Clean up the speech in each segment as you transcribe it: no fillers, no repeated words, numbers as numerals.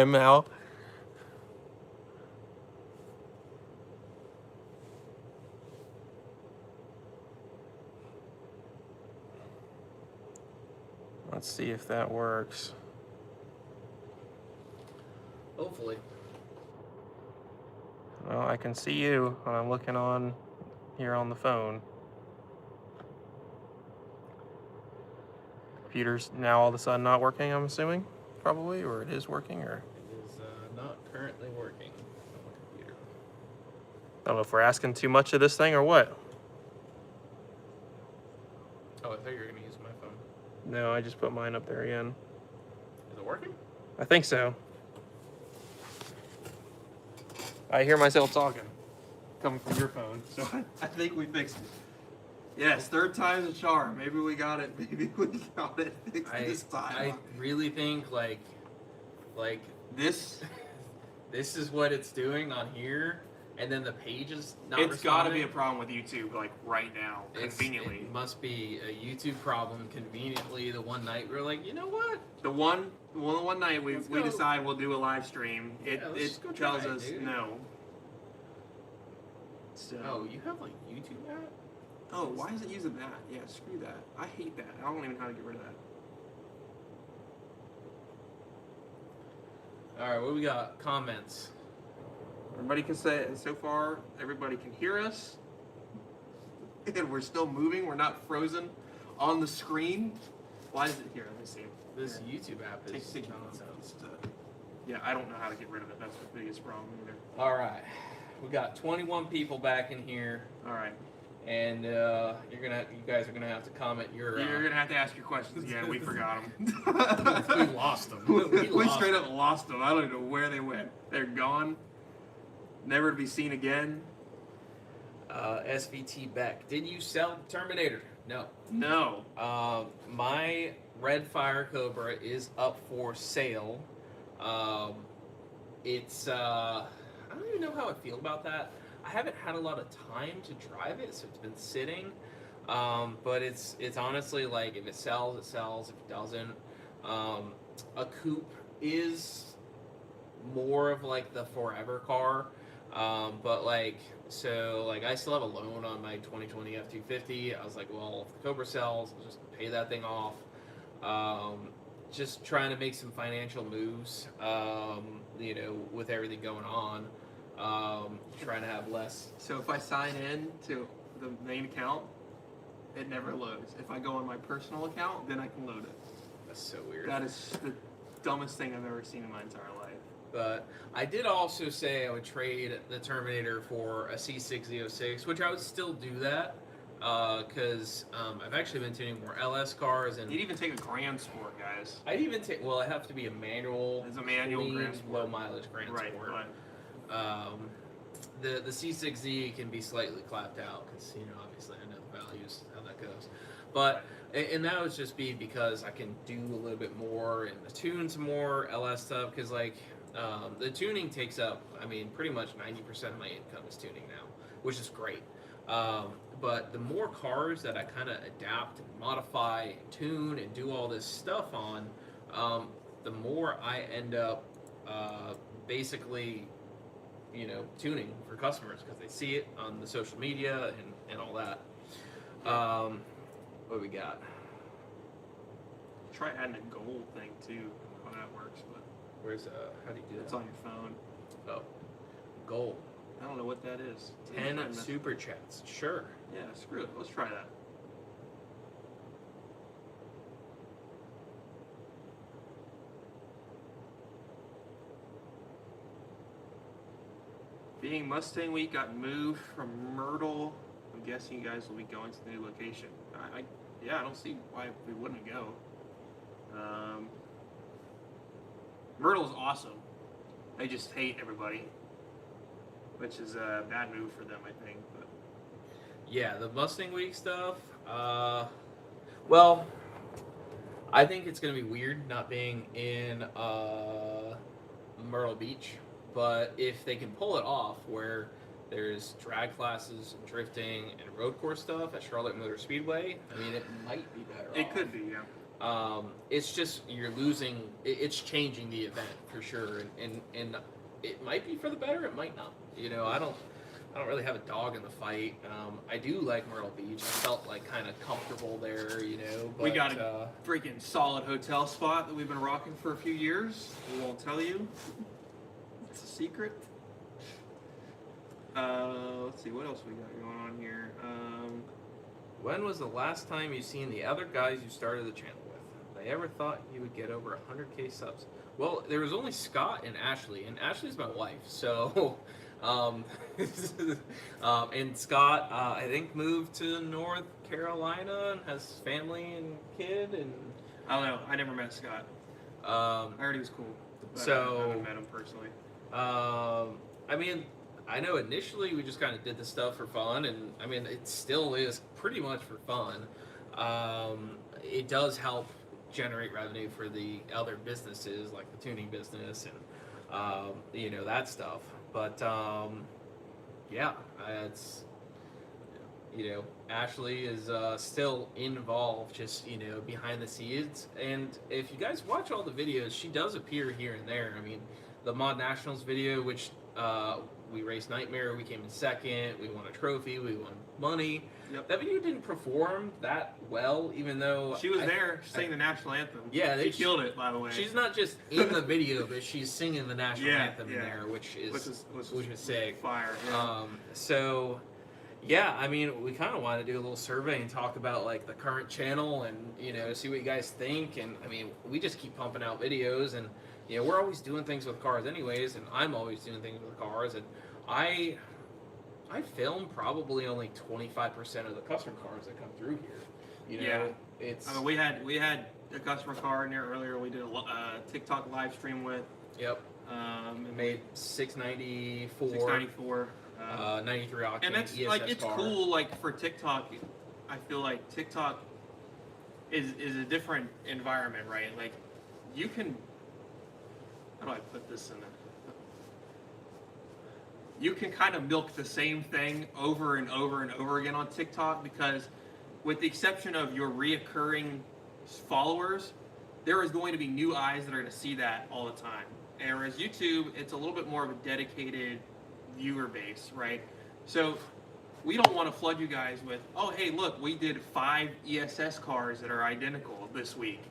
Now. Let's see if that works. Hopefully. Well, I can see you when I'm looking on here on the phone. Computer's now all of a sudden not working, I'm assuming? Probably, or it is working, or... It is not currently working on the computer. I don't know if we're asking too much of this thing or what. Oh, I thought you were going to use my phone. No, I just put mine up there again. Is it working? I think so. I hear myself talking coming from your phone, so I think we fixed it. Yes, third time's a charm. Maybe we got it. Maybe we got it fixed this time. I really think like this this is what it's doing on here, and then the page is not. It's got to be a problem with YouTube, like right now, conveniently. It must be a YouTube problem. Conveniently, the one night we were like, you know what? The one night we decide we'll do a live stream. It tells us dude. no. So. Oh, you have like YouTube app? Oh, why is it using that? Yeah, screw that. I hate that. I don't even know how to get rid of that. All right, what we got? Comments. Everybody can say it. So far, everybody can hear us. And we're still moving. We're not frozen on the screen. Why is it here? Let me see. This YouTube app is nonsense. Yeah, I don't know how to get rid of it. That's the biggest problem either. All right, we got 21 people back in here. All right. And you guys are gonna have to comment your. You're gonna have to ask your questions again. We forgot them. We lost them. We straight up lost them. I don't even know where they went. They're gone, never to be seen again. SVT Beck, did you sell Terminator? No. No. My Red Fire Cobra is up for sale. It's I don't even know how I feel about that. I haven't had a lot of time to drive it, so it's been sitting. But it's honestly like if it sells, it sells. If it doesn't, a coupe is more of like the forever car. But like I still have a loan on my 2020 F250. I was like, well, if the Cobra sells, I'll just pay that thing off. Just trying to make some financial moves. With everything going on. Trying to have less. So if I sign in to the main account, it never loads. If I go on my personal account, then I can load it. That's so weird. That is the dumbest thing I've ever seen in my entire life. But I did also say I would trade the Terminator for a C6Z06, which I would still do that because I've actually been tuning more LS cars. And you'd even take a Grand Sport, guys. I'd even take. Well, I have to be a manual. It's a manual clean, Grand Sport. Low mileage Grand Sport. Right. The C6Z can be slightly clapped out because obviously I know the values, how that goes, but and that would just be because I can do a little bit more and tune some more LS stuff because the tuning takes up pretty much 90% of my income is tuning now, which is great. But the more cars that I kind of adapt and modify and tune and do all this stuff on, the more I end up basically tuning for customers because they see it on the social media and all that. What do we got? Try adding a goal thing too, how that works, but where's how do you do that? It's on your phone. Oh, goal. I don't know what that is. 10 super chats. Sure. Yeah, screw it. Let's try that. Being Mustang Week got moved from Myrtle, I'm guessing you guys will be going to the new location. I don't see why we wouldn't go. Myrtle's awesome. They just hate everybody, which is a bad move for them, I think. But yeah, the Mustang Week stuff. Well, I think it's gonna be weird not being in Myrtle Beach. But if they can pull it off where there's drag classes and drifting and road course stuff at Charlotte Motor Speedway, it might be better. It could be, yeah. It's just you're losing. It's changing the event for sure, and it might be for the better. It might not. You know, I don't really have a dog in the fight. I do like Myrtle Beach. I felt like kind of comfortable there. You know, but, we got a freaking solid hotel spot that we've been rocking for a few years. We won't tell you. It's a secret. Let's see what else we got going on here. When was the last time you seen the other guys you started the channel with? They ever thought you would get over 100K subs? Well, there was only Scott and Ashley's my wife. So, and Scott, I think moved to North Carolina and has family and kid. And I don't know. I never met Scott. I heard he was cool. But so I haven't met him personally. I mean, I know initially we just kind of did the stuff for fun, and I mean, it still is pretty much for fun. It does help generate revenue for the other businesses, like the tuning business and, you know, that stuff. But, yeah, it's, you know, Ashley is still involved, just, you know, behind the scenes. And if you guys watch all the videos, she does appear here and there. I mean, the Mod Nationals video, which we raced Nightmare, we came in second, we won a trophy, we won money. Yep. That video didn't perform that well, even though She was there singing the national anthem. Yeah, she killed it, by the way. She's not just in the video, but she's singing the national anthem in there, which is sick. Fire. Yeah. So, yeah, I mean, we kind of want to do a little survey and talk about like the current channel and, you know, see what you guys think. And I mean, we just keep pumping out videos, and you know, we're always doing things with cars anyways, and I'm always doing things with cars, and I film probably only 25% of the custom cars that come through here. You know, it's. I mean, we had a customer car in there earlier. We did a TikTok live stream with. Yep. And made 694. 694. 93 octane. And that's ESS like it's car. cool. Like for TikTok, I feel like TikTok is a different environment, right? Like you can. How do I put this in there? You can kind of milk the same thing over and over and over again on TikTok because, with the exception of your reoccurring followers, there is going to be new eyes that are going to see that all the time. And whereas YouTube, it's a little bit more of a dedicated viewer base, right? So we don't want to flood you guys with, oh, hey, look, we did 5 ESS cars that are identical this week.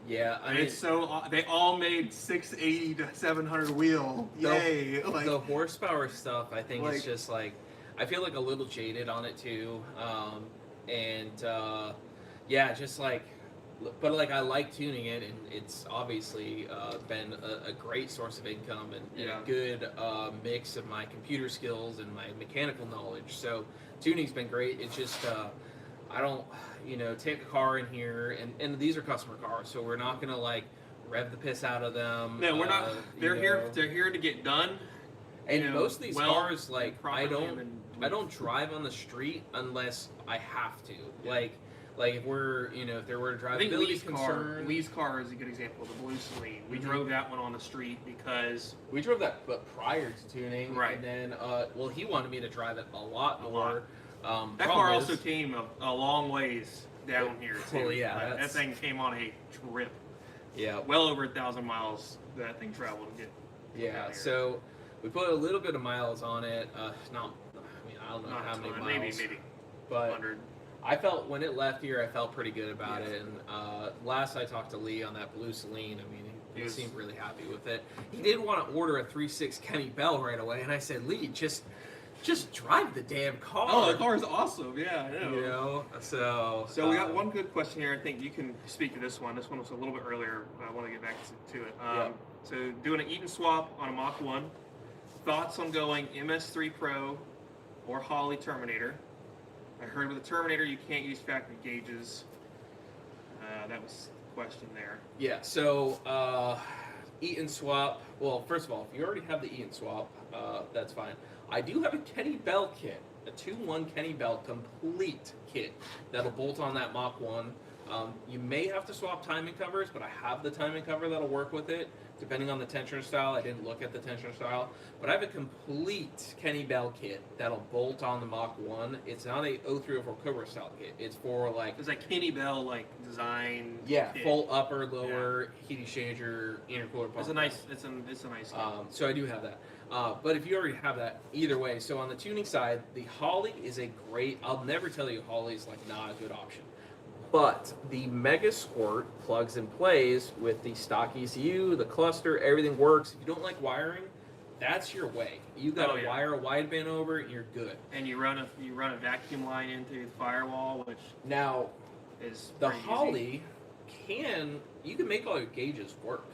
Yeah, I mean, it's so they all made 680 to 700 wheel. Yay! The horsepower stuff, I think, is just like I feel like a little jaded on it too, yeah, just like, but like I like tuning it, and it's obviously been a great source of income and a good mix of my computer skills and my mechanical knowledge. So tuning's been great. It's just I don't, you know, take a car in here, and these are customer cars, so we're not gonna like rev the piss out of them. No, we're not. They're here. They're here to get done. And most of these cars, like I don't drive on the street unless I have to. Like if we're, you know, if there were to drive. I think Lee's car is a good example. The blue Celine. We drove that one on the street because we drove that, but prior to tuning, right? And then, well, he wanted me to drive it a lot more. That car also came a long ways down here too. Well, yeah, that thing came on a trip. Yeah, well over 1,000 miles that thing traveled to get. Yeah, so we put a little bit of miles on it. Not, I mean, I don't know how many miles. Maybe. But 100. I felt when it left here, I felt pretty good about it. And last I talked to Lee on that blue Celine, I mean, he seemed really happy with it. He did want to order a 3.6 Kenny Bell right away, and I said, Lee, just drive the damn car. Oh, the car is awesome. Yeah, I know. You know, so we got one good question here. I think you can speak to this one. This one was a little bit earlier. I want to get back to it. So doing an Eaton swap on a Mach 1. Thoughts on going MS3 Pro or Holley Terminator? I heard with the Terminator you can't use factory gauges. That was the question there. Yeah, so Eaton swap. Well, first of all, if you already have the Eaton swap, that's fine. I do have a Kenny Bell kit, a 2-1 Kenny Bell complete kit that'll bolt on that Mach 1. You may have to swap timing covers, but I have the timing cover that'll work with it. depending on the tensioner style. I didn't look at the tensioner style, but I have a complete Kenny Bell kit that'll bolt on the Mach 1. It's not a 0304 Cobra style kit. It's for like It's like Kenny Bell like design. yeah, kit. full upper, lower, heat exchanger, intercooler pump. It's a nice kit. So I do have that. But if you already have that, either way. So on the tuning side, the Holley is a great. I'll never tell you Holley's like not a good option. But the Mega Squirt plugs and plays with the stock ECU, the cluster, everything works. If you don't like wiring, that's your way. You got to wire a wideband over, and you're good. And you run a vacuum line into the firewall, which now is the pretty Holley you can make all your gauges work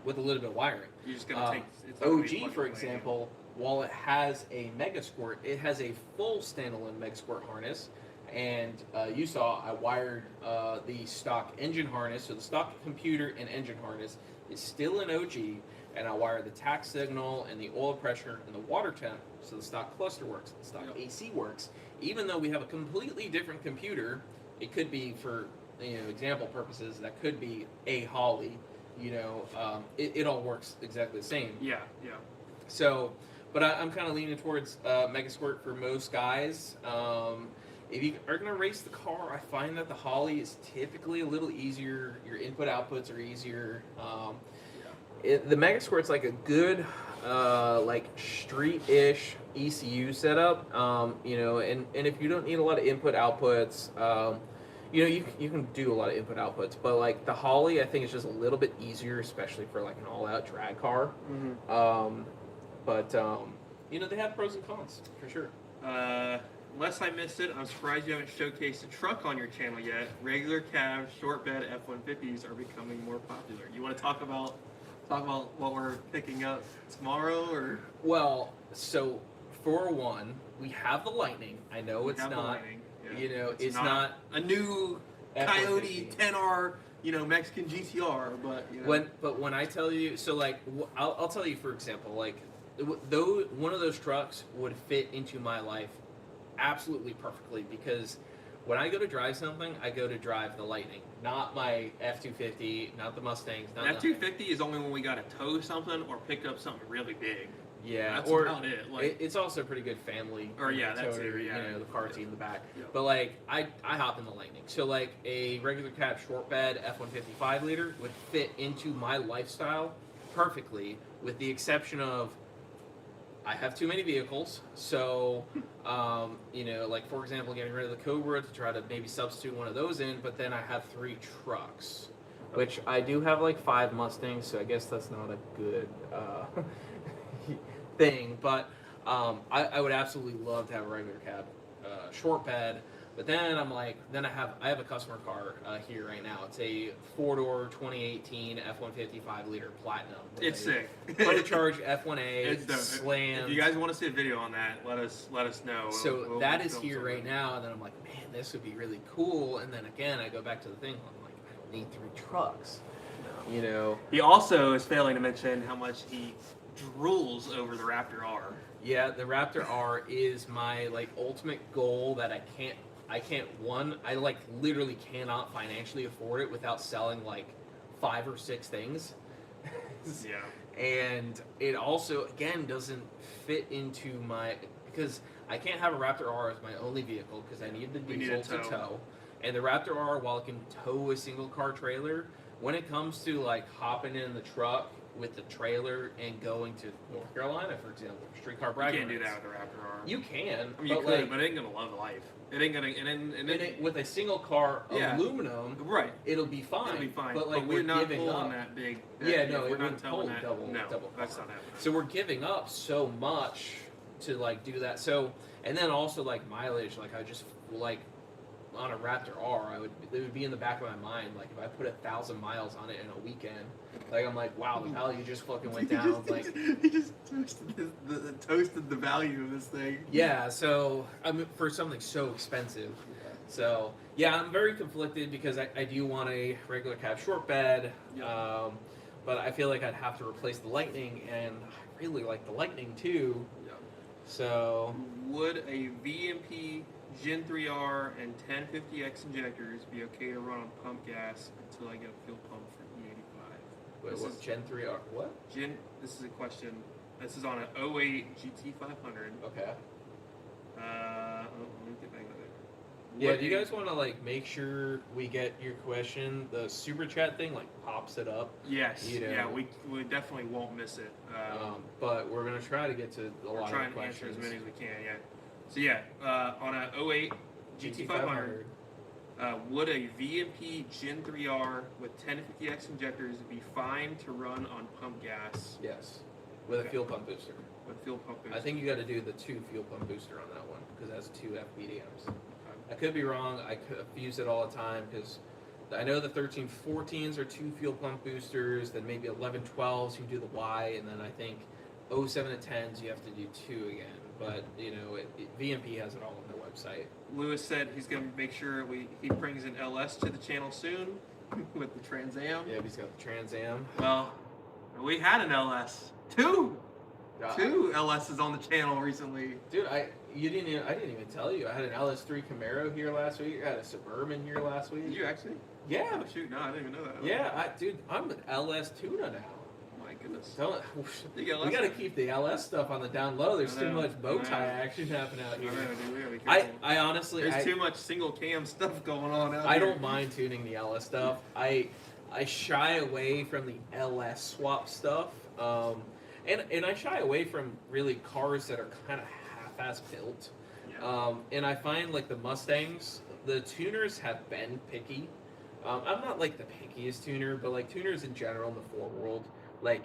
with a little bit of wiring. You just gotta take it's not gonna be OG, plug for and play. example, while it has a Mega Squirt, it has a full standalone Mega Squirt harness. And you saw I wired the stock engine harness, so the stock computer and engine harness is still in OG, and I wired the tack signal and the oil pressure and the water temp, so the stock cluster works, the stock AC works. Even though we have a completely different computer, it could be for example purposes, that could be a Holley. It all works exactly the same. Yeah. So, but I'm kind of leaning towards Mega Squirt for most guys. If you are going to race the car, I find that the Holley is typically a little easier. Your input outputs are easier. The Mega Squirt's like a good, like street-ish ECU setup. And if you don't need a lot of input outputs, you can do a lot of input outputs. But like the Holley, I think it's just a little bit easier, especially for like an all-out drag car. Mm-hmm. They have pros and cons for sure. Unless I missed it, I'm surprised you haven't showcased a truck on your channel yet. Regular cab, short bed F-150s are becoming more popular. You want to talk about what we're picking up tomorrow, or? Well, so for one, we have the Lightning. I know it's not. It's not a new Coyote 10R, Mexican GTR, but when I tell you, so like I'll tell you for example, like though one of those trucks would fit into my life absolutely perfectly, because when I go to drive something, I go to drive the Lightning, not my F-250, not the Mustangs. Not F-250 is only when we got to tow something or pick up something really big. Yeah, that's or about it. It's also a pretty good family. Or that's toter, it. The car seat in the back. Yeah. But like I hop in the Lightning, so like a regular cab short bed F-150 5-liter would fit into my lifestyle perfectly, with the exception of I have too many vehicles. So like for example, getting rid of the Cobra to try to maybe substitute one of those in, but then I have 3 trucks, which I do have like 5 Mustangs, so I guess that's not a good thing, but I would absolutely love to have a regular cab short bed. But then I have a customer car here right now. It's a 4-door 2018 F-150 5-liter Platinum. It's sick. Turbocharged F1A. It's dope. Slammed. If you guys want to see a video on that, let us know. So that is here right now, and then I'm like, man, this would be really cool. And then again, I go back to the thing. I'm like, I don't need 3 trucks. He also is failing to mention how much he drools over the Raptor R. Yeah, the Raptor R is my ultimate goal that I literally cannot financially afford it without selling 5 or 6 things. Yeah. And it also again doesn't fit into because I can't have a Raptor R as my only vehicle because I need the diesel to tow. And the Raptor R, while it can tow a single car trailer, when it comes to hopping in the truck with the trailer and going to North Carolina, for example, streetcar bragging. You can't do that with a Raptor R. You can. I mean, you could, but it ain't gonna love life. It ain't gonna. And then with a single car aluminum, right? It'll be fine. It'll be fine. But we're not giving pulling up that big. we're not towing that. Double. That's not happening. So we're giving up so much to do that. So and then also mileage. I just on a Raptor R, it would be in the back of my mind. If I put 1,000 miles on it in a weekend, I'm like, wow, the value just fucking went down. He just toasted the value of this thing. Yeah. So for something so expensive. So yeah, I'm very conflicted because I do want a regular cab short bed, but I feel like I'd have to replace the Lightning, and I really like the Lightning too. Yeah. So would a VMP Gen 3R and 1050X injectors be okay to run on pump gas until I get a fuel pump for E85? Wait, This what? is- Gen 3 R. What? This is a question. This is on an '08 GT500. Okay. Let me get back to it. Yeah, What do you a- guys want to like make sure we get your question? The super chat thing like pops it up. Yes. You know. Yeah, we definitely won't miss it. But we're gonna try to get to a We're lot trying of to answer questions. as many as we can. Yeah. So yeah, on a '08 GT500, would a VMP Gen 3R with 1050X injectors be fine to run on pump gas Yes, with a Okay. fuel pump booster. with fuel pump boost? I think you got to do the 2 fuel pump booster on that one because it has 2 FPDMs. I could be wrong. I confuse it all the time because I know the 1314s are 2 fuel pump boosters. Then maybe 1112s you do the Y, and then I think 07 to 10s you have to do 2 again. But you know, VMP has it all on their website. Lewis said he's going to make sure he brings an LS to the channel soon with the Trans Am. Yeah, he's got the Trans Am. Well, we had an LS. Two God. LSs on the channel recently. Dude, I didn't even tell you. I had an LS3 Camaro here last week. I had a Suburban here last week. Did you actually? Yeah. Oh, shoot, no, I didn't even know that. Yeah, dude, I'm an LS tuner now. Oh, my goodness. Don't, You get we LS? got to keep the LS stuff on the down low. There's I too know, much bow I tie know. action happening out I here. know, dude, we gotta be careful. I honestly, There's too much single cam stuff going on out I here. don't mind tuning the LS stuff. I shy away from the LS swap stuff. And I shy away from really cars that are kind of half-ass built. Yeah. And I find like the Mustangs, the tuners have been picky. I'm not like the pickiest tuner, but like tuners in general in the Ford world, like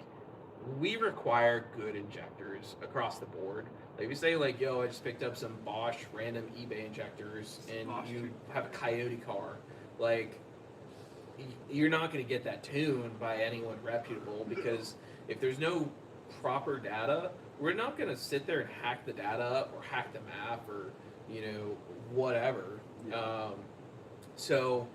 we require good injectors across the board. Like if you say like, yo, I just picked up some Bosch random eBay injectors, and Bosch you too. have a Coyote car, like you're not going to get that tuned by anyone reputable because if there's no proper data, we're not going to sit there and hack the data up or hack the map or whatever. Yeah. So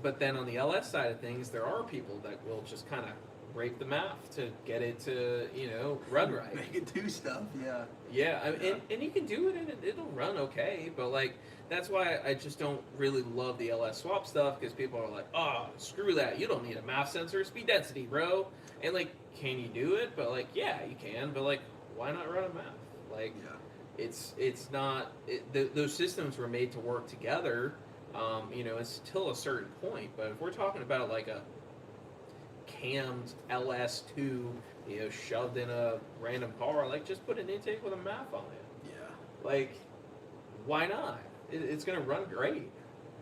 but then on the LS side of things, there are people that will just kind of break the map to get it to run right. Make it do stuff, yeah. Yeah, and you can do it and it'll run okay, but like that's why I just don't really love the LS swap stuff because people are like, oh, screw that, you don't need a MAF sensor, speed density, bro. And like, can you do it? But like, yeah, you can, but like, why not run a MAF? Like, Yeah. it's not those systems were made to work together. It's till a certain point, but if we're talking about like a cammed LS2, shoved in a random car, like just put an intake with a MAF on it. Yeah. Like, why not? It's gonna run great.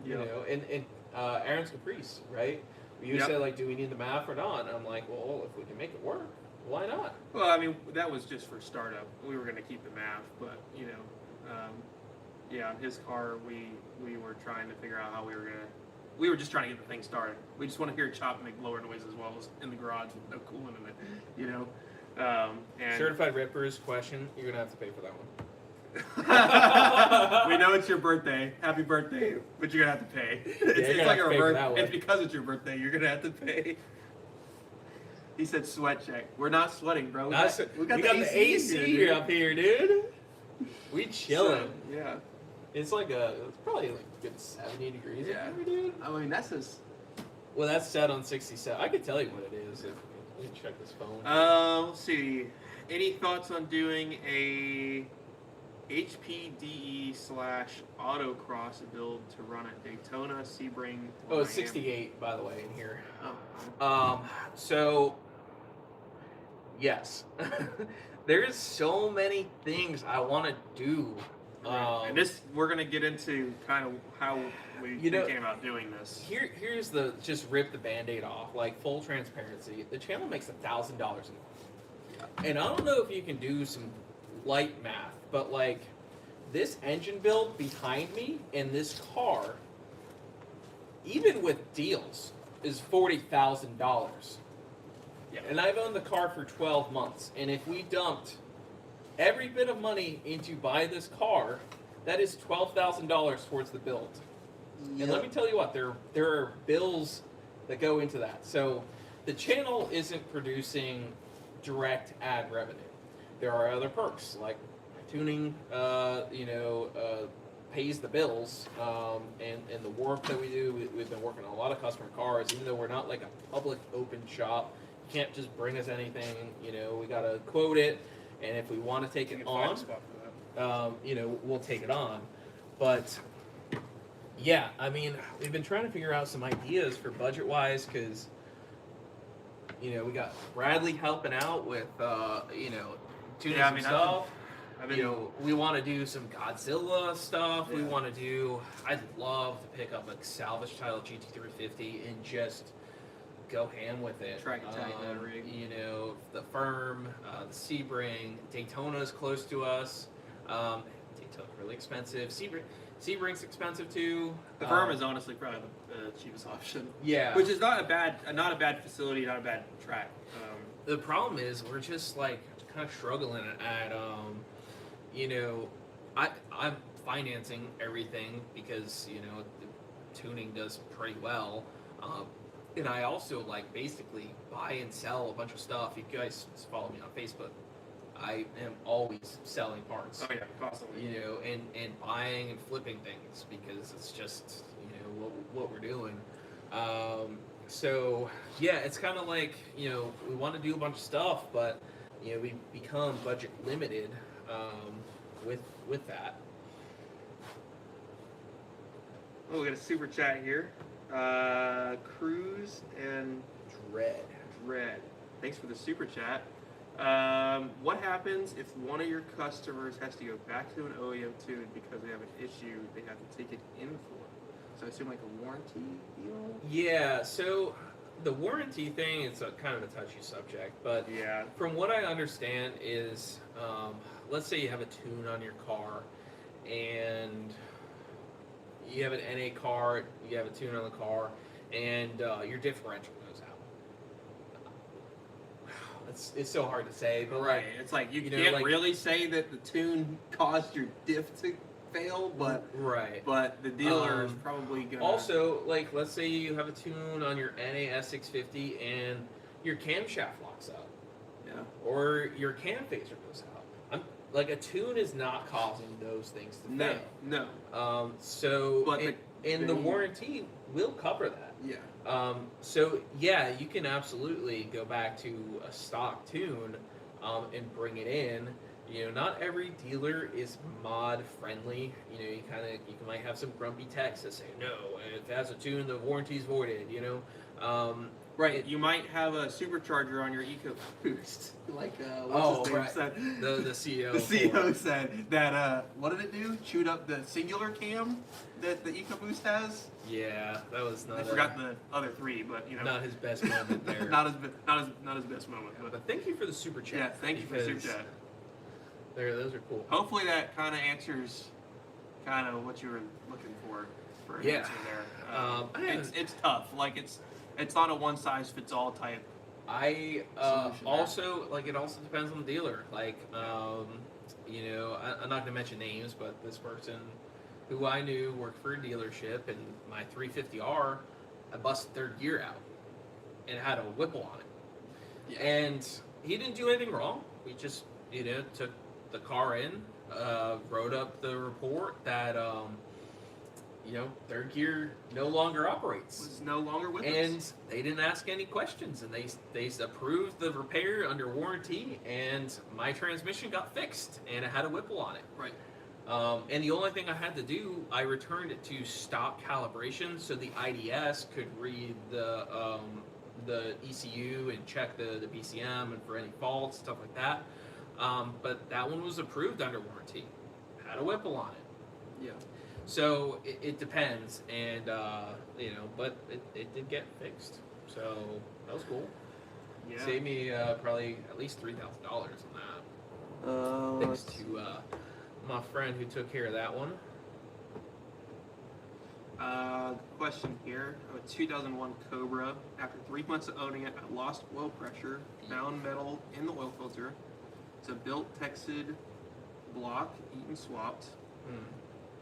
Yeah. And Aaron's Caprice, right? You Yep. said like, do we need the MAF or not? And I'm like, well, if we can make it work, why not? Well, I mean, that was just for startup. We were going to keep the MAF, but, on his car, we were trying to figure out how we were just trying to get the thing started. We just want to hear it chop and make blower noise as well as in the garage with no coolant in it, And Certified Rippers question, you're gonna have to pay for that one. we know it's your birthday. Happy birthday, but you're gonna have to pay. It's gonna like have a to pay for reverse. that one. It's because it's your birthday. You're gonna have to pay. He said sweat check. We're not sweating, bro. We got the AC here up here, dude. We chilling. So, yeah. It's probably like a good 70 degrees Yeah. up here, dude. I mean, that's just. Well, that's set on 67. I could tell you what it is if we check this phone. Let's see. Any thoughts on doing a HPDE / autocross build to run at Daytona, Sebring? Oh, it's 68, by the way, in here. Oh. So, yes. There's so many things I want to do. And we're gonna get into kind of how we thinking about doing this. Here's just rip the Band-Aid off, like full transparency. The channel makes $1,000 a month. Yeah. And I don't know if you can do some light math, but like this engine build behind me in this car, even with deals, is $40,000. Yeah. And I've owned the car for 12 months. And if we dumped every bit of money into buy this car, that is $12,000 towards the build. And let me tell you what, there are bills that go into that. So the channel isn't producing direct ad revenue. There are other perks like tuning, pays the bills, and the work that we do. We've been working on a lot of customer cars, even though we're not like a public open shop. You can't just bring us anything. You know, we gotta quote it, and if we want to take it on, you know, we'll take it on. But yeah, I mean, we've been trying to figure out some ideas for budget wise, because you know, we got Bradley helping out with you know, tuning some stuff. You know, we want to do some Godzilla stuff. Yeah. We want to do. I'd love to pick up a salvage title GT350 and just go ham with it. Try to tighten that rig. You know, the Firm, the Sebring, Daytona's close to us. Daytona's really expensive. Sebring's expensive too. The Firm is honestly probably the cheapest option. Yeah. Which is not a bad facility, not a bad track. The problem is we're just like kind of struggling at you know, I'm financing everything because, you know, the tuning does pretty well. And I also like basically buy and sell a bunch of stuff. You guys follow me on Facebook. I am always selling parts. Oh yeah, constantly. You know, and buying and flipping things because it's just, you know, what we're doing. So yeah, it's kind of like, you know, we want to do a bunch of stuff, but you know, we become budget limited with that. Oh, we got a super chat here. Cruz and Dread. Thanks for the super chat. What happens if one of your customers has to go back to an OEM tune because they have an issue they have to take it in for? So I assume like a warranty deal? Yeah, so the warranty thing is kind of a touchy subject, but yeah, from what I understand is, let's say you have a tune on your car and you have an NA car, you have a tune on the car, and your differential goes out. It's so hard to say, but right. It's like you know, can't like, really say that the tune caused your diff to fail, but right. But the dealer is probably gonna. Also, like, let's say you have a tune on your NA S650 and your camshaft locks up, Yeah. or your cam phaser goes out. Like, a tune is not causing those things to fail. No. So, But the warranty will cover that. Yeah. So yeah, you can absolutely go back to a stock tune, and bring it in. You know, not every dealer is mod friendly. You know, you might have some grumpy techs that say, no, if it has a tune, the warranty's voided. You know. Right, you might have a supercharger on your EcoBoost, like Oh, what's his name right. said. The CEO. The CEO said that what did it do? Chewed up the singular cam that the EcoBoost has. Yeah, that was not. I forgot the other three, but you know, not his best moment there. not his best moment. But thank you for the super chat. Yeah, thank you for the super chat. Those are cool. Hopefully that kind of answers kind of what you were looking for an answer there. It's tough. Like it's not a one size fits all type. I also like it also depends on the dealer. Like you know, I'm not gonna mention names, but this person who I knew worked for a dealership, and my 350R, I busted third gear out and had a Whipple on it. Yeah. And he didn't do anything wrong. We just, you know, took the car in, wrote up the report that you know, third gear no longer operates. Was no longer with and us. They didn't ask any questions, and they approved the repair under warranty, and my transmission got fixed, and it had a Whipple on it. Right. And the only thing I had to do, I returned it to stock calibration, so the IDS could read the ECU and check the BCM and for any faults, stuff like that. But that one was approved under warranty, had a Whipple on it. Yeah. So it depends, and you know, but it did get fixed, so that was cool. Yeah. Saved me probably at least $3,000 on that. Thanks to my friend who took care of that one. Question here: a 2001 Cobra. After 3 months of owning it, I lost oil pressure, found metal in the oil filter. It's a built Texid block, eaten swapped.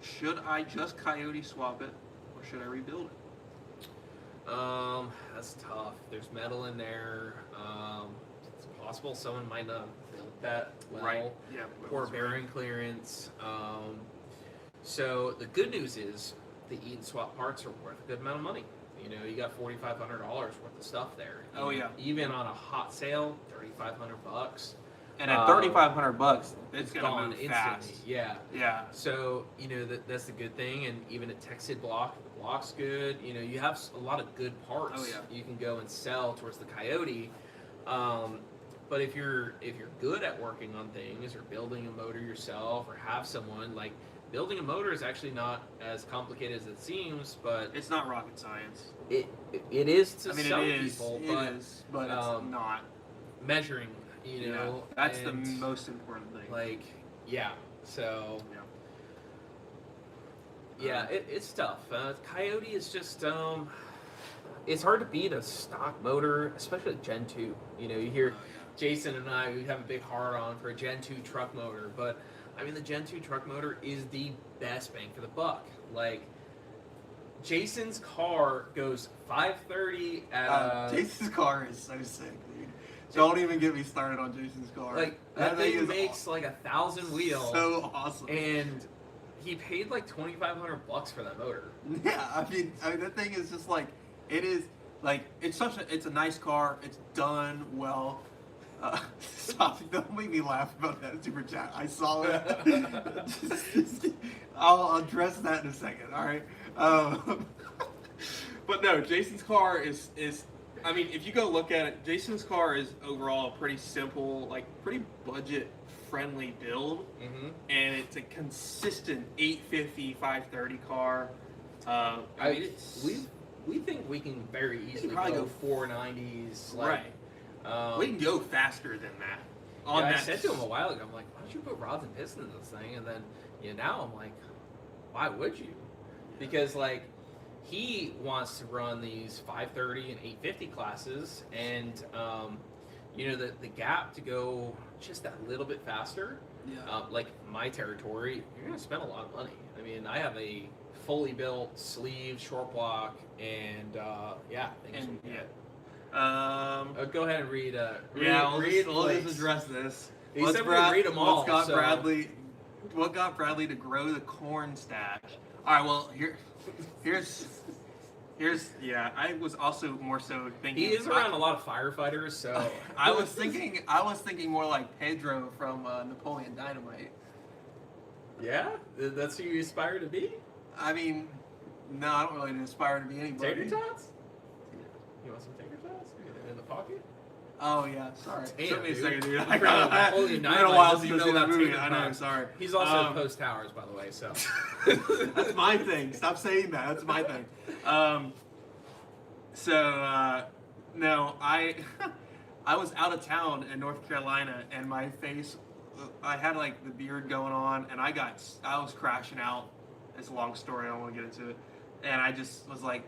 Should I just Coyote swap it, or should I rebuild it? That's tough. There's metal in there. It's possible someone might not build that well. Right. Yeah. Poor bearing clearance. So the good news is the eat and swap parts are worth a good amount of money. You know, you got $4,500 worth of stuff there. Oh, yeah. Even on a hot sale, $3,500. And at $3,500, it's gonna gone move instantly. fast. Yeah. Yeah. So you know that's the good thing, and even a texted block, the block's good. You know, you have a lot of good parts. Oh, yeah. You can go and sell towards the Coyote. But if you're good at working on things or building a motor yourself or have someone like building a motor is actually not as complicated as it seems, but It's not rocket science. it is to I mean, some it is. people, It is, but it's not. measuring, you know, that's the and, most important thing. like, yeah. So Yeah. yeah, it's tough. Coyote is just it's hard to beat a stock motor, especially Gen 2. You know, you hear Jason and I, we have a big hard on for a Gen 2 truck motor, but I mean the Gen 2 truck motor is the best bang for the buck. Like Jason's car goes 530 at Jason's car is so sick, dude. Don't even get me started on Jason's car. like that thing makes like 1,000 wheels. So awesome. And he paid like $2,500 for that motor. Yeah, I mean that thing is just like it is like It's a nice car. It's done well. stop! Don't make me laugh about that super chat. I saw that. I'll address that in a second. All right. But no, Jason's car is. I mean, if you go look at it, Jason's car is overall a pretty simple, like pretty budget friendly build, and it's a consistent 850, 530 car. I mean, we think we can very easily probably go go 490s. Like, right. We can go faster than that. On I that, said to him a while ago, I'm like, why don't you put rods and pistons in this thing? And then, now I'm like, why would you? Because, like, he wants to run these 530 and 850 classes, and, the gap to go just that little bit faster, like my territory, you're going to spend a lot of money. I mean, I have a fully built sleeve, short block, and, things will get. Go ahead and read. We'll just address this. He said we read them all. What got Bradley to grow the corn stash? All right. Well, here's. Yeah, I was also more so thinking. He is around a lot of firefighters, so I was thinking more like Pedro from Napoleon Dynamite. Yeah, that's who you aspire to be. I mean, no, I don't really aspire to be anybody. Tater tots? You want some tater tots? In the pocket? Oh yeah, sorry. Damn, Took me a dude. second, dude. Napoleon It's been a Dynamite, while doesn't since know I've seen that about movie. tater I know. I'm tots. sorry. He's also in Post Towers, by the way. So That's my thing. Stop saying that. That's my thing. No, I was out of town in North Carolina, and my face, I had like the beard going on, and I was crashing out. It's a long story. I don't want to get into it. And I just was like,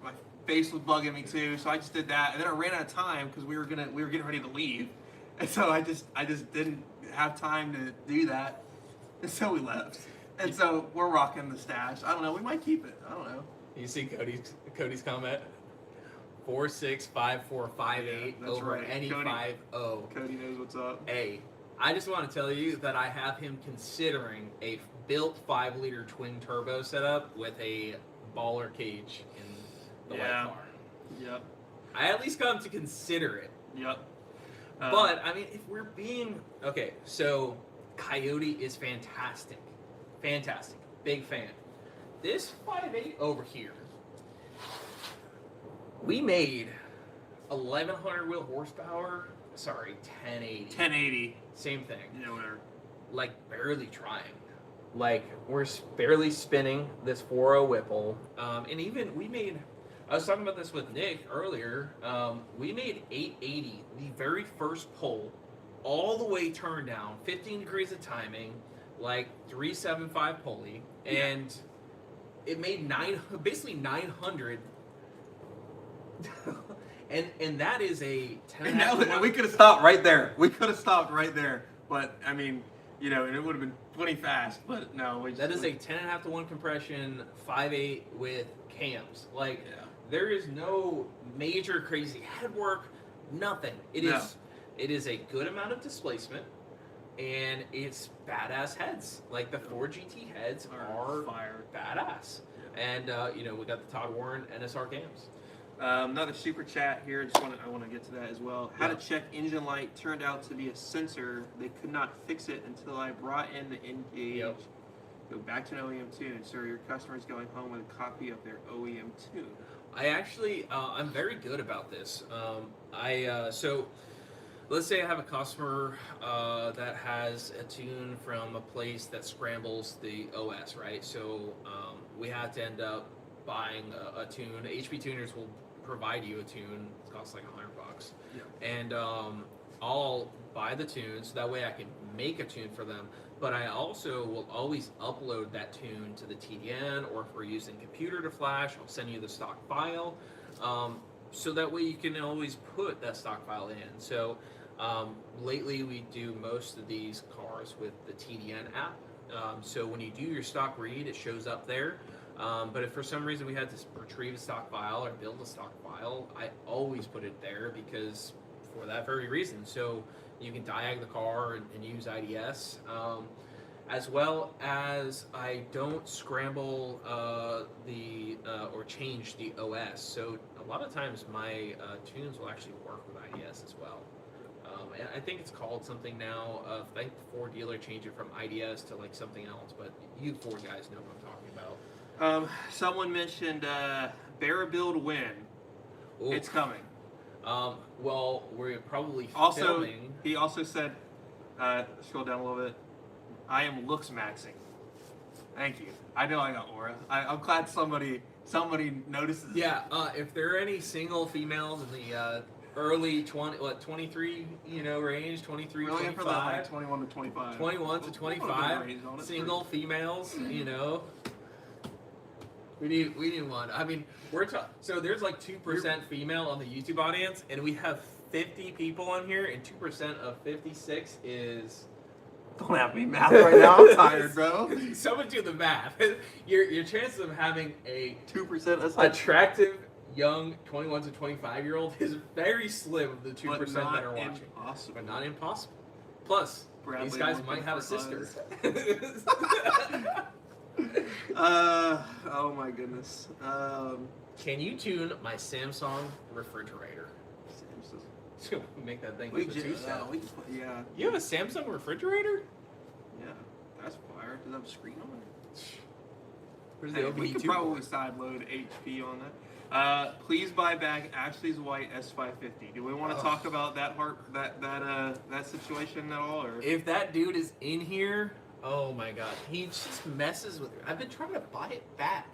my face was bugging me too, so I just did that. And then I ran out of time because we were getting ready to leave, and so I just didn't have time to do that, and so we left. And so we're rocking the stash. I don't know. We might keep it. I don't know. you see Cody's comment. 465458 that's over right. any Cody. 50. Cody knows what's up. Hey, I just want to tell you that I have him considering a built 5-liter twin turbo setup with a baller cage in the white car. Yep. I at least got him to consider it. Yep. But I mean, if we're being okay, so Coyote is fantastic, big fan. This 5.8 over here, we made 1,100 wheel horsepower. Sorry, 1080. 1080. Same thing. Yeah, whatever. Like barely trying. Like we're barely spinning this 4.0 Whipple, and even we made. I was talking about this with Nick earlier. We made 880, the very first pull, all the way turned down, 15 degrees of timing, like 375 pulley, and it made basically 900. and that is a 10. And now we could have stopped right there. But I mean, and it would have been plenty fast. But no, that is a 10.5 to 1 compression, 5.8 with cams. Like. Yeah. There is no major crazy head work, nothing. It is a good amount of displacement. and it's badass heads. Like the Ford GT heads are fire. badass. And you know, we got the Todd Warren NSR cams. Another super chat here. I want to get to that as well. How to check engine light turned out to be a sensor. They could not fix it until I brought in the Engage. Yep. Go back to an OEM tune. So your customer is going home with a copy of their OEM tune. I actually, I'm very good about this. So let's say I have a customer that has a tune from a place that scrambles the OS, right? So we had to end up buying a tune. HP tuners will provide you a tune. It costs like $100. Yeah. And I'll buy the tune so that way I can make a tune for them. But I also will always upload that tune to the TDN, or if we're using computer to flash, I'll send you the stock file. So that way you can always put that stock file in. So lately we do most of these cars with the TDN app. So when you do your stock read, it shows up there. But if for some reason we had to retrieve a stock file or build a stock file, I always put it there because for that very reason. So you can diag the car and use IDS. As well as I don't scramble or change the OS. So a lot of times my tunes will actually work with IDS as well. And I think it's called something now. I think the Ford dealer changed it from IDS to like something else, but you Ford guys know what I'm talking about. Someone mentioned Bear Build Win. Ooh. It's coming. Well, we're probably Also, filming. he also said, scroll down a little bit. I am looks maxing. Thank you. I know I got aura. I'm glad somebody notices. Yeah. If there are any single females in the early 23, range, 23, Really for 25, that, like 21 to 25. 21 to 25, single females, We need one. I mean, so there's like 2% female on the YouTube audience, and we have 50 people on here, and 2% of 56 is. Don't have me math right now. I'm tired, bro. Someone do the math. Your chances of having a 2%. That's like attractive young 21 to 25-year-old is very slim of the 2% that are watching. Impossible. But not impossible. Plus, Bradley these guys looking might have a for sister. Oh my goodness. Can you tune my Samsung refrigerator? So make that thing with the two-step. Yeah. You have a Samsung refrigerator? Yeah. That's fire. Does it have a screen on it? Where's Hey, the we could OBD2 probably port? side load HP on that. Please buy back Ashley's white S550. Do we want to talk about that that situation at all, or? If that dude is in here, oh my god, he just messes with me. I've been trying to buy it back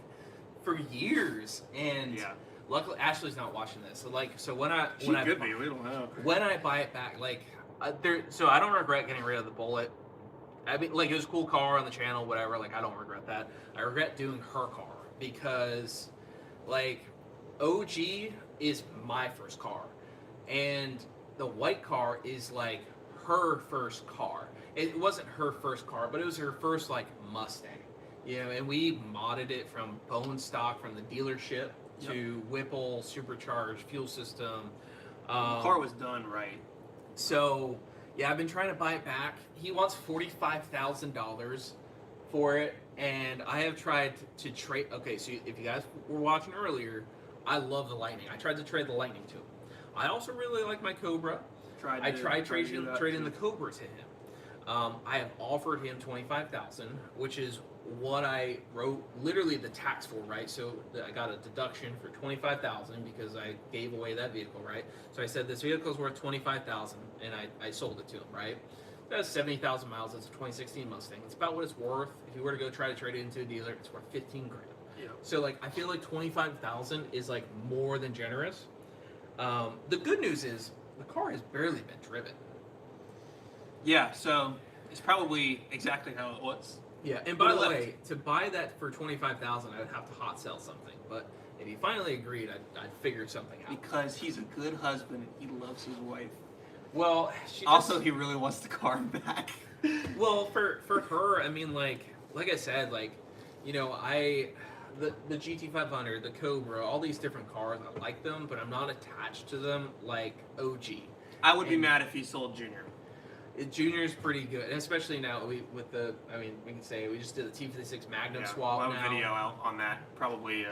for years, and Yeah. luckily Ashley's not watching this. So when I She could be. We don't know. when I buy it back, so I don't regret getting rid of the Bullet. I mean, like, it was a cool car on the channel, whatever. Like, I don't regret that. I regret doing her car because, like, OG is my first car, and the white car is like her first car. It wasn't her first car, but it was her first like Mustang, and we modded it from bone stock from the dealership to Whipple supercharged fuel system. The car was done right. So yeah, I've been trying to buy it back. He wants $45,000 for it, and I have tried to trade. Okay, so if you guys were watching earlier, I love the Lightning. I tried to trade the Lightning to him. I also really like my Cobra. I tried trading the Cobra to him. I have offered him $25,000, which is what I wrote literally the tax for, right? So I got a deduction for $25,000 because I gave away that vehicle, right? So I said this vehicle is worth $25,000, and I sold it to him, right? That's 70,000 miles. It's a 2016 Mustang. It's about what it's worth. If you were to go try to trade it into a dealer, it's worth $15,000. Yeah. So like I feel like $25,000 is like more than generous. The good news is the car has barely been driven. Yeah. So it's probably exactly how it was. Yeah, and by the way, to buy that for $25,000, I would have to hot sell something. But if he finally agreed, I'd figure something out. Because he's a good husband. He loves his wife. Well, He really wants the car back. Well, for her, I mean, like I said, like, the GT500, the Cobra, all these different cars, I like them, but I'm not attached to them like OG. I would be mad if he sold Junior. Junior's pretty good, and especially now we can say we just did the T56 Magnum Yeah, swap we'll have now. a video out on that probably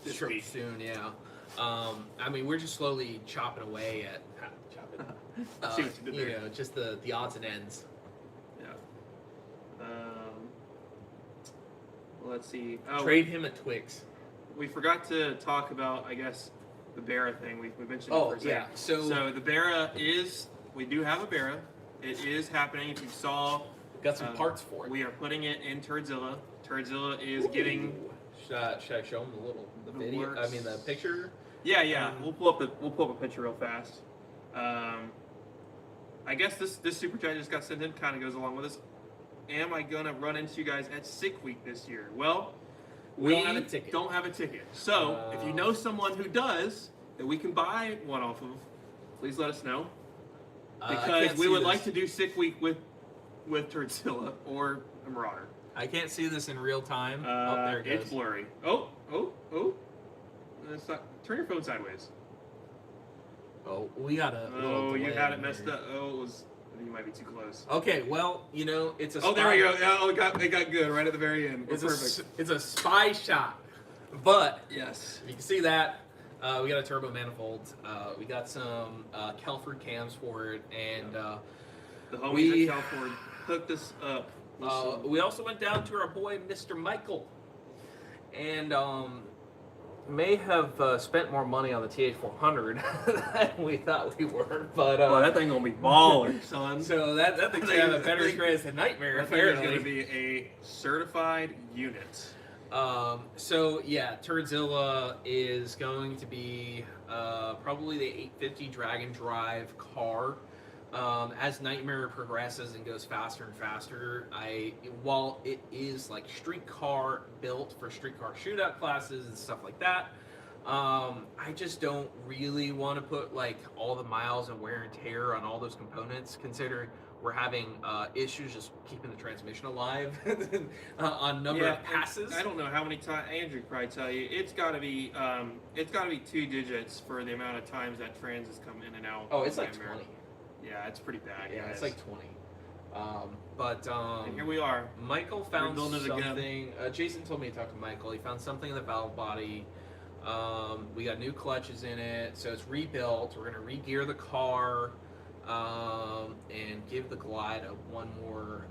this Sure, week. soon, yeah. I mean, we're just slowly chopping away at See what you did there. just the odds and ends. Yeah. Let's see. Oh, Trade him at Twix. we forgot to talk about, I guess, the Barra thing. We mentioned it Oh for a second. yeah, So the Barra is, we do have a Barra. It is happening. If you saw, got some parts for it. we are putting it in Turzilla. Turzilla is getting. Should I show him the video? works. I mean the picture. Yeah. We'll pull up a picture real fast. I guess this super chat just got sent in. Kind of goes along with this. Am I gonna run into you guys at Sick Week this year? Well, We don't have a ticket. Don't have a ticket. So if you know someone who does that we can buy one off of, please let us know. Because we would like to do Sick Week with Turzilla or a Marauder. I can't see this in real time. There it goes. It's blurry. Oh. Turn your phone sideways. Oh, we got a. little Oh, you delay had it in messed here. up. Oh, it was. You might be too close. Okay, well, it's a. Oh, there spy- we go. Yeah, it got good right at the very end. We're It's perfect. it's a spy shot, but Yes. you can see that we got a turbo manifold. We got some Kelford cams for it, and The homies we- at Calford hooked us up. with some- we also went down to our boy Mr. Michael, and may have spent more money on the TH400 than we thought we were, but Boy, that thing gonna be baller, son. so that thing's gonna have a better experience than Nightmare. That thing is Apparently, gonna be a certified unit. So yeah, Turzilla is going to be probably the 850 drag and drive car. As Nightmare progresses and goes faster and faster, while it is like street car built for street car shootout classes and stuff like that, I just don't really want to put like all the miles and wear and tear on all those components, considering we're having issues just keeping the transmission alive on number of passes. I don't know how many times Andrew could probably tell you. It's got to be 2 digits for the amount of times that trans has come in and out. Oh, it's of like Nightmare. 20. Yeah, it's pretty bad. Yeah, guys. it's like 20. But And here we are. Michael found building it again. something. Jason told me to talk to Michael. He found something in the valve body. We got new clutches in it, so it's rebuilt. We're gonna re-gear the car and give the Glide one more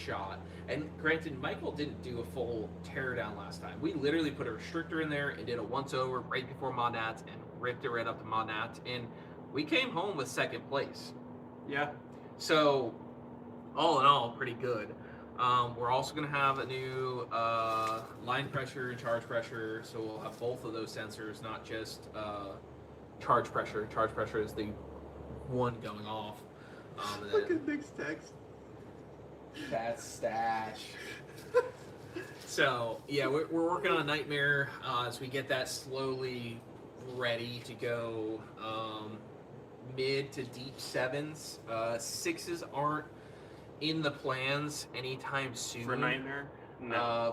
shot. And granted, Michael didn't do a full teardown last time. We literally put a restrictor in there and did a once-over right before Monats and ripped it right up to Monats, and we came home with second place. Yeah. So, all in all, pretty good. We're also going to have a new line pressure and charge pressure, so we'll have both of those sensors, not just charge pressure. Charge pressure is the one going off. And Look then at Nick's text. that's stash. So, yeah, we're working on Nightmare as we get that slowly ready to go. Mid to deep 7s. 6s aren't in the plans anytime soon. For Nightmare?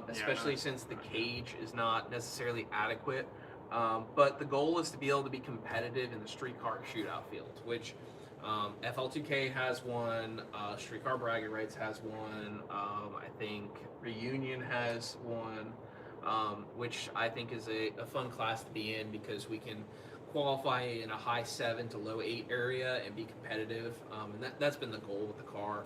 Especially since the cage is not necessarily adequate. But the goal is to be able to be competitive in the streetcar shootout field, which FL2K has one, Streetcar Bragging Rights has one, I think Reunion has one, which I think is a fun class to be in because we can qualify in a high 7 to low 8 area and be competitive, and that's been the goal with the car,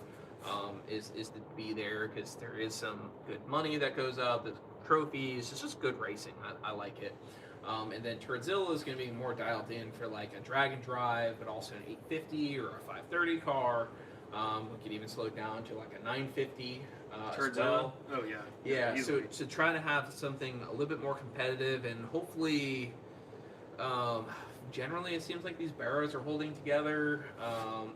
is to be there because there is some good money that goes up, the trophies, it's just good racing. I like it. And then Turzilla is going to be more dialed in for like a drag and drive, but also an 850 or a 530 car. We could even slow it down to like a 950 as Turzilla? well. Oh, yeah. Yeah, so Easily. try to have something a little bit more competitive, and hopefully, generally it seems like these barrows are holding together.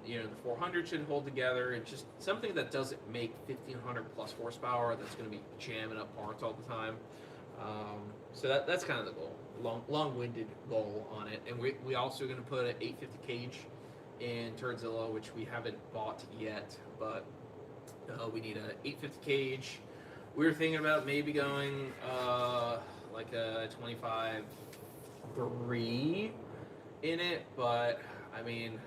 The 400 should hold together. It's just something that doesn't make 1500 plus horsepower that's going to be jamming up parts all the time. So that's kind of the goal, long-winded goal on it. And we also going to put an 850 cage in Turzilla, which we haven't bought yet, but we need an 850 cage. We were thinking about maybe going like a 25.3 in it, but I mean,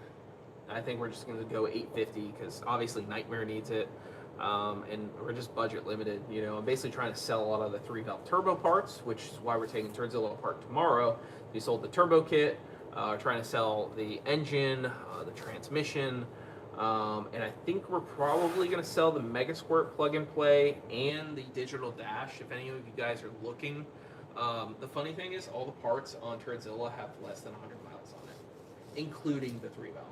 I think we're just going to go 850 because obviously Nightmare needs it. And we're just budget limited. I'm basically trying to sell a lot of the 3-valve turbo parts, which is why we're taking Turzilla apart tomorrow. We sold the turbo kit, trying to sell the engine, the transmission, and I think we're probably going to sell the Mega Squirt plug and play and the digital dash if any of you guys are looking. The funny thing is all the parts on Turzilla have less than 100 miles on it, including the 3-valve.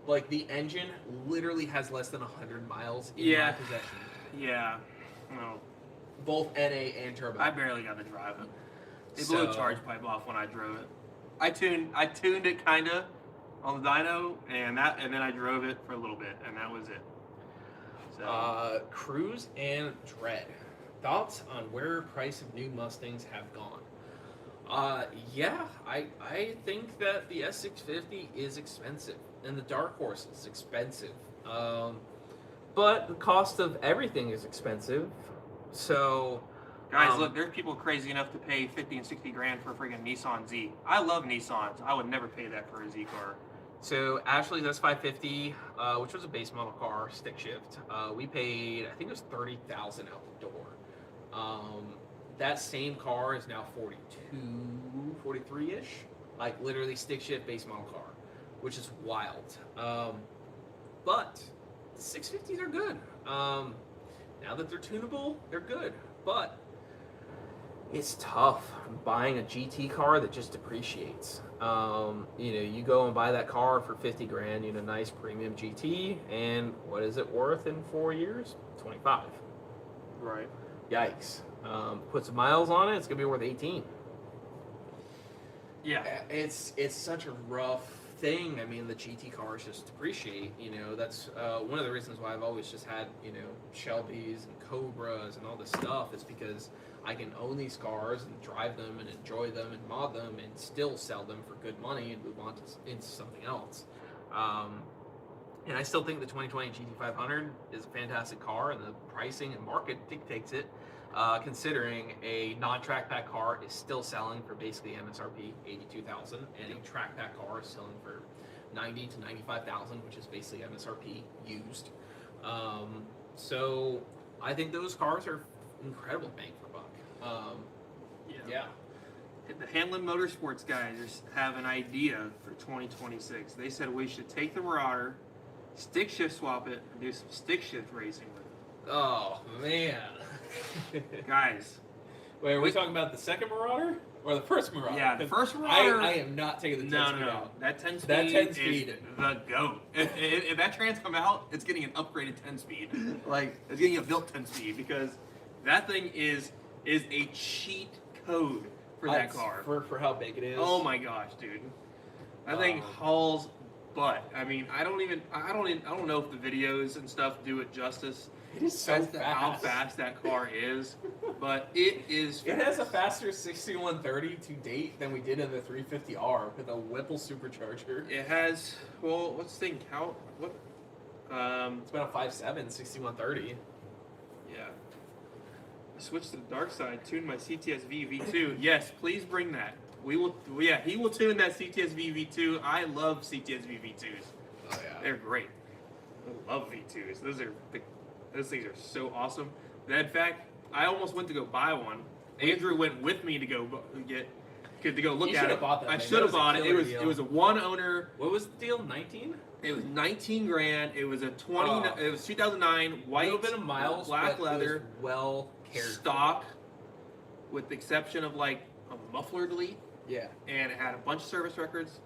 Like, the engine literally has less than 100 miles in my possession. Yeah. No. Both NA and turbo. I barely got to drive it. It blew a charge pipe off when I drove it. I tuned it kinda on the dyno, and then I drove it for a little bit, and that was it. So Cruise and Dread. Thoughts on where price of new Mustangs have gone? I think that the S650 is expensive, and the Dark Horse is expensive. But the cost of everything is expensive. So, guys, look, there's people crazy enough to pay 50 and 60 grand for a freaking Nissan Z. I love Nissans. I would never pay that for a Z car. So Ashley's S550, which was a base model car, stick shift, we paid, I think it was $30,000 out the door. That same car is now 42, 43-ish, like literally stick shift base model car, which is wild. But the 650s are good. Now that they're tunable, they're good. But it's tough buying a GT car that just depreciates. You go and buy that car for 50 grand, nice premium GT, and what is it worth in 4 years? 25. Right. Yikes. Put some miles on it, it's gonna be worth 18. Yeah. It's such a rough thing. I mean, the GT cars just depreciate. That's one of the reasons why I've always just had Shelbys and Cobras and all this stuff. Is because I can own these cars and drive them and enjoy them and mod them and still sell them for good money and move on into something else. And I still think the 2020 GT500 is a fantastic car, and the pricing and market dictates it. Considering a non-track pack car is still selling for basically MSRP $82,000, and a track pack car is selling for $90,000 to $95,000, which is basically MSRP used. So I think those cars are incredible bang for buck. Yeah. The Hanlon Motorsports guys have an idea for 2026. They said we should take the Marauder, stick shift swap it, and do some stick shift racing with it. Oh man. Guys. Wait, are we talking about the second Marauder or the first Marauder? Yeah, the first Marauder. I am not taking the 10 speed out. That 10 speed, That 10 speed is the GOAT. If that trans come out, it's getting an upgraded 10 speed. Like, it's getting a built 10 speed because that thing is a cheat code for that car. For how big it is. Oh my gosh, dude. That thing hauls butt. I mean, I don't know if the videos and stuff do it justice. It is so fast. How fast that car is, but it is fast. It has a faster 6130 to date than we did in the 350R with a Whipple supercharger. It has, well, let's think, It's been a 5.7 6130. Yeah. I switched to the dark side, tuned my CTS-V V2. Yes, please bring that. He will tune that CTS-V V2. I love CTS-V V2s. Oh yeah. They're great. I love V2s. Those things are so awesome. In fact, I almost went to go buy one. Andrew went with me to go look You at it. bought that I thing. should have That was a bought it. killer It deal. was a one owner. What was the deal? 19? It was 19 grand. It was a 20. It was 2009 white, A little bit of miles, black but leather, it was well cared stock, with the exception of like a muffler delete, Yeah. and it had a bunch of service records.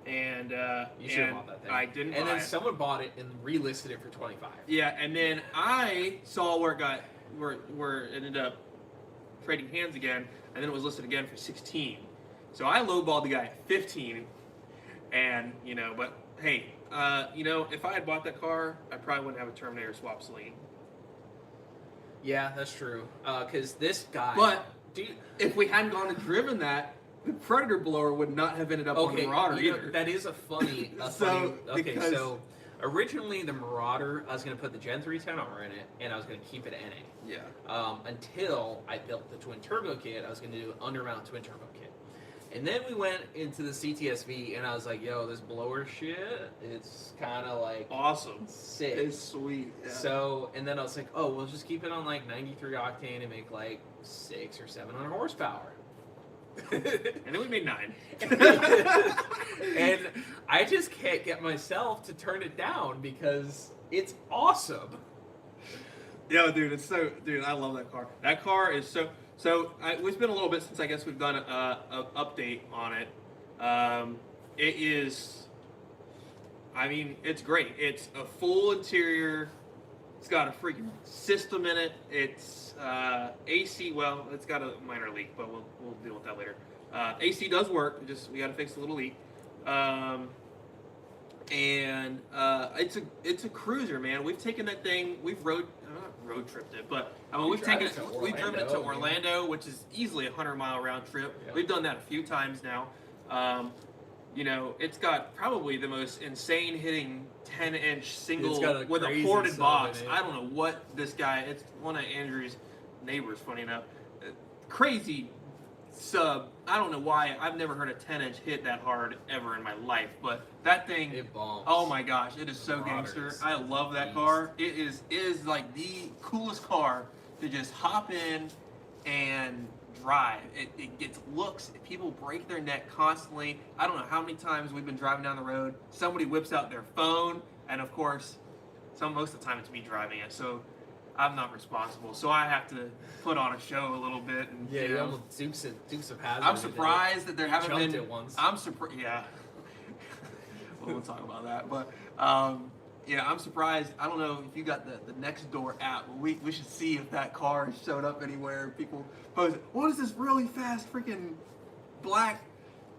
And You should have bought that thing. I didn't. And buy then it. someone bought it and relisted it for 25. Yeah, and then I saw where it ended up trading hands again, and then it was listed again for 16. So I lowballed the guy at 15, and but hey, if I had bought that car, I probably wouldn't have a Terminator swap Celine. Yeah, that's true. Because this guy. But if we hadn't gone and driven that, the Predator blower would not have ended up on the Marauder either. That is a funny. So originally the Marauder, I was going to put the Gen 3 10R in it, and I was going to keep it NA. Yeah. Until I built the twin turbo kit, I was going to do an undermount twin turbo kit. And then we went into the CTSV, and I was like, yo, this blower shit, it's kind of like Awesome. sick. It's sweet. Yeah. So, and then I was like, oh, we'll just keep it on like 93 octane and make like 600 or 700 horsepower. And then we made 9. And I just can't get myself to turn it down because it's awesome. Yo, dude, dude, I love that car. That car is it's been a little bit since I guess we've done a update on it. It is, I mean, it's great. It's a full interior. It's got a freaking system in it. It's AC. Well, it's got a minor leak, but we'll deal with that later. AC does work. We got to fix the little leak. And it's a cruiser, man. We've taken that thing. We've not road tripped it, but I mean we've driven it to Orlando, which is easily a 100-mile round trip. Yeah. We've done that a few times now. You know, it's got probably the most insane hitting 10-inch single with a ported box. I don't know what this guy. It's one of Andrew's neighbors, funny enough. Crazy sub. I don't know why. I've never heard a 10-inch hit that hard ever in my life, but that thing. It bombs. Oh my gosh, it is so gangster. I love that car. It is like the coolest car to just hop in and drive. It gets looks. People break their neck constantly. I don't know how many times we've been driving down the road. Somebody whips out their phone, and of course, most of the time it's me driving it. So I'm not responsible. So I have to put on a show a little bit. And, yeah, you almost Dukes of Hazzard. I'm surprised that there haven't been. It once. I'm surprised. Yeah. We'll talk about that, but yeah, I'm surprised. I don't know if you got the next door app. We should see if that car has showed up anywhere. People post, what is this really fast freaking black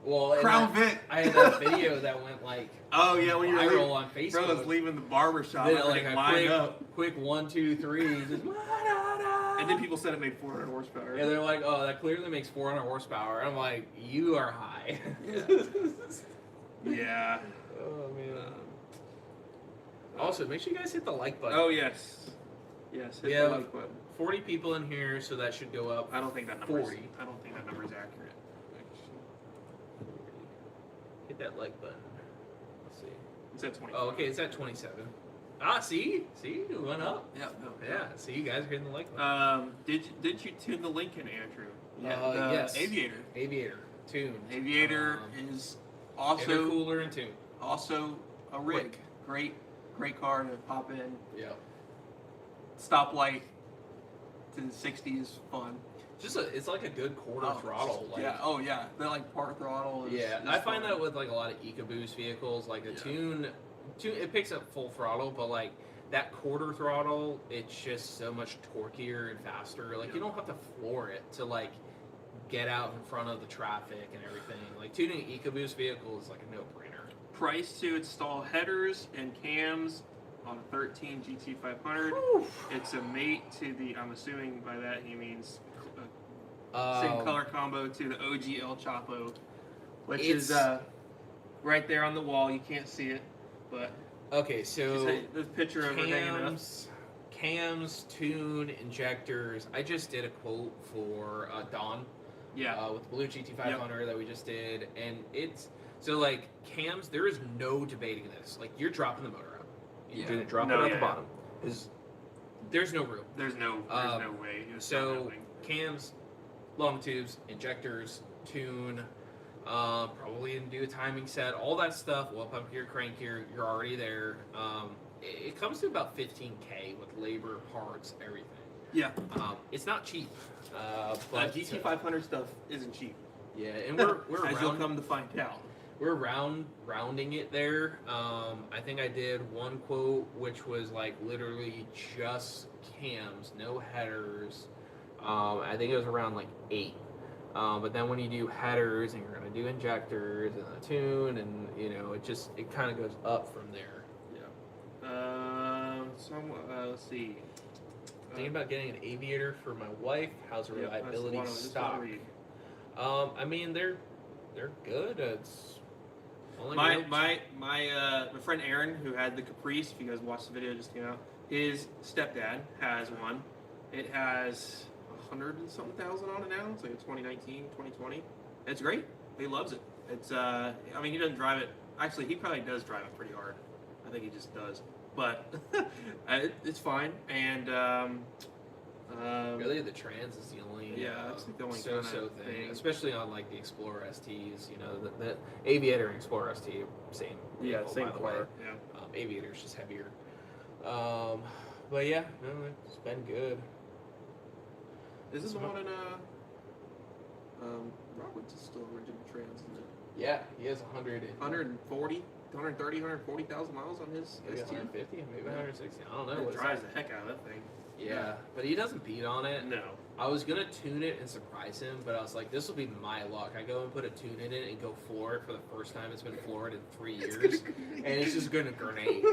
Crown Vic? I had that video that went like oh yeah, when you're viral on Facebook. Bro was leaving the barber shop, like a quick 1, 2, 3, just and then people said it made 400 horsepower. Yeah, they're like, oh, that clearly makes 400 horsepower. I'm like, you are high. Yeah. Yeah. Oh man. Also, make sure you guys hit the like button. Oh yes. Yes. Hit the like button. 40 people in here, so that should go up. I don't think that number 40. I don't think that number is accurate. Hit that like button. Let's see. It's at 20. Oh, okay, it's at 27. See, it went up. Yeah. No, yeah. See, you guys are hitting the like button. Did you tune the Lincoln, Andrew? Yeah. Yes. Aviator. Tuned. Aviator is also intercooler and tuned. Also a rig. Great car to pop in. Yeah. Stoplight to the 60 is fun. It's like a good quarter throttle. Like, yeah. Oh yeah. They're like part throttle. Is I find that with like a lot of EcoBoost vehicles, like a tune, it picks up full throttle, but like that quarter throttle, it's just so much torquier and faster. Like you don't have to floor it to like get out in front of the traffic and everything. Like tuning an EcoBoost vehicle is like a no-brainer. Price to install headers and cams on a 13 GT500. It's a mate to the. I'm assuming by that he means same color combo to the OG El Chapo, which is right there on the wall. You can't see it, but okay. So the picture of her hanging up. Cams, tune, injectors. I just did a quote for Dawn. Yeah. With the blue GT500 that we just did, and it's so like cams. There is no debating this. Like you're dropping the motor out. You're gonna drop it at the bottom. There's no room. There's no way. So cams, long tubes, injectors, tune, probably do a timing set, all that stuff. Well, pump here, crank here. You're already there. It comes to about $15K with labor, parts, everything. Yeah. It's not cheap. But GT500 stuff isn't cheap. Yeah, and we're as you'll come to find out. We're rounding it there. I think I did one quote which was like literally just cams, no headers. I think it was around like 8. But then when you do headers and you're gonna do injectors and a tune, and it kind of goes up from there. Yeah. Let's see. Thinking about getting an Aviator for my wife. How's the reliability stock? I mean they're good. It's only my friend Aaron, who had the Caprice. If you guys watched the video, just came out. His stepdad has one. It has 100 and something thousand on it now. It's like a 2019, 2020. It's great. He loves it. It's I mean, he doesn't drive it. Actually, he probably does drive it pretty hard. I think he just does. But it's fine. And Really, the trans is the only that's the only so-so kinda thing, especially on like the Explorer STs. You know, the Aviator and Explorer ST same. yeah, vehicle, same by the way. car. Yeah. Aviator's just heavier. But yeah, no, it's been good. Isn't the one in Roberts is still original trans, isn't it? Yeah, he has 100 and 140, 130, 140,000 miles on his maybe ST. 150, maybe Yeah. 160. I don't know. It What's drives that? the heck out of that thing. Yeah, but he doesn't beat on it. No. I was gonna tune it and surprise him, but I was like, this will be my luck. I go and put a tune in it and go floor it for the first time it's been floored in 3 years, and it's just gonna grenade.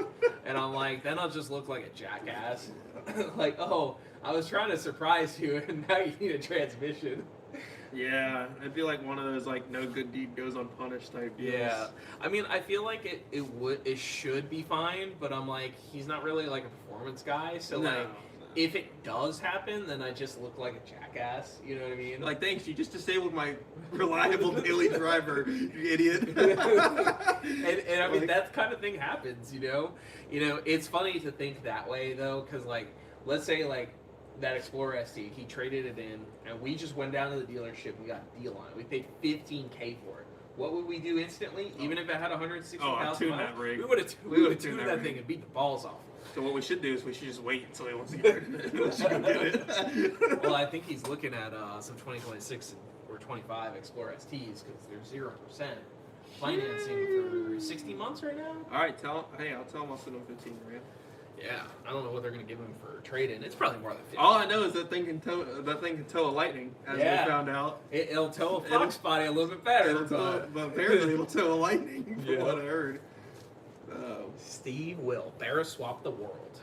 And I'm like, then I'll just look like a jackass. Like, oh, I was trying to surprise you, and now you need a transmission. Yeah, it'd be like one of those like no good deed goes unpunished type deals. Yeah, I mean, I feel like it should be fine, but I'm like, he's not really like a performance guy, so No, like. no. If it does happen, then I just look like a jackass. You know what I mean? Like, thanks, you just disabled my reliable daily driver, you idiot. and I mean Like- that kind of thing happens. You know, it's funny to think that way though, because like, let's say like that Explorer ST, he traded it in, and we just went down to the dealership and we got a deal on it. We paid $15K for it. What would we do instantly? Even if it had 160,000 tune miles, that rig. we would have We would've tuned tuned that that thing rig. and beat the balls off. So what we should do is we should just wait until he wants to get rid of it. We should go do it. Well, I think he's looking at some 2026 or 25 Explorer STs because they're 0% financing for 60 months right now. All right, I'll tell him I'll send him 15 grand. Yeah, I don't know what they're gonna give him for trade-in. It's probably more than 50. All I know is that thing can tow a Lightning, as Yeah. we found out. It'll tow a Fox body a little bit better. But apparently it'll tow a Lightning, from Yeah. what I heard. Steve will bear swap the world,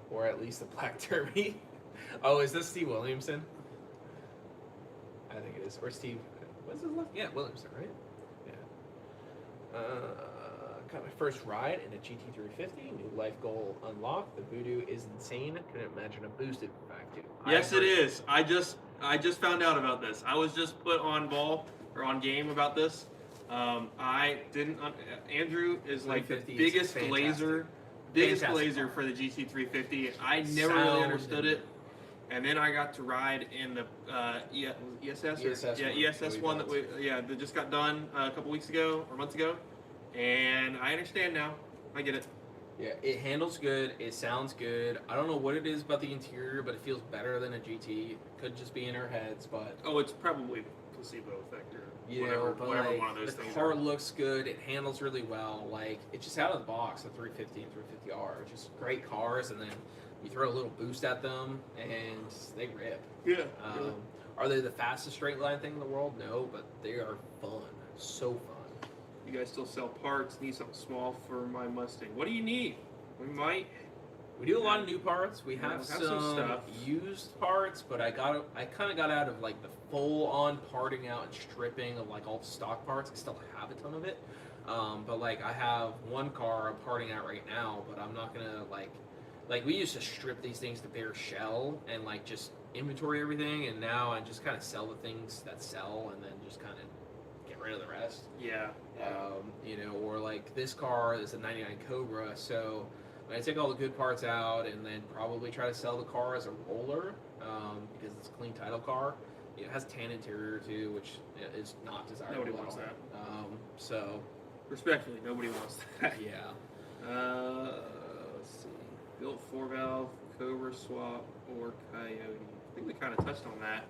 or at least the Black Derby. Oh, is this Steve Williamson? I think it is. Or Steve. What's his last? Yeah, Williamson, right? Yeah. Got my first ride in a GT350. New life goal unlocked. The voodoo is insane. Couldn't imagine a boosted back to. Yes, it is. I just found out about this. I was just put on on game about this. I didn't. Andrew is like the 350 is biggest fantastic. biggest Fantastic glazer car. for the GT350. I never really Sound understood and- it, and then I got to ride in the ESS, or- ESS yeah, one ESS that we one that built. that just got done a couple weeks ago or months ago, and I understand now. I get it. Yeah, it handles good. It sounds good. I don't know what it is about the interior, but it feels better than a GT. Could just be in our heads, but Oh, it's probably placebo effect or you whatever, know, but whatever like, one of those the things. car are. looks good. It handles really well. Like it's just out of the box. The 350 and 350R, just great cars, and then you throw a little boost at them, and they rip. Yeah. Are they the fastest straight line thing in the world? No, but they are fun. So fun. You guys still sell parts? Need something small for my Mustang. What do you need? We might. We do a lot of new parts. We Yeah, have, we have some some stuff. used parts, but I kind of got out of like the full-on parting out and stripping of like all the stock parts. I still have a ton of it, but like I have one car I'm parting out right now, but I'm not gonna like we used to strip these things to bare shell and like just inventory everything, and now I just kind of sell the things that sell and then just kind of get rid of the rest. Yeah. You know, or like this car is a 99 Cobra, so I take all the good parts out and then probably try to sell the car as a roller because it's a clean title car. It has tan interior too, which is not desirable. Nobody at wants all. that. So Respectfully, nobody wants that. yeah, Let's see. Built 4-valve, Cobra swap, or Coyote. I think we kind of touched on that.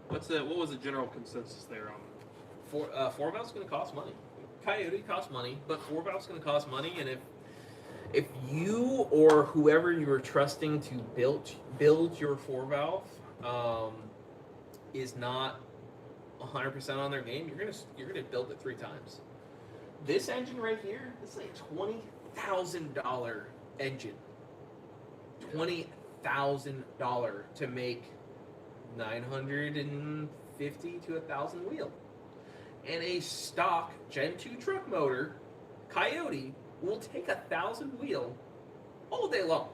What was the general consensus there on? 4-valve's going to cost money. Coyote costs money, but 4-valve's going to cost money, and if you or whoever you are trusting to build your 4-valve is not 100% on their game, you're gonna build it 3 times. This engine right here, this is a $20,000 engine. $20,000 to make 950 to 1,000 wheel. And a stock Gen 2 truck motor, Coyote, will take 1,000 wheel all day long.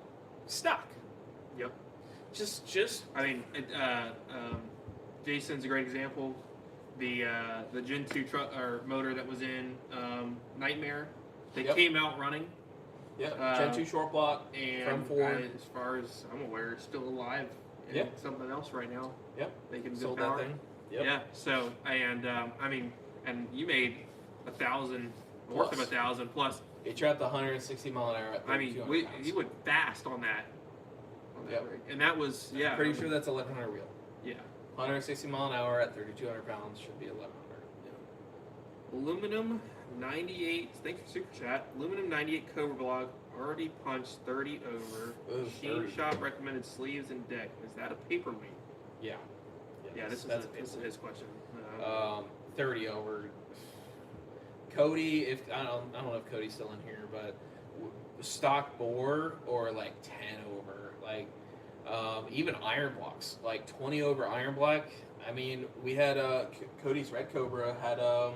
Stock. Yep. Just I mean, Jason's a great example. The Gen 2 truck or motor that was in Nightmare, they Yep. came out running. Yep. Gen 2 short block. And From Ford. as far as I'm aware, it's still alive in Yep. something else right now. Yep. They can Sold power. that thing. Yep. Yeah. So I mean, and you made 1,000, north of Plus. 1,000 plus. It trapped 160 mile an hour at I mean, 3,200 pounds. he went fast on that. Yep. rig. And that was Pretty sure that's 1,100 wheel. Yeah. 160 mile an hour at 3,200 pounds should be 1,100. Aluminum 98. Thanks for super chat. Aluminum 98 Cobra blog already punched 30 over. Ooh, Machine 30. shop recommended sleeves and deck. Is that a paperweight? Yeah. Yeah, this that's is his question. 30 over. Cody, if I don't know if Cody's still in here, but stock bore or like 10 over, like even iron blocks, like 20 over iron block. I mean, we had Cody's Red Cobra had a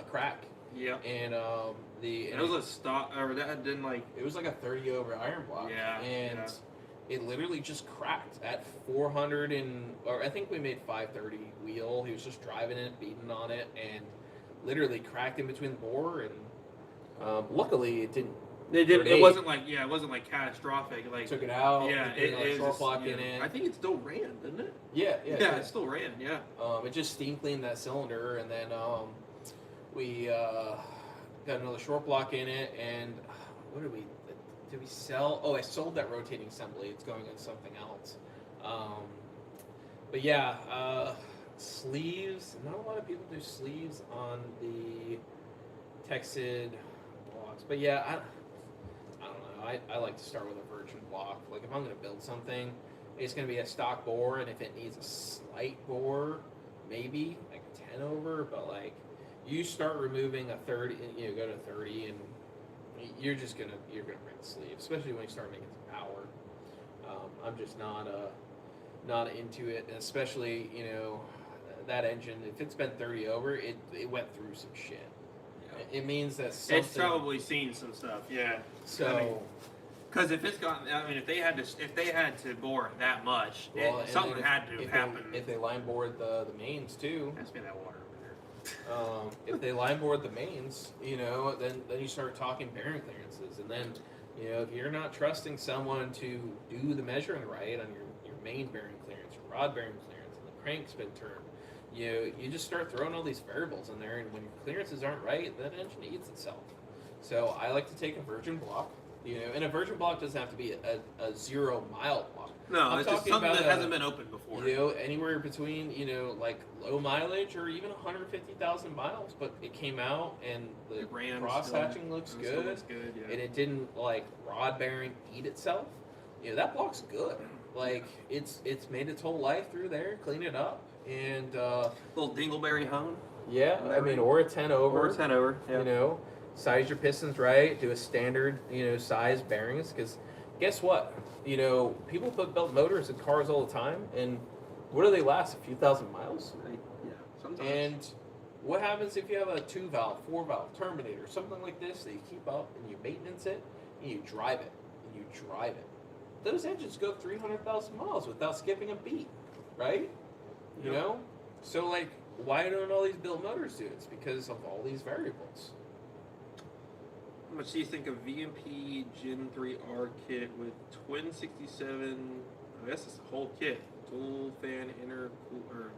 crack, Yeah. and It was a stock, or that didn't like. it was like a 30 over iron block, Yeah, and yeah. it literally just cracked at 400 or I think we made 530 wheel. He was just driving it, beating on it, and literally cracked in between the bore. And luckily, it didn't. It did. It grenade. wasn't like catastrophic. Like Took it out. yeah, put another short just, block yeah. in it. I think it still ran, didn't it? Yeah, It still ran. Yeah. It just steam cleaned that cylinder, and then we got another short block in it. And what did we sell? Oh, I sold that rotating assembly. It's going into something else. But yeah, sleeves. Not a lot of people do sleeves on the Texid blocks, but yeah, I don't know. I like to start with a virgin block. Like if I'm going to build something, it's going to be a stock bore, and if it needs a slight bore, maybe like a 10 over. But like you start removing a 30, go to 30, and you're gonna break the sleeve, especially when you start making some power. I'm just not into it, and especially that engine. If it's been 30 over, it went through some shit. It means that something. It's probably seen some stuff. Yeah. So. Because if it's gotten, I mean, if they had to bore that much, Well, and something then had to have happened. If they line board the mains too, Pass me that water over there. if they line board the mains, then you start talking bearing clearances, and then if you're not trusting someone to do the measuring right on your main bearing clearance, your rod bearing clearance, and the crank's been turned, you just start throwing all these variables in there, and when your clearances aren't right, that engine eats itself. So I like to take a virgin block. And a virgin block doesn't have to be a 0 mile block. No, I'm it's just talking something about that hasn't been opened before. Anywhere between, like low mileage or even 150,000 miles, but it came out and the cross hatching looks good, yeah. and it didn't like rod bearing eat itself. That block's good. Like it's made its whole life through there, clean it up, and Little dingleberry hone. yeah, I mean, or a 10 over. Or 10 over. Yeah. Size your pistons right, do a standard, size bearings, because guess what? People put belt motors in cars all the time, and what do they last? A few thousand miles? Yeah. Sometimes. And what happens if you have a 2-valve, 4-valve Terminator, something like this that you keep up and you maintenance it, and you drive it, Those engines go 300,000 miles without skipping a beat, right? Yep. So, like, why don't all these built motors do it? It's because of all these variables. How much do you think of VMP Gen 3R kit with twin 67? I guess it's a whole kit. Dual fan intercooler,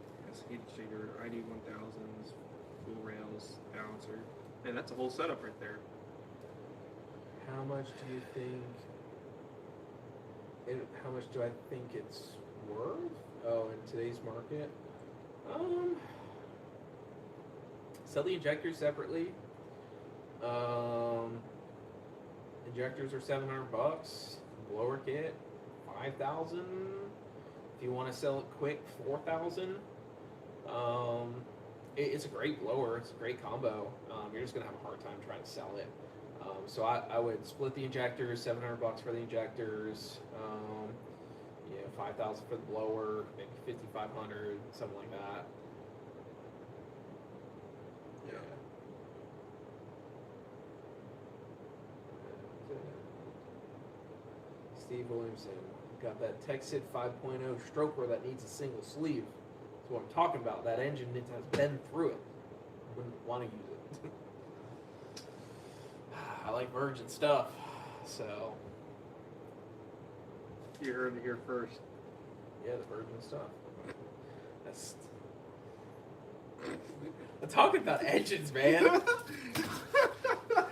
heat exchanger, ID 1000s, full rails, balancer. Man, that's a whole setup right there. How much do you think? How much do I think it's worth? Oh, in today's market, sell the injectors separately. Injectors are $700. Blower kit, $5,000. If you want to sell it quick, $4,000. It's a great blower. It's a great combo. You're just gonna have a hard time trying to sell it. So I would split the injectors, $700 for the injectors. $5,000 for the blower, maybe $5,500, something like that. Yeah. Steve Williamson got that Texid 5.0 stroker that needs a single sleeve. That's what I'm talking about. That engine has been through it. Wouldn't want to use it. I like virgin stuff, so You heard it here first. yeah, the virgin stuff. That's. I'm talking about engines, man.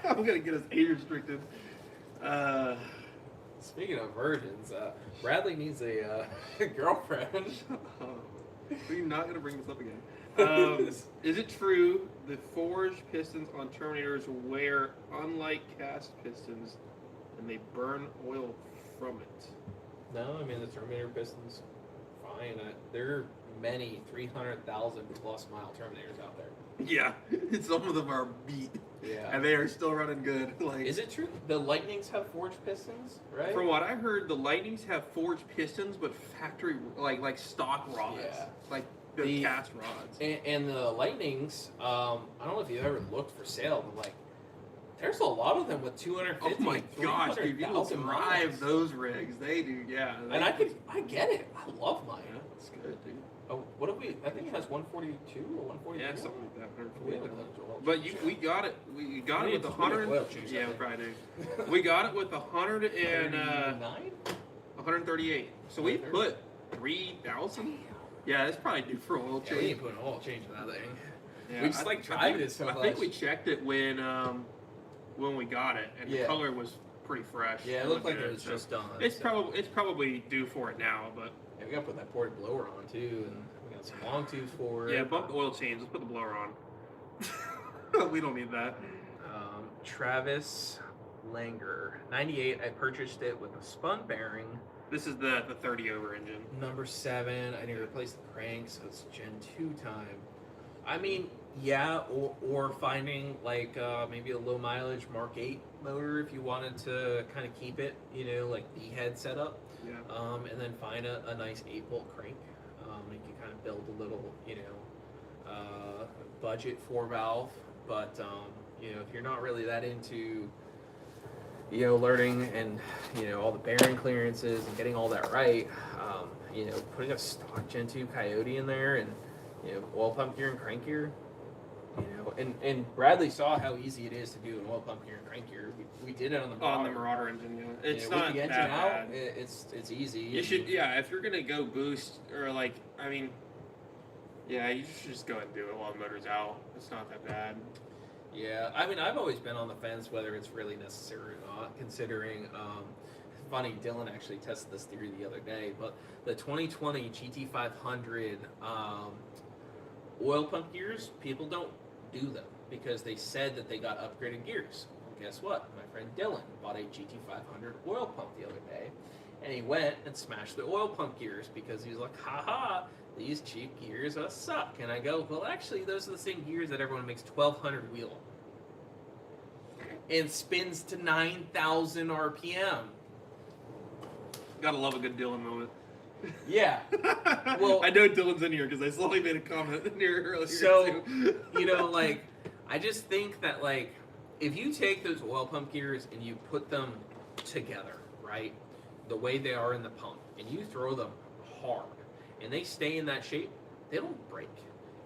I'm gonna get us age restricted. Speaking of virgins, Bradley needs a girlfriend. We're not gonna bring this up again. Is it true the forged pistons on Terminators wear unlike cast pistons and they burn oil from it? No, I mean the Terminator pistons, fine. There are many 300,000 plus mile Terminators out there. Yeah, some of them are beat, Yeah. and they are still running good. Like, Is it true the Lightnings have forged pistons, right? from what I heard, the Lightnings have forged pistons, but factory like stock rods, Yeah. like the cast rods. And the Lightnings, I don't know if you've ever looked for sale, but like, there's a lot of them with 250. Oh my gosh, dude! People 300,000 drive miles. those rigs. They do, yeah. And I get it. I love mine. Yeah, that's good, dude. Oh, what have we? I think it has 142 or 143. Yeah, something like that. We haven't done it, well, But we got it. We got We it with need the to do 100. oil change, I Yeah, we think. probably do. We got it with the 100 and 9? 138. So we put 3,000. Yeah, it's probably due for oil Yeah, we change. ain't putting oil change in that thing. Yeah, we just like driving it so I much. think we checked it when we got it, and the Yeah. color was pretty fresh. Yeah, it looked like good, it was so just done. It's so. probably due for it now, but Yeah, we gotta put that ported blower on too, and we got some long tubes for it. yeah, bump the oil change. Let's put the blower on. We don't need that. Travis Langer, 98. I purchased it with a spun bearing. This is the 30 over engine. Number 7. I need to replace the crank, so it's Gen 2 time. I mean, yeah, or finding like maybe a low mileage Mark 8 motor if you wanted to kind of keep it, like the head setup. Yeah. And then find a nice 8-bolt crank. You can kind of build a little, budget 4-valve. But, if you're not really that into, learning and, all the bearing clearances and getting all that right, putting a stock Gen 2 Coyote in there and, oil pump gear and crank gear, and Bradley saw how easy it is to do an oil pump gear and crank gear. We did it on the Marauder. On the Marauder engine, yeah. It's with not the engine that out. bad. It's easy. You should, yeah. If you're gonna go boost or like, I mean, yeah, you should just go ahead and do it while the motor's out. It's not that bad. Yeah, I mean, I've always been on the fence whether it's really necessary or not, considering, funny, Dylan actually tested this theory the other day, but the 2020 GT500 oil pump gears, people don't do them because they said that they got upgraded gears. Well, guess what? My friend Dylan bought a GT500 oil pump the other day, and he went and smashed the oil pump gears because he was like, haha, these cheap gears suck. And I go, well, actually, those are the same gears that everyone makes 1,200 wheel and spins to 9,000 RPM. Gotta love a good Dylan moment. Yeah. Well, I know Dylan's in here because I saw he made a comment in here earlier. So, too. I just think that, if you take those oil pump gears and you put them together, right, the way they are in the pump, and you throw them hard, and they stay in that shape, they don't break.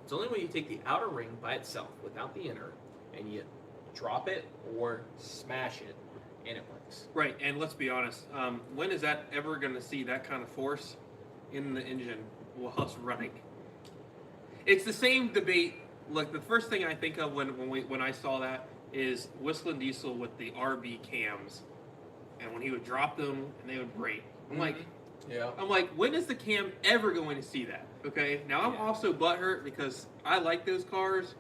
It's only when you take the outer ring by itself, without the inner, and you drop it or smash it, and it breaks. Right, and let's be honest. When is that ever going to see that kind of force in the engine while it's running? It's the same debate. Like the first thing I think of when I saw that is Whistling Diesel with the RB cams, and when he would drop them and they would break. I'm like, when is the cam ever going to see that? Okay, now I'm also butthurt because I like those cars,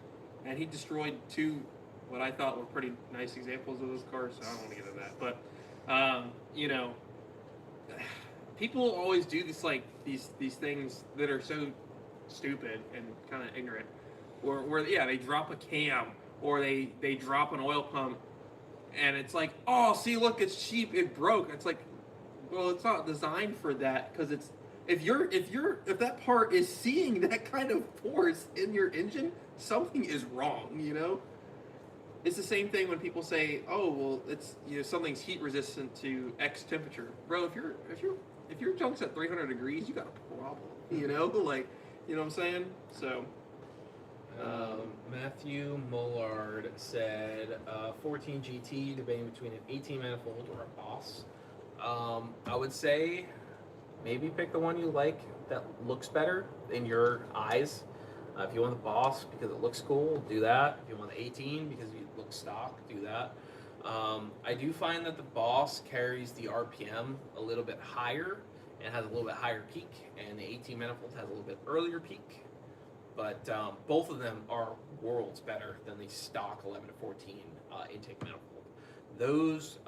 and he destroyed 2 what I thought were pretty nice examples of those cars, so I don't want to get into that. But, people always do these things that are so stupid and kind of ignorant, where they drop a cam or they drop an oil pump, and it's like, oh, see, look, it's cheap, it broke. It's like, well, it's not designed for that because it's if that part is seeing that kind of force in your engine, something is wrong, It's the same thing when people say, "Oh, well, it's something's heat resistant to X temperature." Bro, if your junk's at 300 degrees, you got a problem. Like You know what I'm saying? So. Matthew Mullard said 14 GT, debating between an 18 manifold or a Boss. I would say maybe pick the one you like that looks better in your eyes. If you want the Boss because it looks cool, do that. If you want the 18 because it looks stock, do that. I do find that the Boss carries the RPM a little bit higher and has a little bit higher peak, and the 18 manifold has a little bit earlier peak. But both of them are worlds better than the stock 11 to 14 intake manifold. Those,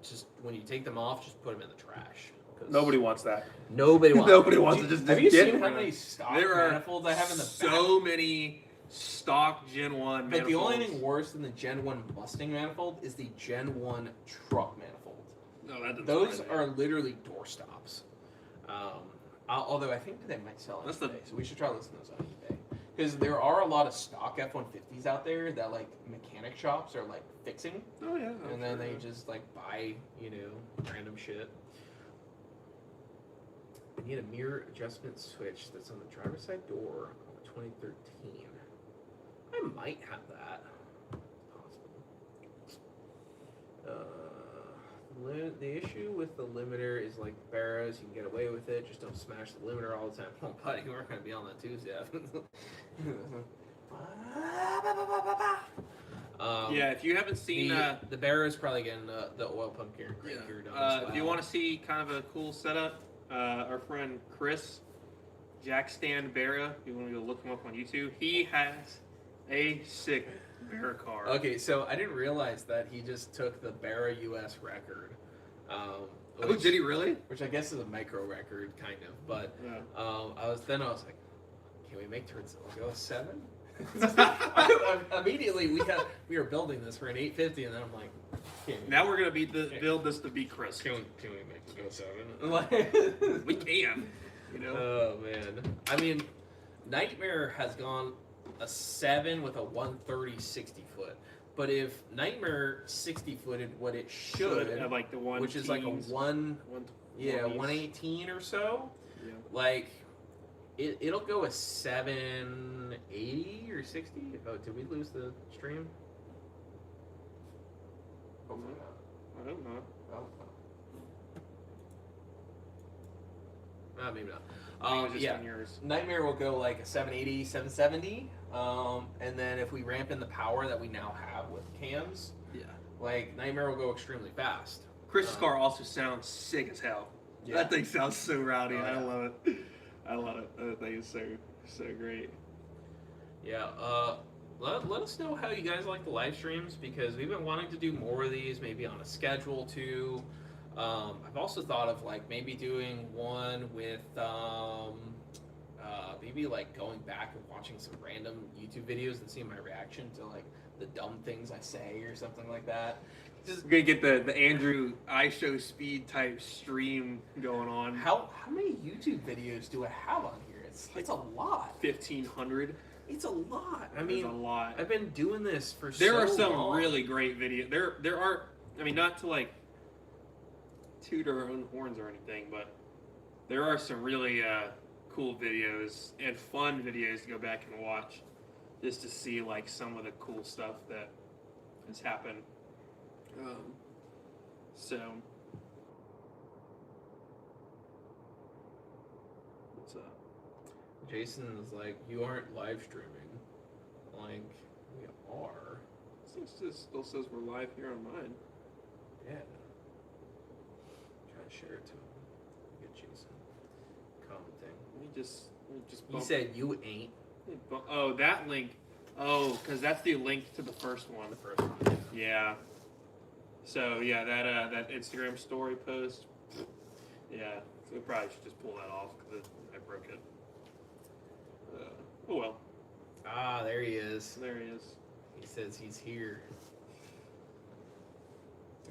just when you take them off, just put them in the trash. Nobody wants that. Nobody wants. Nobody wants to just Have you get seen how rid of many it. stock There are manifolds I have in the so back? many stock Gen 1 But the only manifolds. thing worse than the Gen 1 Mustang manifold is the Gen 1 truck manifold. No, that doesn't Those surprise me. are literally door stops. Although I think they might sell on That's eBay, so we should try listing those on eBay. Because there are a lot of stock F-150s out there that like mechanic shops are like fixing, Oh yeah. and then they just like buy, you know, random shit. I need a mirror adjustment switch that's on the driver's side door of a 2013. I might have that. It's possible. The issue with the limiter is like the Barras, you can get away with it, just don't smash the limiter all the time. Oh, buddy, we're going to be on that Tuesday. Yeah, if you haven't seen the Barras probably getting the oil pump gear and crank gear done as well. if you want to see kind of a cool setup, our friend Chris, Jack Stand Barra, if you want to go look him up on YouTube, he has a sick Barra car. Okay, so I didn't realize that he just took the Barra US record. Oh, did he really? Which I guess is a micro record, kind of. But Yeah. I was like, can we make Turzilla go 7? Immediately we were building this for an 850, and then I'm like, Now we're gonna build this to beat Chris. can we make it go 7? We can. You know. Oh man, I mean, Nightmare has gone a 7 with a 130 60 foot. But if Nightmare 60 footed what it should, have like the one, which is like a 118 or so, Yeah. like it'll go a 780 or 60. Oh, did we lose the stream? Hopefully not. I don't know. Oh. Maybe not. I think it was just Yeah. on yours. Nightmare will go like a 780, 770. And then if we ramp in the power that we now have with cams, Yeah. like Nightmare will go extremely fast. Chris's car also sounds sick as hell. Yeah. That thing sounds so rowdy. Oh, I yeah. love it. I love it. That thing is so great. Yeah. Let us know how you guys like the live streams, because we've been wanting to do more of these, maybe on a schedule too. I've also thought of like maybe doing one with maybe like going back and watching some random YouTube videos and seeing my reaction to like the dumb things I say or something like that. Just gonna get the Andrew I show speed type stream going on. How many YouTube videos do I have on here? It's a lot. 1,500. It's a lot. I There's mean, a lot. I've been doing this for There so are some long. really great videos. There are. I mean, not to like toot our own horns or anything, but there are some really cool videos and fun videos to go back and watch, just to see like some of the cool stuff that has happened. So, what's up? Jason is like, you aren't live streaming. Like, we are. It still says we're live here on mine. Yeah. Try to share it to him. Get Jason commenting. Let me just He bump- said you ain't. Oh, that link. Oh, because that's the link to the first one. The first one. Yeah. So yeah, that Instagram story post. Yeah, so we probably should just pull that off because I broke it. Oh well. Ah, there he is. There he is. He says he's here.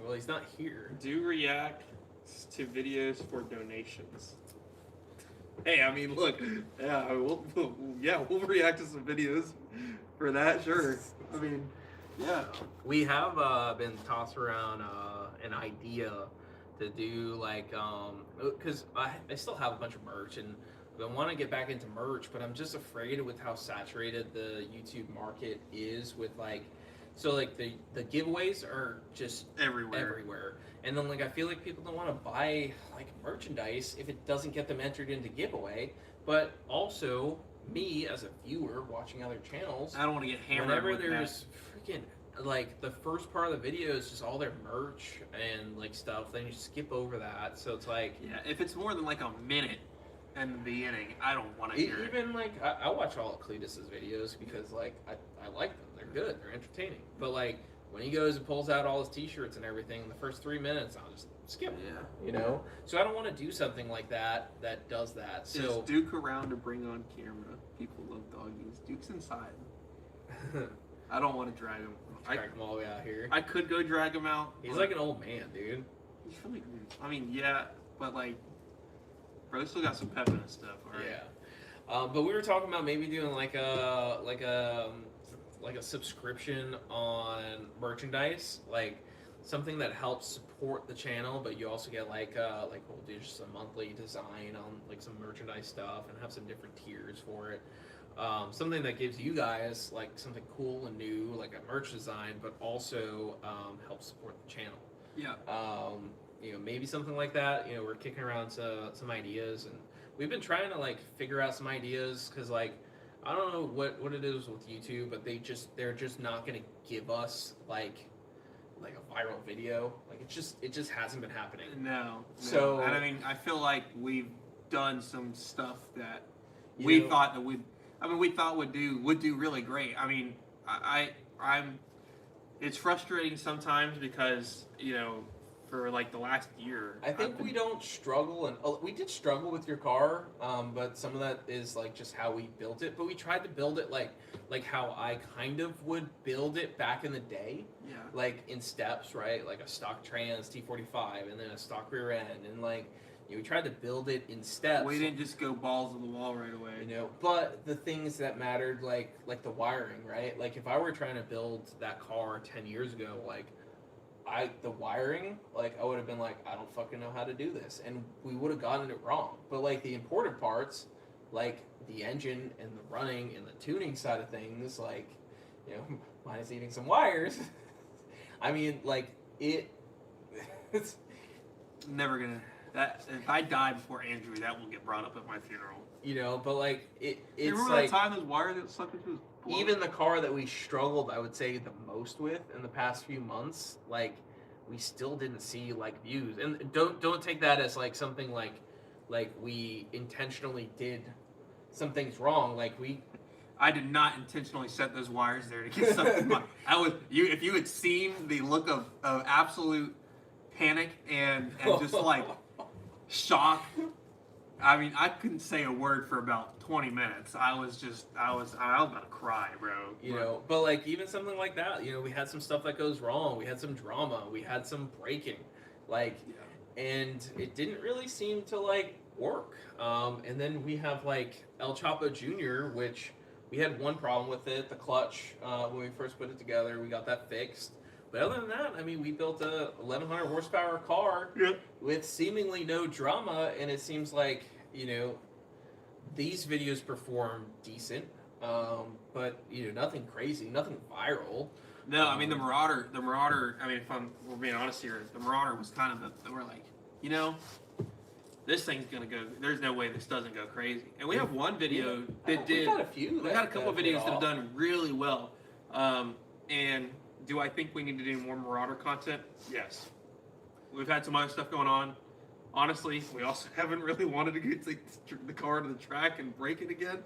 Well, he's not here. Do react to videos for donations. Hey, I mean, look. Yeah, we'll react to some videos for that. Sure. I mean, yeah. We have been tossed around an idea to do like because I still have a bunch of merch, and I want to get back into merch, but I'm just afraid with how saturated the YouTube market is with like, so like the giveaways are just everywhere. And then like I feel like people don't want to buy like merchandise if it doesn't get them entered into giveaway. But also me as a viewer watching other channels, I don't want to get hammered. whenever with there's freaking like the first part of the video is just all their merch and like stuff, then you skip over that. So it's like, yeah, if it's more than like a minute in the beginning, I don't want to hear it. even like I watch all of Cletus's videos because like I like them. They're good. They're entertaining. But like when he goes and pulls out all his T-shirts and everything, the first 3 minutes I'll just skip. Yeah. You know. So I don't want to do something like that does that. Is So Duke around to bring on camera? People love doggies. Duke's inside. I don't want to drag him. drag them all the way out here. I could go drag him out. He's but like an old man, dude. he's really. I mean, yeah, but like, bro, still got some pep in his stuff. All right. Yeah. But we were talking about maybe doing like a subscription on merchandise, like something that helps support the channel, but you also get like we'll do just a monthly design on like some merchandise stuff and have some different tiers for it. Something that gives you guys like something cool and new, like a merch design, but also helps support the channel. Yeah. Maybe something like that. We're kicking around some ideas, and we've been trying to like figure out some ideas because like I don't know what it is with YouTube, but they're just not gonna give us like a viral video. Like it just hasn't been happening. No. So and I mean, I feel like we've done some stuff that You we know- thought that we thought would do really great. I mean, I'm. It's frustrating sometimes because for like the last year. I think we don't struggle, and we did struggle with your car, but some of that is like just how we built it. But we tried to build it like how I kind of would build it back in the day, Yeah. like in steps, right? Like a stock trans T45, and then a stock rear end, and like we tried to build it in steps. We didn't just go balls to the wall right away. But the things that mattered, like the wiring, right? Like if I were trying to build that car 10 years ago, like the wiring, like I would have been like, I don't fucking know how to do this, and we would have gotten it wrong. But like the important parts, like the engine and the running and the tuning side of things, like minus eating some wires. I mean, like it's Never gonna. That if I die before Andrew, that will get brought up at my funeral. but like it's You remember like that time those wires that sucked into his blood? even the car that we struggled, I would say, the most with in the past few months, like we still didn't see like views. And don't take that as like something like we intentionally did some things wrong. Like I did not intentionally set those wires there to get something. If you had seen the look of absolute panic and just like shock. I mean, I couldn't say a word for about 20 minutes. I was about to cry, bro. But like even something like that, we had some stuff that goes wrong. We had some drama. We had some breaking, and it didn't really seem to like work. And then we have like El Chapo Jr., which we had one problem with it, the clutch. When we first put it together, we got that fixed. But other than that, I mean, we built a 1,100 horsepower car with seemingly no drama, and it seems like, these videos perform decent, but, nothing crazy, nothing viral. No, I mean, the Marauder, I mean, we're being honest here, the Marauder was kind of we're like, this thing's going to go, there's no way this doesn't go crazy. And we have one video that did. We got a few. We had a couple of videos that have done really well. And do I think we need to do more Marauder content? Yes. We've had some other stuff going on. Honestly, we also haven't really wanted to get the car to the track and break it again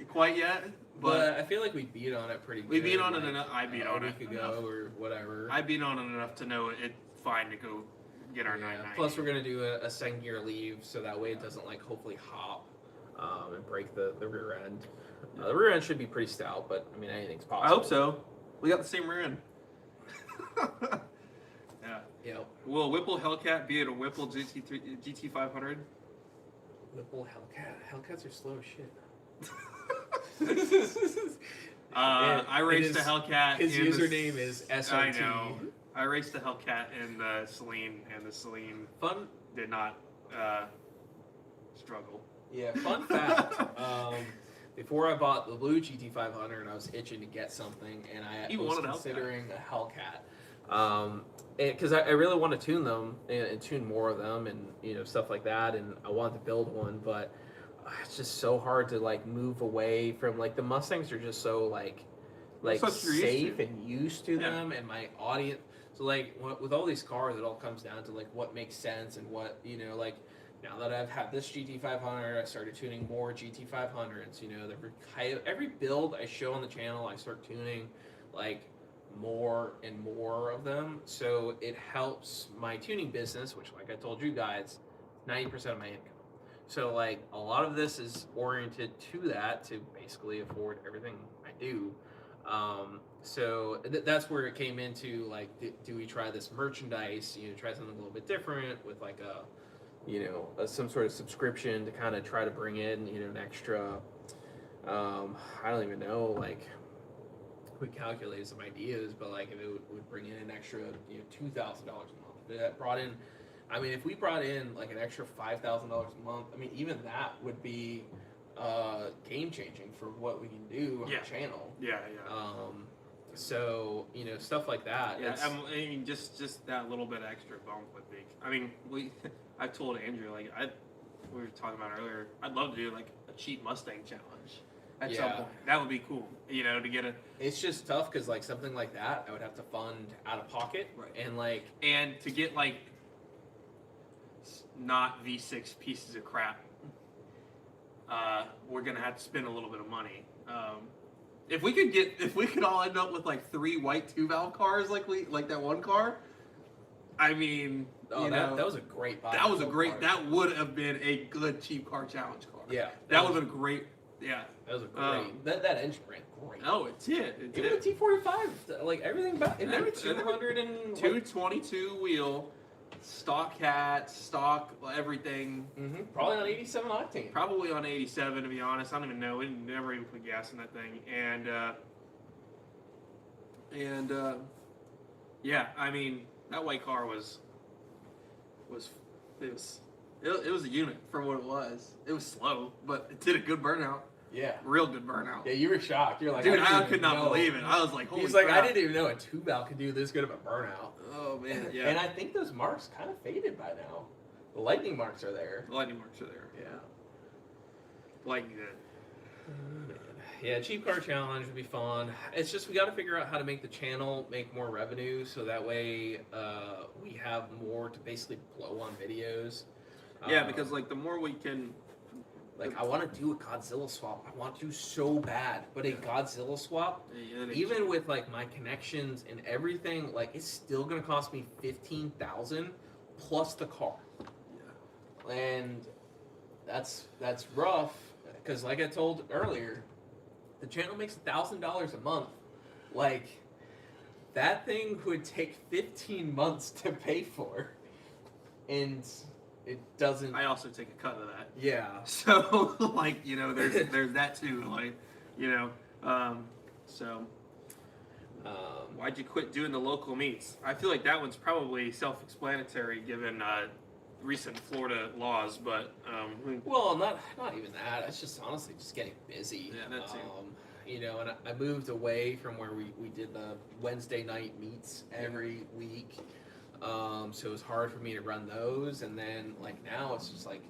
quite yet. But I feel like we beat on it pretty good. We beat on it enough. I beat on it a week ago or whatever. I beat on it enough to know it's fine to go get our 990. Plus, we're going to do a second gear leave, so that way it doesn't, hopefully hop and break the rear end. The rear end should be pretty stout, but, I mean, anything's possible. I hope so. We got the same rear end. Yeah. Yep. Will Whipple Hellcat be at a Whipple GT500? Whipple Hellcat. Hellcats are slow as shit. I raced a Hellcat. His username is SRT. I know. I raced the Hellcat in the Celine, and the Celine Fun. did not struggle. Yeah, fun fact. Before I bought the blue GT500, I was itching to get something, and I You was wanted a Hellcat. considering a Hellcat. Because I really want to tune them and tune more of them, and stuff like that. And I wanted to build one, but it's just so hard to like move away from like the Mustangs are just so like That's what you're used safe to. and used to Yeah. them, and my audience. So like with all these cars, it all comes down to like what makes sense and what like. Now that I've had this GT500, I started tuning more GT500s. Every build I show on the channel, I start tuning like more and more of them. So it helps my tuning business, which, like I told you guys, 90% of my income. So like a lot of this is oriented to that to basically afford everything I do. So that's where it came into like, do we try this merchandise? Try something a little bit different with like some sort of subscription to kind of try to bring in, an extra, I don't even know, like, we calculated some ideas, but like if it would bring in an extra, $2,000 a month. If it brought in, if we brought in like an extra $5,000 a month, even that would be game changing for what we can do on the channel. Yeah. So stuff like that. Yeah, just that little bit extra bump would be. I told Andrew we were talking about earlier. I'd love to do like a cheap Mustang challenge at some point. That would be cool. To get a. It's just tough because like something like that, I would have to fund out of pocket, right? And to get like not V6 pieces of crap, we're gonna have to spend a little bit of money. If we could all end up with like 3 white 2-valve cars like that one car, that was a great buy. That would have been a good cheap car challenge car. Yeah. That would have been great. Yeah. That was a great. That engine ran great. Oh, it did. Even the T45, like everything about it. Never 200 and 222 wheel, stock hats, stock everything. Mm-hmm. Probably on 87 octane. Probably on 87, to be honest. I don't even know. We never even put gas in that thing. And yeah, that white car was a unit for what it was. It was slow, but it did a good burnout. Yeah. Real good burnout. Yeah, you were shocked. You're like, dude, I could not believe it. I was like, holy crap. I didn't even know a 2-valve could do this good of a burnout. Oh, man. Yeah. And I think those marks kind of faded by now. The lightning marks are there. The lightning marks are there. Yeah. Lightning did. Yeah, cheap car challenge would be fun. It's just we got to figure out how to make the channel make more revenue, so that way we have more to basically blow on videos. Yeah, because like the more we can. Like I want to do a Godzilla swap. I want to so bad, but a Godzilla swap, even with like my connections and everything, like it's still gonna cost me $15,000 plus the car. Yeah. And that's rough because, like I told earlier, the channel makes $1,000 a month. Like that thing would take 15 months to pay for, and it doesn't. I also take a cut of that. Yeah. So like there's that too. Like so. Why'd you quit doing the local meets? I feel like that one's probably self-explanatory given recent Florida laws, but well, not even that. It's just honestly just getting busy. Yeah, that too. And I moved away from where we did the Wednesday night meets every week. So it was hard for me to run those, and then like now it's just like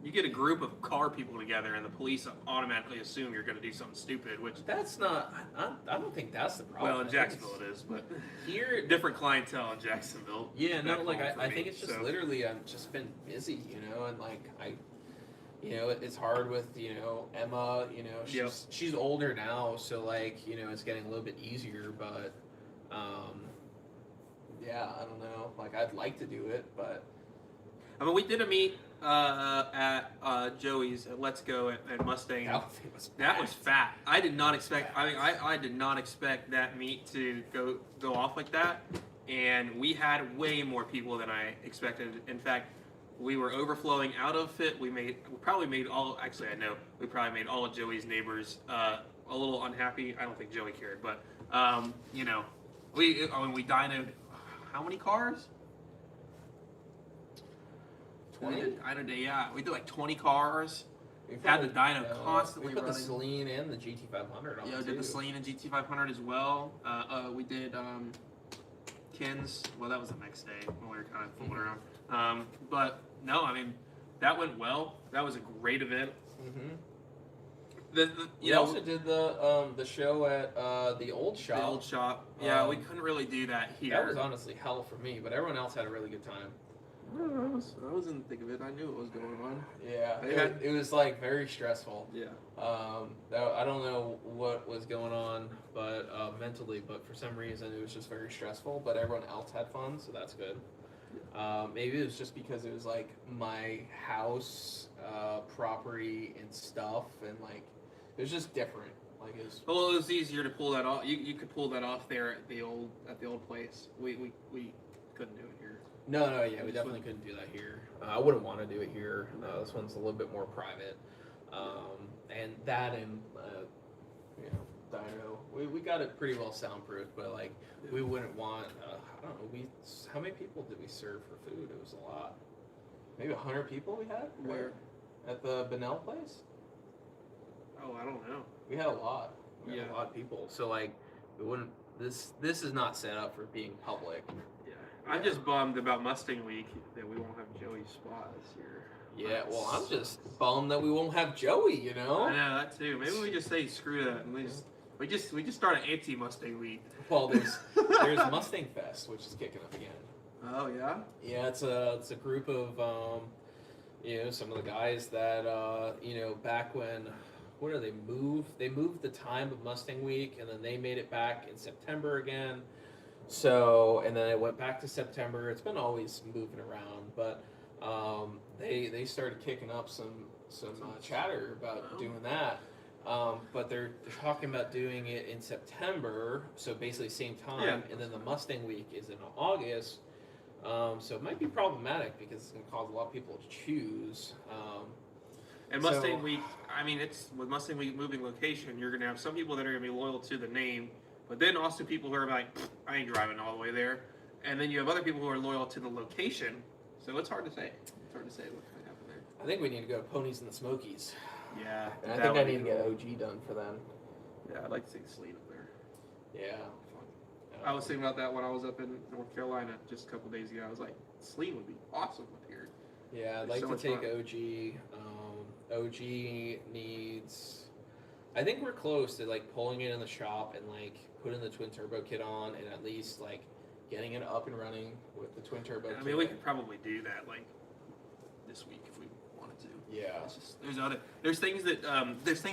you get a group of car people together, and the police automatically assume you're going to do something stupid, which that's not. I don't think that's the problem. Well, in Jacksonville it is, but here different clientele in Jacksonville. Yeah, no, like I think it's just literally I've just been busy, and like it's hard with Emma. She's older now, so like it's getting a little bit easier, but yeah, I don't know. Like, I'd like to do it, but we did a meet at Joey's at Let's Go at Mustang. That was fat. I did not expect. I did not expect that meet to go off like that. And we had way more people than I expected. In fact, we were overflowing out of it. We probably made all of Joey's neighbors a little unhappy. I don't think Joey cared, but we dynoed how many cars? We 20? did Dyno Day, yeah. We did like 20 cars. We've Had the dyno constantly We put the running. Celine and the GT500 on. Yeah, we too. did the Celine and GT500 as well. We did Kins. Well, that was the next day when we were kind of fooling around. But no, I mean, that went well. That was a great event. Mm-hmm. You We know, also did the show at the old shop. the old shop. Yeah, we couldn't really do that here. That was honestly hell for me, but everyone else had a really good time. I was in the thick of it. I knew what was going on. Yeah, Yeah. it was like very stressful. Yeah. I don't know what was going on, but mentally, but for some reason it was just very stressful. But everyone else had fun, so that's good. Maybe it was just because it was like my house, property and stuff, and like it was just different. Like it was. Well, it was easier to pull that off. You could pull that off there at the old place. We couldn't do it here. No, yeah, we definitely couldn't do that here. I wouldn't want to do it here. This one's a little bit more private, and that and dyno, we got it pretty well soundproofed, but like we wouldn't want. I don't know. How many people did we serve for food? It was a lot. Maybe 100 people we had. Where? At the Benell place. Oh, I don't know. We had a lot. We had Yeah. a lot of people. So like, we wouldn't. This is not set up for being public. Yeah. I'm just bummed about Mustang Week that we won't have Joey's spot this year. Yeah, well, I'm just bummed that we won't have Joey, you know? I know that too. Maybe we just say screw that and we just start an anti Mustang Week. Well, there's Mustang Fest, which is kicking up again. Oh yeah. Yeah, it's a group of some of the guys that back when they moved the time of Mustang Week, and then they made it back in September again. So, and then it went back to September. It's been always moving around, but they started kicking up some chatter about doing that. But they're talking about doing it in September, so basically same time, Yeah. and then the Mustang Week is in August. So it might be problematic because it's going to cause a lot of people to choose. And Mustang Week, I mean, it's with Mustang Week moving location, you're going to have some people that are going to be loyal to the name, but then also people who are like, I ain't driving all the way there. And then you have other people who are loyal to the location. So it's hard to say. It's hard to say what's going to happen there. I think we need to go to Ponies in the Smokies. Yeah. And I that think I would need to be get cool. OG done for them. Yeah, I'd like to see the Sleet up there. Yeah. I was thinking about that when I was up in North Carolina just a couple days ago. I was like, Sleet would be awesome up here. Yeah, I'd It's like so to much take fun. OG. OG needs. I think we're close to like pulling it in the shop and like putting the twin turbo kit on and at least like getting it up and running with the twin turbo. I mean, we could probably do that like this week if we wanted to. Yeah. It's just, there's things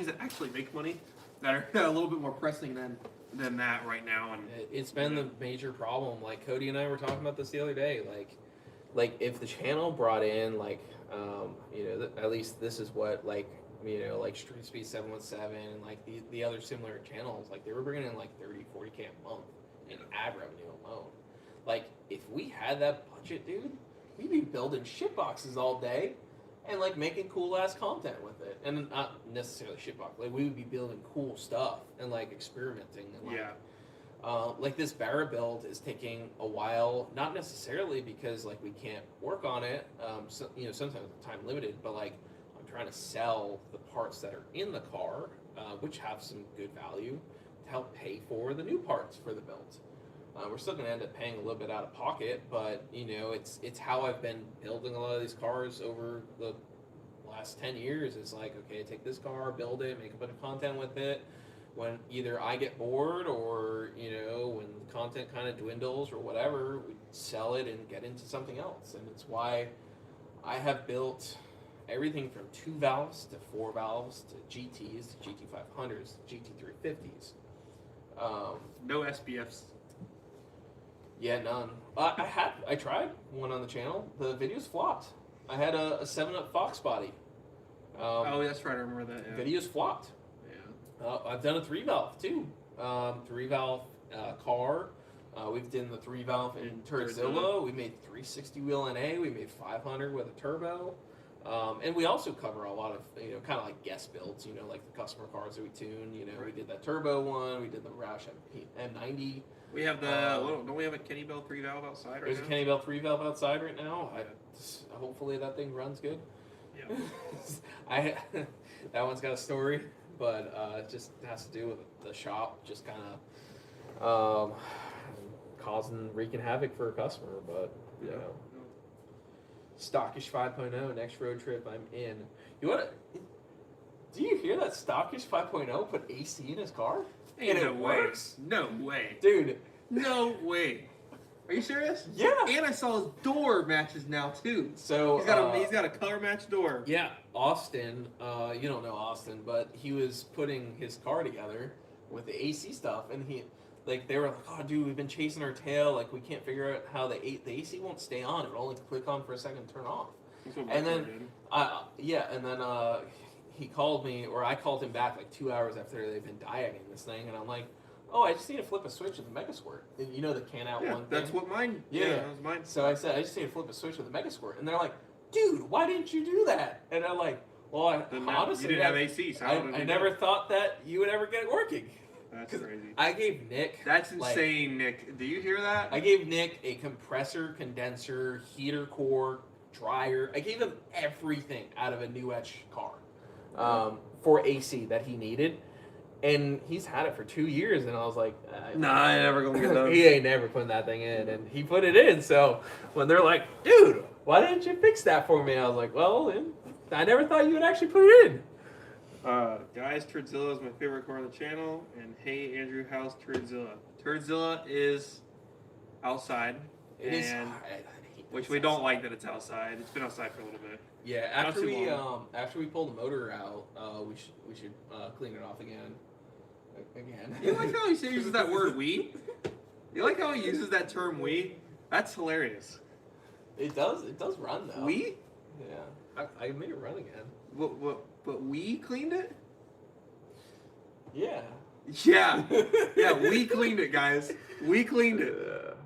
that actually make money that are a little bit more pressing than that right now. And It's been the major problem. Like Cody and I were talking about this the other day. Like if the channel brought in like at least this is what like Street Speed 717 and like the other similar channels, like they were bringing in like 30-40K a month in ad revenue alone. Like if we had that budget, dude, we'd be building shit boxes all day and like making cool ass content with it, and not necessarily shit box. Like we would be building cool stuff and like experimenting and like. yeah, Like this Barra build is taking a while, not necessarily because like we can't work on it. Sometimes it's time limited, but like I'm trying to sell the parts that are in the car, which have some good value, to help pay for the new parts for the build. We're still going to end up paying a little bit out of pocket, but it's how I've been building a lot of these cars over the last 10 years. It's like, okay, take this car, build it, make a bunch of content with it. When either I get bored or, when the content kind of dwindles or whatever, we sell it and get into something else. And it's why I have built everything from 2 valves to 4 valves to GTs to GT500s to GT350s. no SPFs. Yeah, none. I tried one on the channel. The videos flopped. I had a 7-Up Fox body. Oh, that's right. I remember that. Yeah. Videos flopped. Yeah. I've done a 3-valve too. 3-valve car. We've done the 3-valve in Turzilla. We made 360 wheel NA. We made 500 with a turbo. And we also cover a lot of kind of like guest builds. Like the customer cars that we tune. We did that turbo one. We did the Roush M90. We have the don't we have a Kenny Bell 3 valve outside right There's now? a Kenny Bell 3 valve outside right now. Yeah. Hopefully that thing runs good. Yeah. That one's got a story, but it just has to do with the shop just kind of wreaking havoc for a customer. But you know, Stockish 5.0 next road trip I'm in. You want to? Do you hear that Stockish 5.0 put AC in his car? Ain't And no it way. works, No way. dude. No way. Are you serious? Yeah. And I saw his door matches now too. So He's got a color match door. yeah, Austin. You don't know Austin, but he was putting his car together with the AC stuff, and they were like, "Oh, dude, we've been chasing our tail. Like, we can't figure out how the AC won't stay on. It will only click on for a second and turn off." That's what my And car then, he called me, or I called him back like 2 hours after they've been diagging this thing, and I'm like, "Oh, I just need to flip a switch with the Mega Squirt." And you know the can out one thing? That's what mine. Yeah. That was mine. So I said, "I just need to flip a switch with the Mega Squirt," and they're like, "Dude, why didn't you do that?" And I'm like, "Well, honestly, you didn't have AC, so I never thought that you would ever get it working." That's crazy. I gave Nick. That's insane, Nick. Do you hear that? I gave Nick a compressor, condenser, heater core, dryer. I gave him everything out of a new Edge car for AC that he needed. And he's had it for 2 years, and I was like, Nah, I ain't never gonna get those. He ain't never putting that thing in, and he put it in. So when they're like, "Dude, why didn't you fix that for me?" I was like, "Well, I never thought you would actually put it in." Guys, Turzilla is my favorite car on the channel, and hey, Andrew, how's Turzilla? Turzilla is outside, It is, and I hate which this we don't outside. like that it's outside. It's been outside for a little bit. Yeah, Not after too we long. after we pull the motor out, we should clean it off again. You like how he uses that word "we"? You like how he uses that term "we"? That's hilarious. It does run though. We? Yeah, I made it run again. But we cleaned it? Yeah. Yeah. Yeah, we cleaned it, guys. We cleaned it.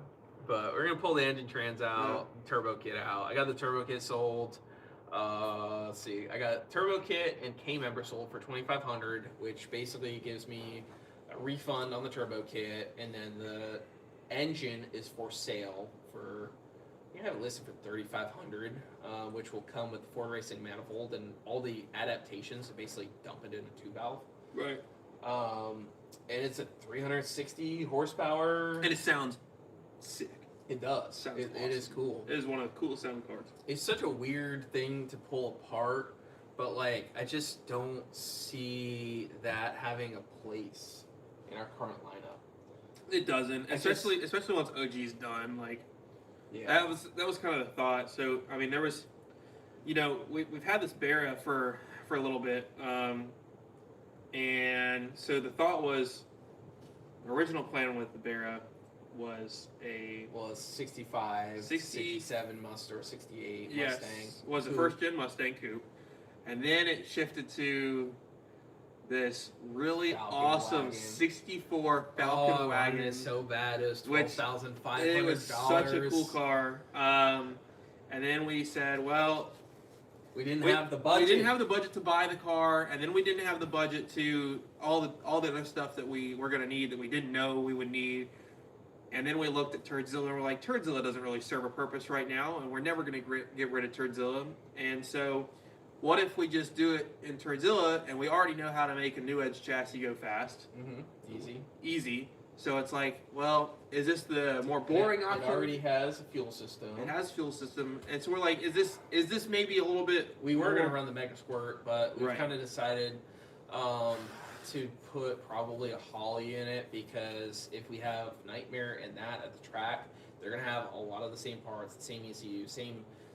But we're gonna pull the engine trans out, turbo kit out. I got the turbo kit sold. Let's see. I got turbo kit and K member sold for $2,500, which basically gives me a refund on the turbo kit, and then the engine is for sale for. You have it listed for $3,500, which will come with the Ford Racing manifold and all the adaptations to basically dump it in a 2-valve. Right. And it's a 360 horsepower. And it sounds sick. It does. Sounds It is awesome. cool. It is one of the coolest sound cards. It's such a weird thing to pull apart, but like I just don't see that having a place in our current lineup. It doesn't, especially once OG's done. Like Yeah. that was kind of the thought. So I mean, there was, we've had this Barra for a little bit, and so the thought was, the original plan with the Barra was a 65, 67 Mustang or 68 yes, Mustang. was a Coupe. first gen Mustang coupe, and then it shifted to this really Falcon awesome wagon. 64 Falcon wagon. Is so bad. It was Which- $12,500. It was such a cool car. And then we said, well, We didn't have the budget. We didn't have the budget to buy the car, and then we didn't have the budget to all the other stuff that we were going to need that we didn't know we would need. And then we looked at Turzilla and we're like, Turzilla doesn't really serve a purpose right now, and we're never going to get rid of Turzilla. And so, what if we just do it in Turzilla, and we already know how to make a new Edge chassis go fast, easy. So it's like, well, is this the more boring option? It already has a fuel system. It has fuel system, and so we're like, is this maybe a little bit? We were more- going to run the Mega Squirt, but we Right. kind of decided to put probably a Holly in it, because if we have Nightmare and that at the track, they're going to have a lot of the same parts, the same ECU,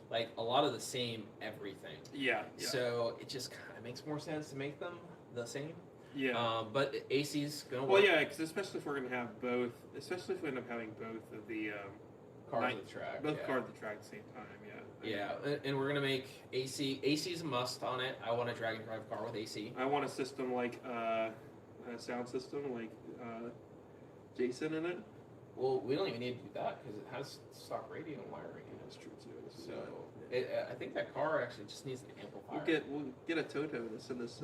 like a lot of the same everything. Yeah. So it just kind of makes more sense to make them the same. Yeah. But AC's going to Well, work. yeah, because especially if we're going to have both, especially if we end up having both of the Cars at the track. both yeah. cars at the track at the same time. Yeah. Yeah, and we're gonna make AC. AC's a must on it. I want a drag and drive car with AC. I want a system like a sound system like Jason in it. Well, we don't even need to do that because it has stock radio and wiring in it. That's true too. So I think that car actually just needs an amplifier. We'll get a Toto to send us.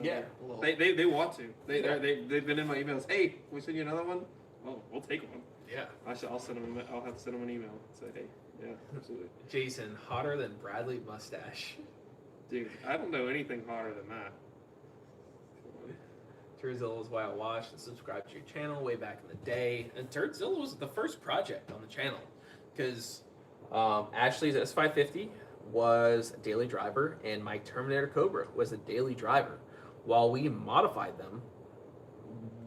Yeah, a little. They want to. Yeah. They've been in my emails. Hey, can we send you another one? well, we'll take one. Yeah. I'll send him. I'll have to send him an email and say, hey, yeah, absolutely. Jason, hotter than Bradley mustache. Dude, I don't know anything hotter than that. Turzilla is why I watched and subscribed to your channel way back in the day. And Turzilla was the first project on the channel because Ashley's S550 was a daily driver and my Terminator Cobra was a daily driver. While we modified them,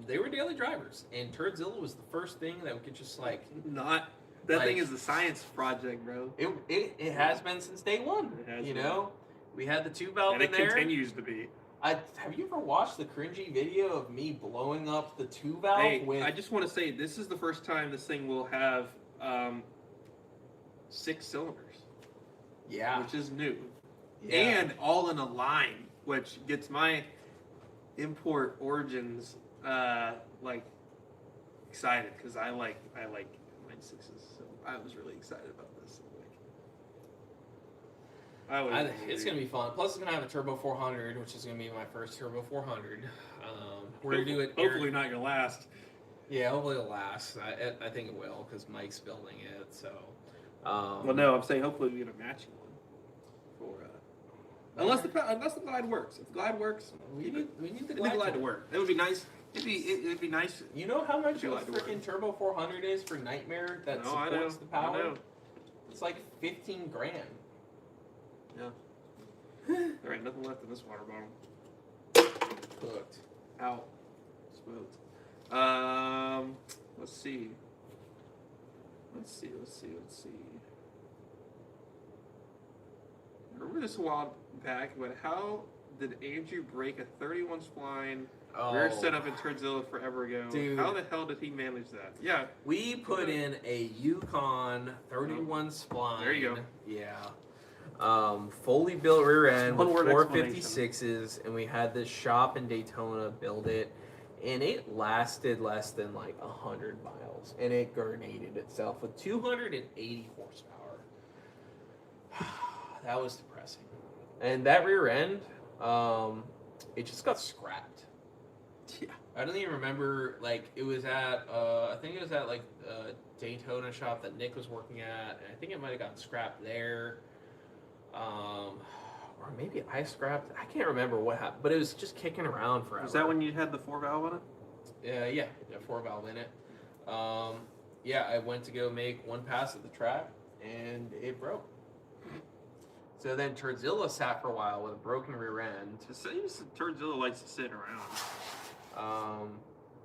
they were daily drivers. And Turzilla was the first thing that we could just like... Not... That like, thing is a science project, bro. It has been since day one. It has you been. know? We had the 2-valve And in it there. continues to be. Have you ever watched the cringy video of me blowing up the 2-valve Hey, with... I just want to say, this is the first time this thing will have 6 cylinders. Yeah. Which is new. Yeah. And all in a line, which gets my import origins like excited because I like line 6s. So I was really excited about this. It's going to be fun. Plus, it's going to have a Turbo 400, which is going to be my first Turbo 400. We're going to do it... Hopefully not your last. Yeah, hopefully it'll last. I think it will, because Mike's building it, so... well, no, I'm saying hopefully we get a matching one. For, unless the glide works. If the glide works, we need the glide to work. It would be nice. It'd be nice. You know how much a glide to work. freaking Turbo 400 is for Nightmare that supports the power? I know. It's like 15 grand. Yeah. There ain't nothing left in this water bottle. Cooked. Out. Smoked. Let's see. I remember this a while back, but how did Andrew break a 31 spline rear setup in Turzilla forever ago? Dude. How the hell did he manage that? Yeah. We put in a Yukon 31 spline. There you go. Yeah. Fully built rear end with One-word 456s, and we had this shop in Daytona build it, and it lasted less than like 100 miles, and it grenaded itself with 280 horsepower. That was depressing. And that rear end, it just got scrapped. Yeah. I don't even remember, like, it was at, I think it was at, like, a Daytona shop that Nick was working at, and I think it might have gotten scrapped there. Or maybe I scrapped it. I can't remember what happened, but it was just kicking around forever. Was that when you had the 4-valve on it? Yeah, 4-valve in it. Yeah, I went to go make one pass at the track, and it broke. So then Turzilla sat for a while with a broken rear end. It seems Turzilla likes to sit around.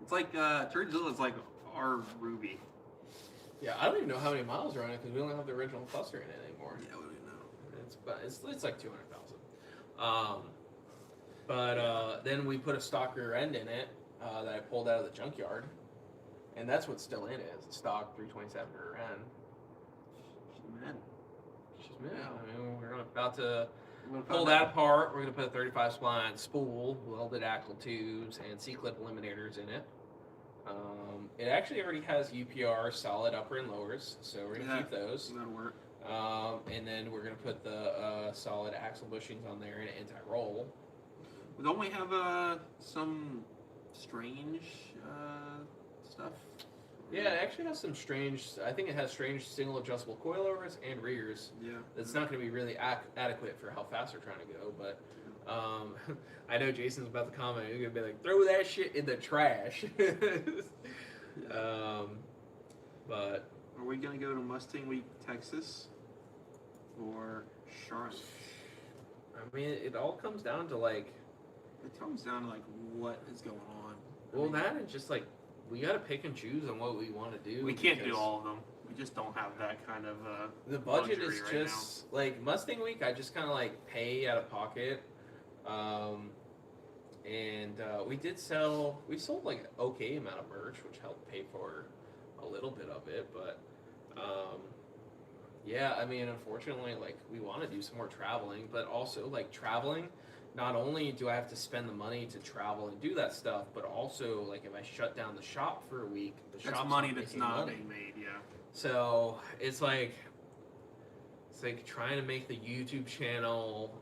It's like Turzilla's like our Ruby. Yeah, I don't even know how many miles are on it because we don't have the original cluster in it anymore. Yeah, we don't know. It's like 200,000. But then we put a stock rear end in it that I pulled out of the junkyard, and that's what's still in it. It's a stock 327 rear end. Man. She's mid. I mean, we're about to pull that apart. We're gonna put a 35 spline spool, welded axle tubes, and C-clip eliminators in it. It actually already has UPR solid upper and lowers, so we're gonna keep those. That'll work. And then we're gonna put the solid axle bushings on there and anti-roll. Don't we have some strange stuff? Yeah, it actually has some strange. I think it has strange single adjustable coilovers and rears. Yeah. That's not going to be really adequate for how fast we're trying to go. But I know Jason's about to comment. He's going to be like, "Throw that shit in the trash." But are we gonna go to Mustang Week, Texas, or Charlotte? I mean, it all comes down to like. It comes down to like what is going on. Well, that and just like we got to pick and choose on what we want to do. We can't do all of them. We just don't have that kind of. The budget is luxury right just like Mustang Week. I just kind of like pay out of pocket, and we sold like an okay amount of merch, which helped pay for a little bit of it. But yeah, I mean, unfortunately, like we want to do some more traveling, but also like traveling. Not only do I have to spend the money to travel and do that stuff, but also like if I shut down the shop for a week, the That's shop's money not that's making not money. being made. Yeah. So it's like trying to make the YouTube channel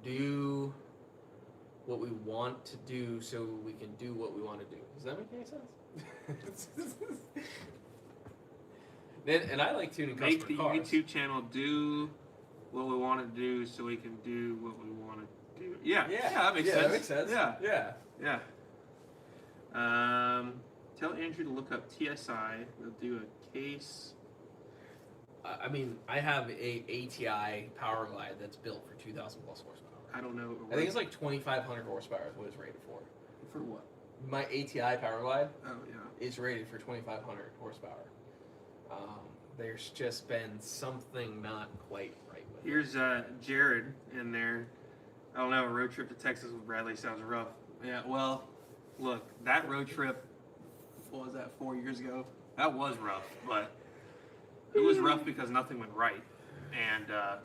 do what we want to do so we can do what we want to do. Does that make any sense? And I like tuning Make customer the cars. YouTube channel do what we want to do so we can do what we want to do. Yeah, that makes sense. That makes sense. Yeah. Tell Andrew to look up TSI. We'll do a case. I mean, I have a ATI Power Glide that's built for 2,000 plus horsepower. I don't know. I think it's like 2,500 horsepower is what it's rated for. For what? My ATI Power Glide Oh yeah. is rated for 2,500 horsepower. There's just been something not quite right with it. Here's Jared in there. I don't know. A road trip to Texas with Bradley sounds rough. Yeah. Well, look, that road trip. What was that? 4 years ago. That was rough, but it was rough because nothing went right, and I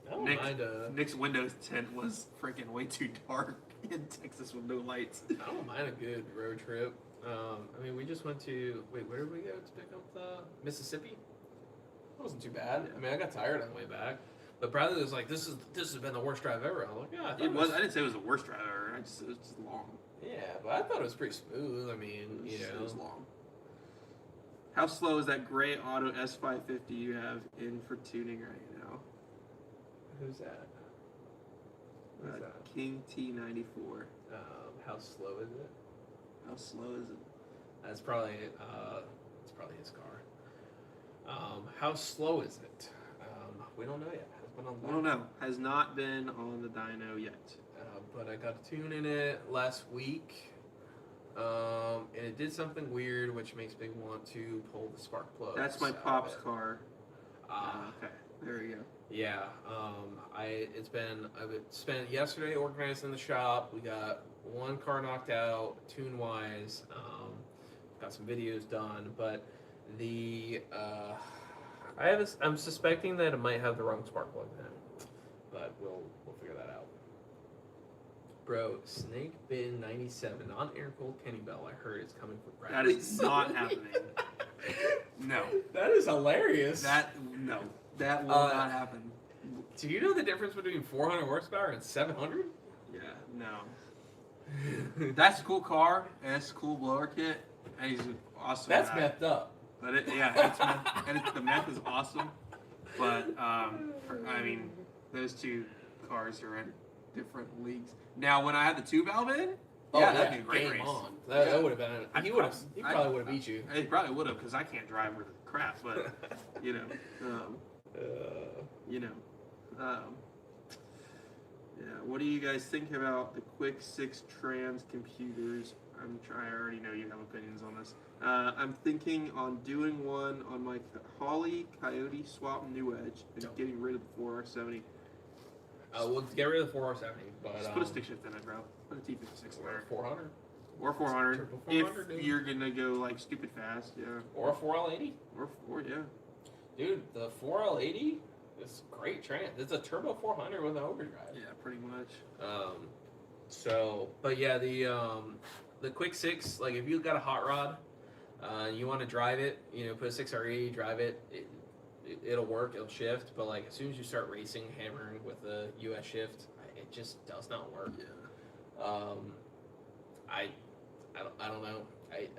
don't mind Nick's Windows tint was freaking way too dark in Texas with no lights. I don't mind a good road trip. I mean, we just went to where did we go to pick up the Mississippi? It wasn't too bad. I mean, I got tired on the way back, but Bradley was like, "This has been the worst drive ever." I'm like, "Yeah, I thought It was. I didn't say it was the worst drive ever. It was just long. Yeah, but I thought it was pretty smooth. I mean, It was long. How slow is that gray auto S550 you have in for tuning right now? Who's that? Who's that? King T94. How slow is it? How slow is it? That's probably his car. How slow is it? We don't know yet. Has been on the I don't know. Has not been on the dyno yet. but I got a tune in it last week. And it did something weird, which makes me want to pull the spark plug. That's my pop's car. Okay, there you go. Yeah. I've spent yesterday organizing the shop. We got one car knocked out, tune wise. Got some videos done, but I'm suspecting that it might have the wrong spark plug in it, but we'll figure that out. Bro, Snake Bin 97 on air cooled Kenny Bell. I heard it's coming from That Bradley. is not happening. No. That is hilarious. That will not happen. Do you know the difference between 400 horsepower and 700? Yeah, no. That's a cool car, and it's a cool blower kit, and he's an awesome That's guy. methed up. But it's meth, and the meth is awesome. But I mean, those two cars are in different leagues. Now, when I had the two valve in, that'd be a great game race. on. That would have been. He probably would have beat you. He probably would have, because I can't drive with crap. But you know. What do you guys think about the Quick 6 trans computers? I already know you have opinions on this. I'm thinking on doing one on my Holly Coyote swap New Edge and getting rid of the 4R70. We'll get rid of the 4R70, but Just put a stick shift in it, bro. Put a T56 in there. 400 Or 400. Turbo 400, If dude. you're gonna go like stupid fast, yeah. or a 4L80. Or yeah. Dude, the 4L80 is great trans. It's a turbo 400 with an overdrive. Yeah, pretty much. But yeah, the Quick 6, like if you got a hot rod, you want to drive it, put a 6RE, drive it, it'll work, it'll shift. But like as soon as you start racing, hammering with the US shift, it just does not work. Yeah. I don't know.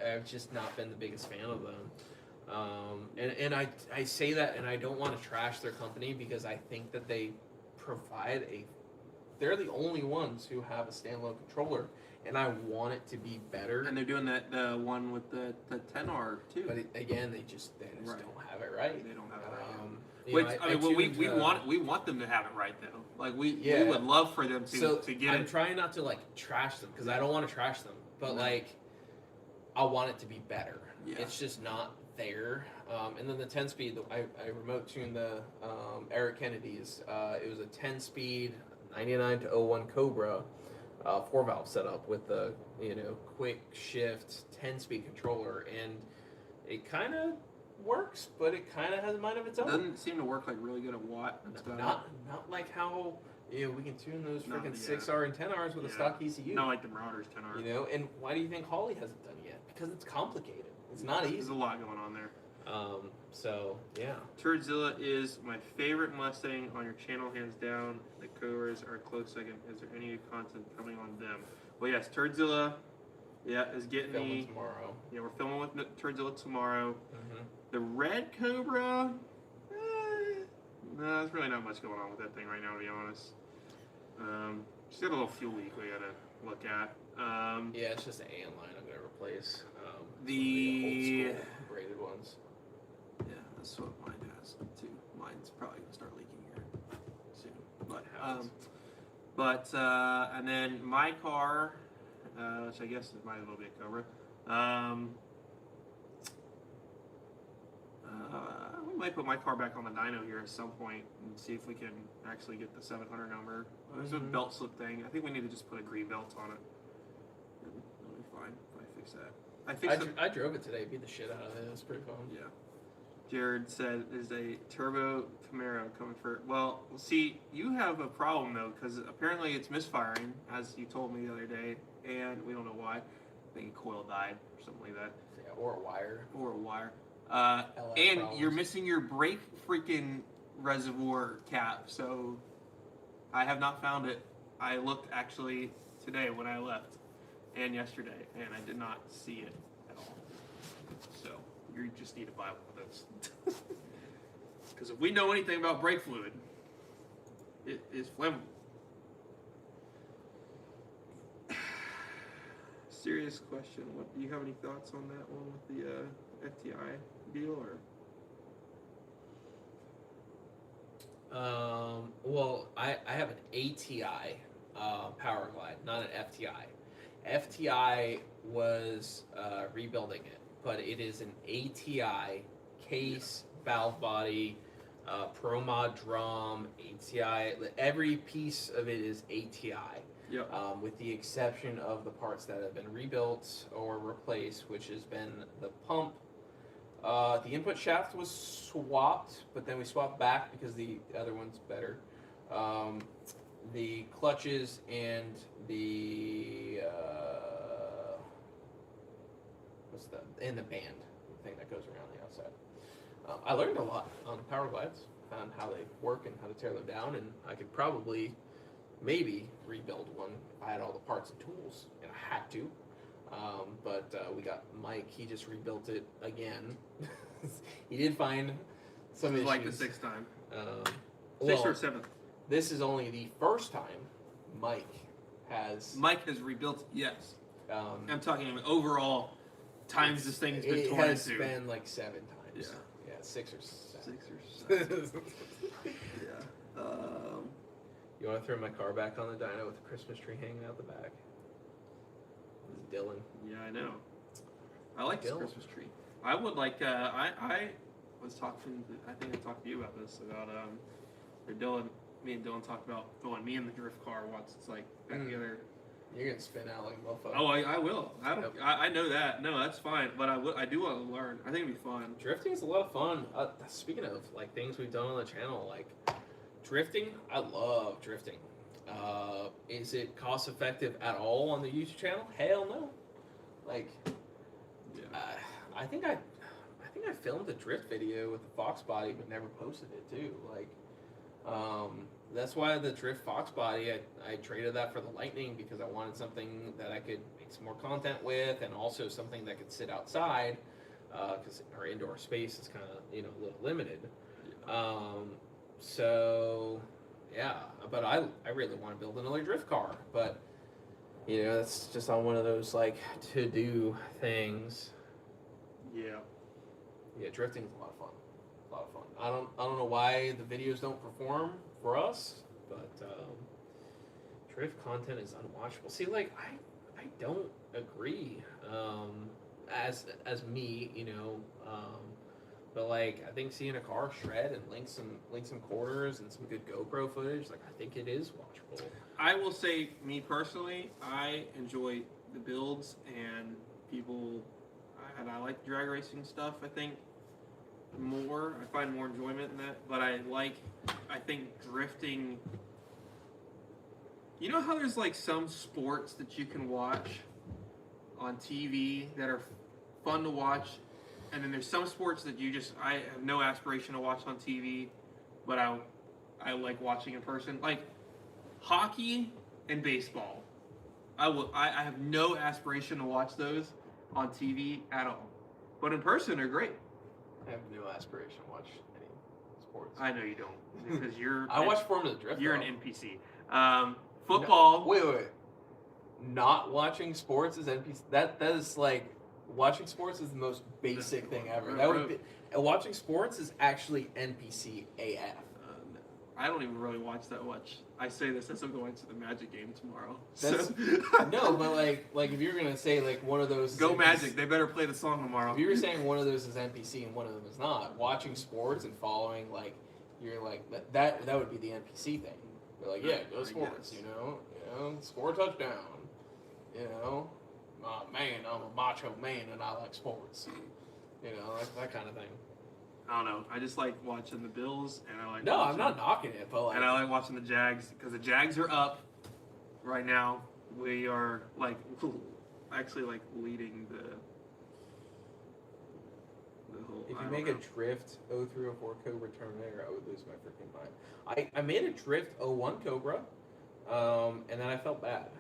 I've just not been the biggest fan of them. And I say that, and I don't want to trash their company because I think that they provide they're the only ones who have a standalone controller, and I want it to be better. And they're doing the one with the 10R too. But again, they just Right. don't have it right. They don't have it right. You know, we want them to have it right though. Like we Yeah. would love for them to get I'm it. trying not to like trash them because I don't want to trash them, but like I want it to be better. Yeah. It's just not there. And then the 10-speed, I remote tuned the Eric Kennedy's. It was a 10-speed 99 to 01 Cobra 4-valve setup with the quick shift 10-speed controller, and it kind of works, but it kind of has a mind of its own. Doesn't seem to work like really good at Watt. That's about Not like how we can tune those No, freaking yeah. 6R and 10Rs with a stock ECU. Not like the Marauder's 10R. And why do you think Holly hasn't done it yet? Because it's complicated. It's not There's easy. a lot going on there. So yeah. Turzilla is my favorite Mustang on your channel, hands down. The Cobras are a close second. Is there any new content coming on them? Well, yes, Turzilla Yeah, is getting Filming me. tomorrow. Yeah, we're filming with Turzilla tomorrow. Mm-hmm. The Red Cobra. No, there's really not much going on with that thing right now, to be honest. Just got a little fuel leak we gotta look at. Yeah, it's just an AN line I'm gonna replace. The old school braided ones. Yeah, that's what mine has too. Mine's probably gonna start leaking here soon. But and then my car, which I guess is my little bit Cobra. We might put my car back on the dyno here at some point and see if we can actually get the 700 number. There's a belt slip thing. I think we need to just put a green belt on it. It'll be fine if I fix that. I drove it today. Beat the shit out of it. It was pretty fun. Yeah. Jared said there's a turbo Camaro coming for. Well, see, you have a problem though, because apparently it's misfiring, as you told me the other day, and we don't know why. I think a coil died or something like that. Yeah, or a wire. Or a wire. LS And problems. you're missing your brake freaking reservoir cap, so I have not found it. I looked actually today when I left, and yesterday, and I did not see it at all. So you just need to buy one of those. Because if we know anything about brake fluid, it is flammable. Serious question. What do you have any thoughts on that one with the FTI deal, or? Well, I have an ATI Power Glide, not an FTI. FTI was rebuilding it, but it is an ATI case, valve body, Pro Mod drum, ATI. Every piece of it is ATI. Yep. With the exception of the parts that have been rebuilt or replaced, which has been the pump. The input shaft was swapped, but then we swapped back because the other one's better. The clutches and the and the band, the thing that goes around the outside. I learned a lot on Power Glides, found how they work and how to tear them down, and I could probably maybe rebuild one if I had all the parts and tools, and I had to. But we got Mike. He just rebuilt it again. He did find some issues. Like the sixth time. Well, Sixth or seventh. this is only the first time Mike has. Mike has rebuilt it, yes. Um, I'm talking overall times this thing has been it torn has into. been like 7 times. Yeah. 6 or 7. 6 or 7. Yeah. You want to throw my car back on the dyno with the Christmas tree hanging out the back? This is Dylan. Yeah, I know. I like this Bill. Christmas tree. I would like. I was talking. I think I talked to you about this about or Dylan. Me and Dylan talked about going me in the drift car once it's like back together. You're gonna spin out like a mofo. Oh, I will. I don't. Yep. I know that. No, that's fine. But I do want to learn. I think it'd be fun. Drifting is a lot of fun. Speaking of like things we've done on the channel, like drifting, I love drifting. Is it cost effective at all on the YouTube channel? Hell no. Like, Yeah. I think I filmed a drift video with the Fox body, but never posted it too. Like, that's why the drift Fox body, I traded that for the Lightning because I wanted something that I could make some more content with, and also something that could sit outside, because our indoor space is kind of a little limited. So yeah, but I really want to build another drift car, but that's just on one of those like to do things. Yeah. Yeah, drifting is a lot of fun. A lot of fun. I don't know why the videos don't perform for us, but drift content is unwatchable. See, like I don't agree. As me, but like I think seeing a car shred and link some corners and some good GoPro footage, like I think it is watchable. I will say, me personally, I enjoy the builds and people, and I like drag racing stuff. I think more. I find more enjoyment in that. But I think drifting. You know how there's like some sports that you can watch on TV that are fun to watch, and then there's some sports that I have no aspiration to watch on TV, but I like watching in person. Like hockey and baseball I have no aspiration to watch those on TV at all. But in person, they're great. I have no aspiration to watch any sports. I know you don't because you're. I watch Formula Drift. You're though. an NPC. Football. No, wait. Not watching sports is NPC. That is like watching sports is the most basic thing ever. That would be watching sports is actually NPC AF. I don't even really watch that much. I say this as I'm going to the Magic game tomorrow. That's, no, but like if you're gonna say like one of those Go is Magic! They better play the song tomorrow. If you were saying one of those is NPC and one of them is not, watching sports and following like you're like that would be the NPC thing. You're like, yeah, go sports, you know, score a touchdown, you know. Man, I'm a macho man and I like sports, you know, that kind of thing. I don't know. I just like watching the Bills, and I like. No, I'm not knocking it, but like. And I like watching the Jags because the Jags are up right now. We are like actually like leading the whole. If you make a drift 0304 Cobra Terminator, I would lose my freaking mind. I made a drift 01 Cobra, and then I felt bad.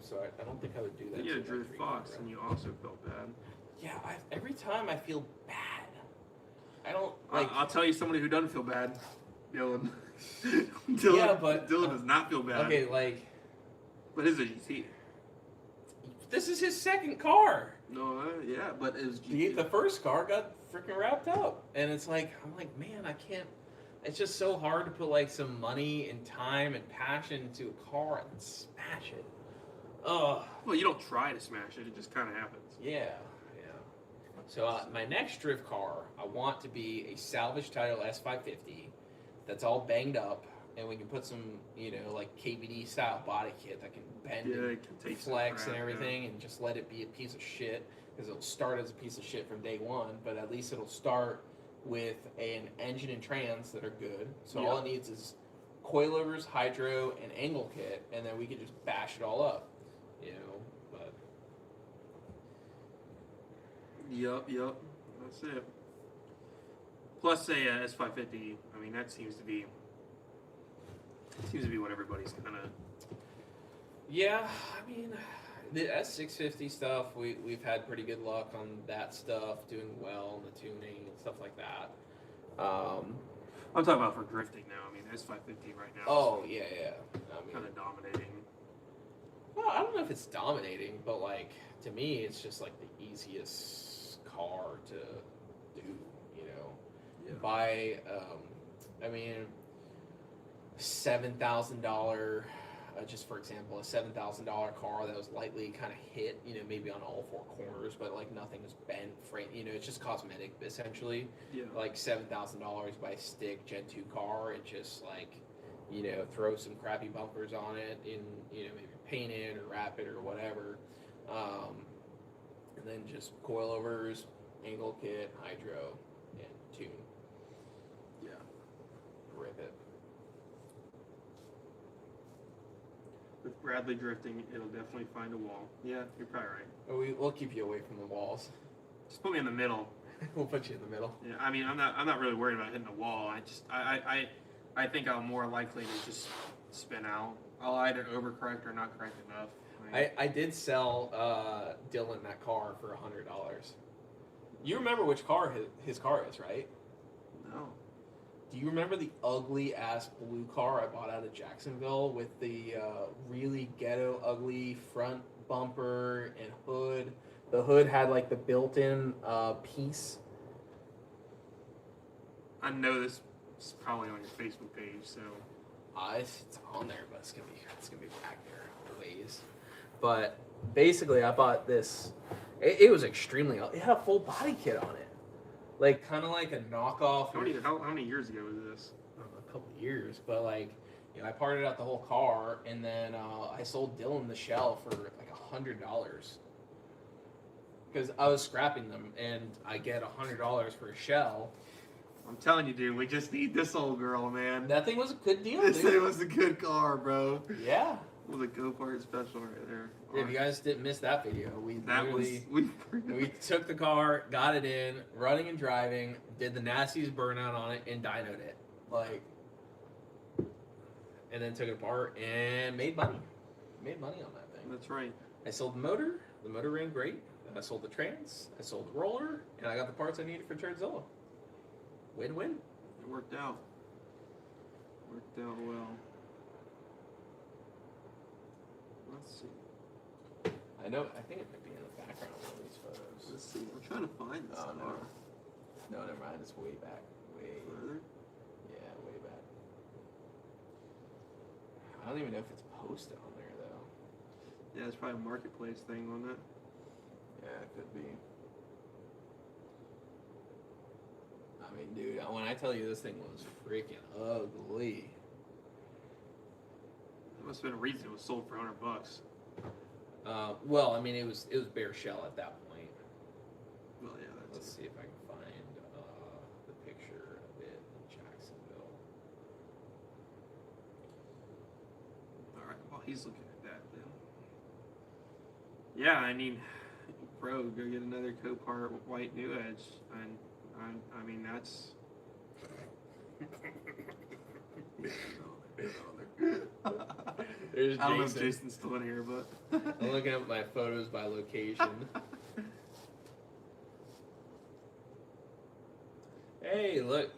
So I don't think I would do that. You had a drift Fox, Cobra. And you also felt bad. Yeah, every time I feel bad. I don't like. I'll tell you somebody who doesn't feel bad, Dylan. Yeah, but Dylan does not feel bad. Okay, like. But his GT. This is his second car. No, yeah, but it was GT. The first car got freaking wrapped up, and it's like I'm like, man, I can't. It's just so hard to put like some money and time and passion into a car and smash it. Ugh. Well, you don't try to smash it; it just kind of happens. Yeah. So my next drift car, I want to be a salvage title S550 that's all banged up, and we can put some, like KBD style body kit that can bend and take flex and everything, and just let it be a piece of shit, because it'll start as a piece of shit from day one, but at least it'll start with an engine and trans that are good. So all it needs is coilovers, hydro, and angle kit, and then we can just bash it all up, but... Yep. That's it. Plus a S550. I mean, that seems to be what everybody's kind of. Yeah, I mean, the S650 stuff, we've had pretty good luck on that stuff, doing well in the tuning and stuff like that. I'm talking about for drifting now. I mean, S550 right now. Oh yeah. I mean, kind of dominating. Well, I don't know if it's dominating, but like to me, it's just like the easiest car to do, Yeah. Buy, $7,000, just for example, a $7,000 car that was lightly kind of hit, maybe on all four corners, but like nothing was bent, frame, it's just cosmetic essentially. Yeah. Like $7,000 buy a stick Gen 2 car and just like, throw some crappy bumpers on it and, maybe paint it or wrap it or whatever. And then just coilovers, angle kit, hydro, and tune. Yeah. Rip it. With Bradley drifting, it'll definitely find a wall. Yeah, you're probably right. We'll keep you away from the walls. Just put me in the middle. We'll put you in the middle. Yeah, I mean, I'm not really worried about hitting a wall. I think I'm more likely to just spin out. I'll either overcorrect or not correct enough. I did sell Dylan that car for $100. You remember which car his car is, right? No. Do you remember the ugly ass blue car I bought out of Jacksonville with the really ghetto ugly front bumper and hood? The hood had like the built-in piece. I know this is probably on your Facebook page, so. It's on there, but it's gonna be back there a ways. But basically, I bought this. It was extremely. It had a full body kit on it, like kind of like a knockoff. How many years ago was this? I don't know, a couple of years, but like, I parted out the whole car, and then I sold Dylan the shell for like $100 because I was scrapping them, and I get $100 for a shell. I'm telling you, dude, we just need this old girl, man. That thing was a good deal, This dude. thing was a good car, bro. Yeah. It was a go-kart special right there. If you guys didn't miss that video, we took the car, got it in, running and driving, did the nastiest burnout on it, and dynoed it. And then took it apart and made money. Made money on that thing. That's right. I sold the motor. The motor ran great. I sold the trans. I sold the roller, and I got the parts I needed for Turzilla. Win-win. It worked out. Worked out well. Let's see. I know. I think it might be in the background of these photos. Let's see. I'm trying to find this. Oh, no. No, never mind. It's way back. Way. Further? Yeah, way back. I don't even know if it's posted on there, though. Yeah, it's probably a marketplace thing on that. Yeah, it could be. I mean, dude, when I tell you this thing was freaking ugly. There must have been a reason it was sold for $100. Well, I mean, it was bare shell at that point. Well, yeah, that's Let's see if I can find the picture of it in Jacksonville. all right. Well, he's looking at that then. Yeah, I mean, bro, go get another Copart white New Edge, and I mean that's. There's I don't know if Jason. Jason's still in here, but I'm looking at my photos by location. Hey, look.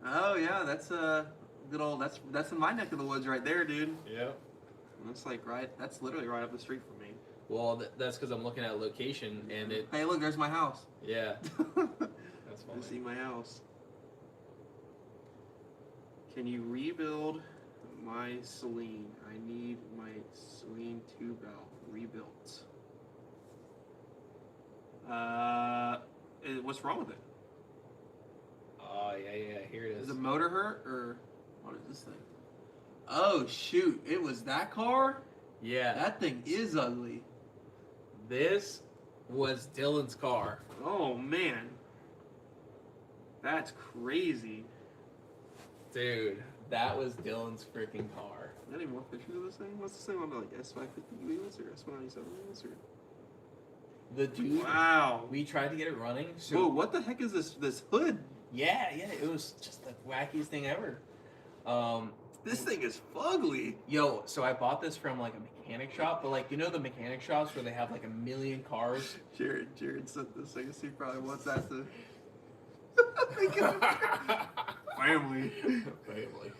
oh yeah, that's a good old. That's in my neck of the woods right there, dude. Yep. That's like right. That's literally right up the street from me. Well, that's because I'm looking at location and it. Hey, look, there's my house. Yeah. That's You funny. see my house. Can you rebuild my Celine? I need my Celine 2 valve rebuilt. What's wrong with it? Oh yeah, here it Does is. the motor hurt or what is this thing? Oh shoot! It was that car. Yeah. That thing is ugly. This was Dylan's car. Oh man, that's crazy. Dude, that was Dylan's freaking car. Is there any more pictures of this thing? What's this thing on, like S550 wheels or S197 wheels or? The dude, Wow. we tried to get it running. So Whoa, what the heck is this hood? yeah, it was just the wackiest thing ever. This thing is fugly. Yo, so I bought this from like a mechanic shop, but like you know the mechanic shops where they have like a million cars. Jared sent this thing. He probably wants that to. Family. Family.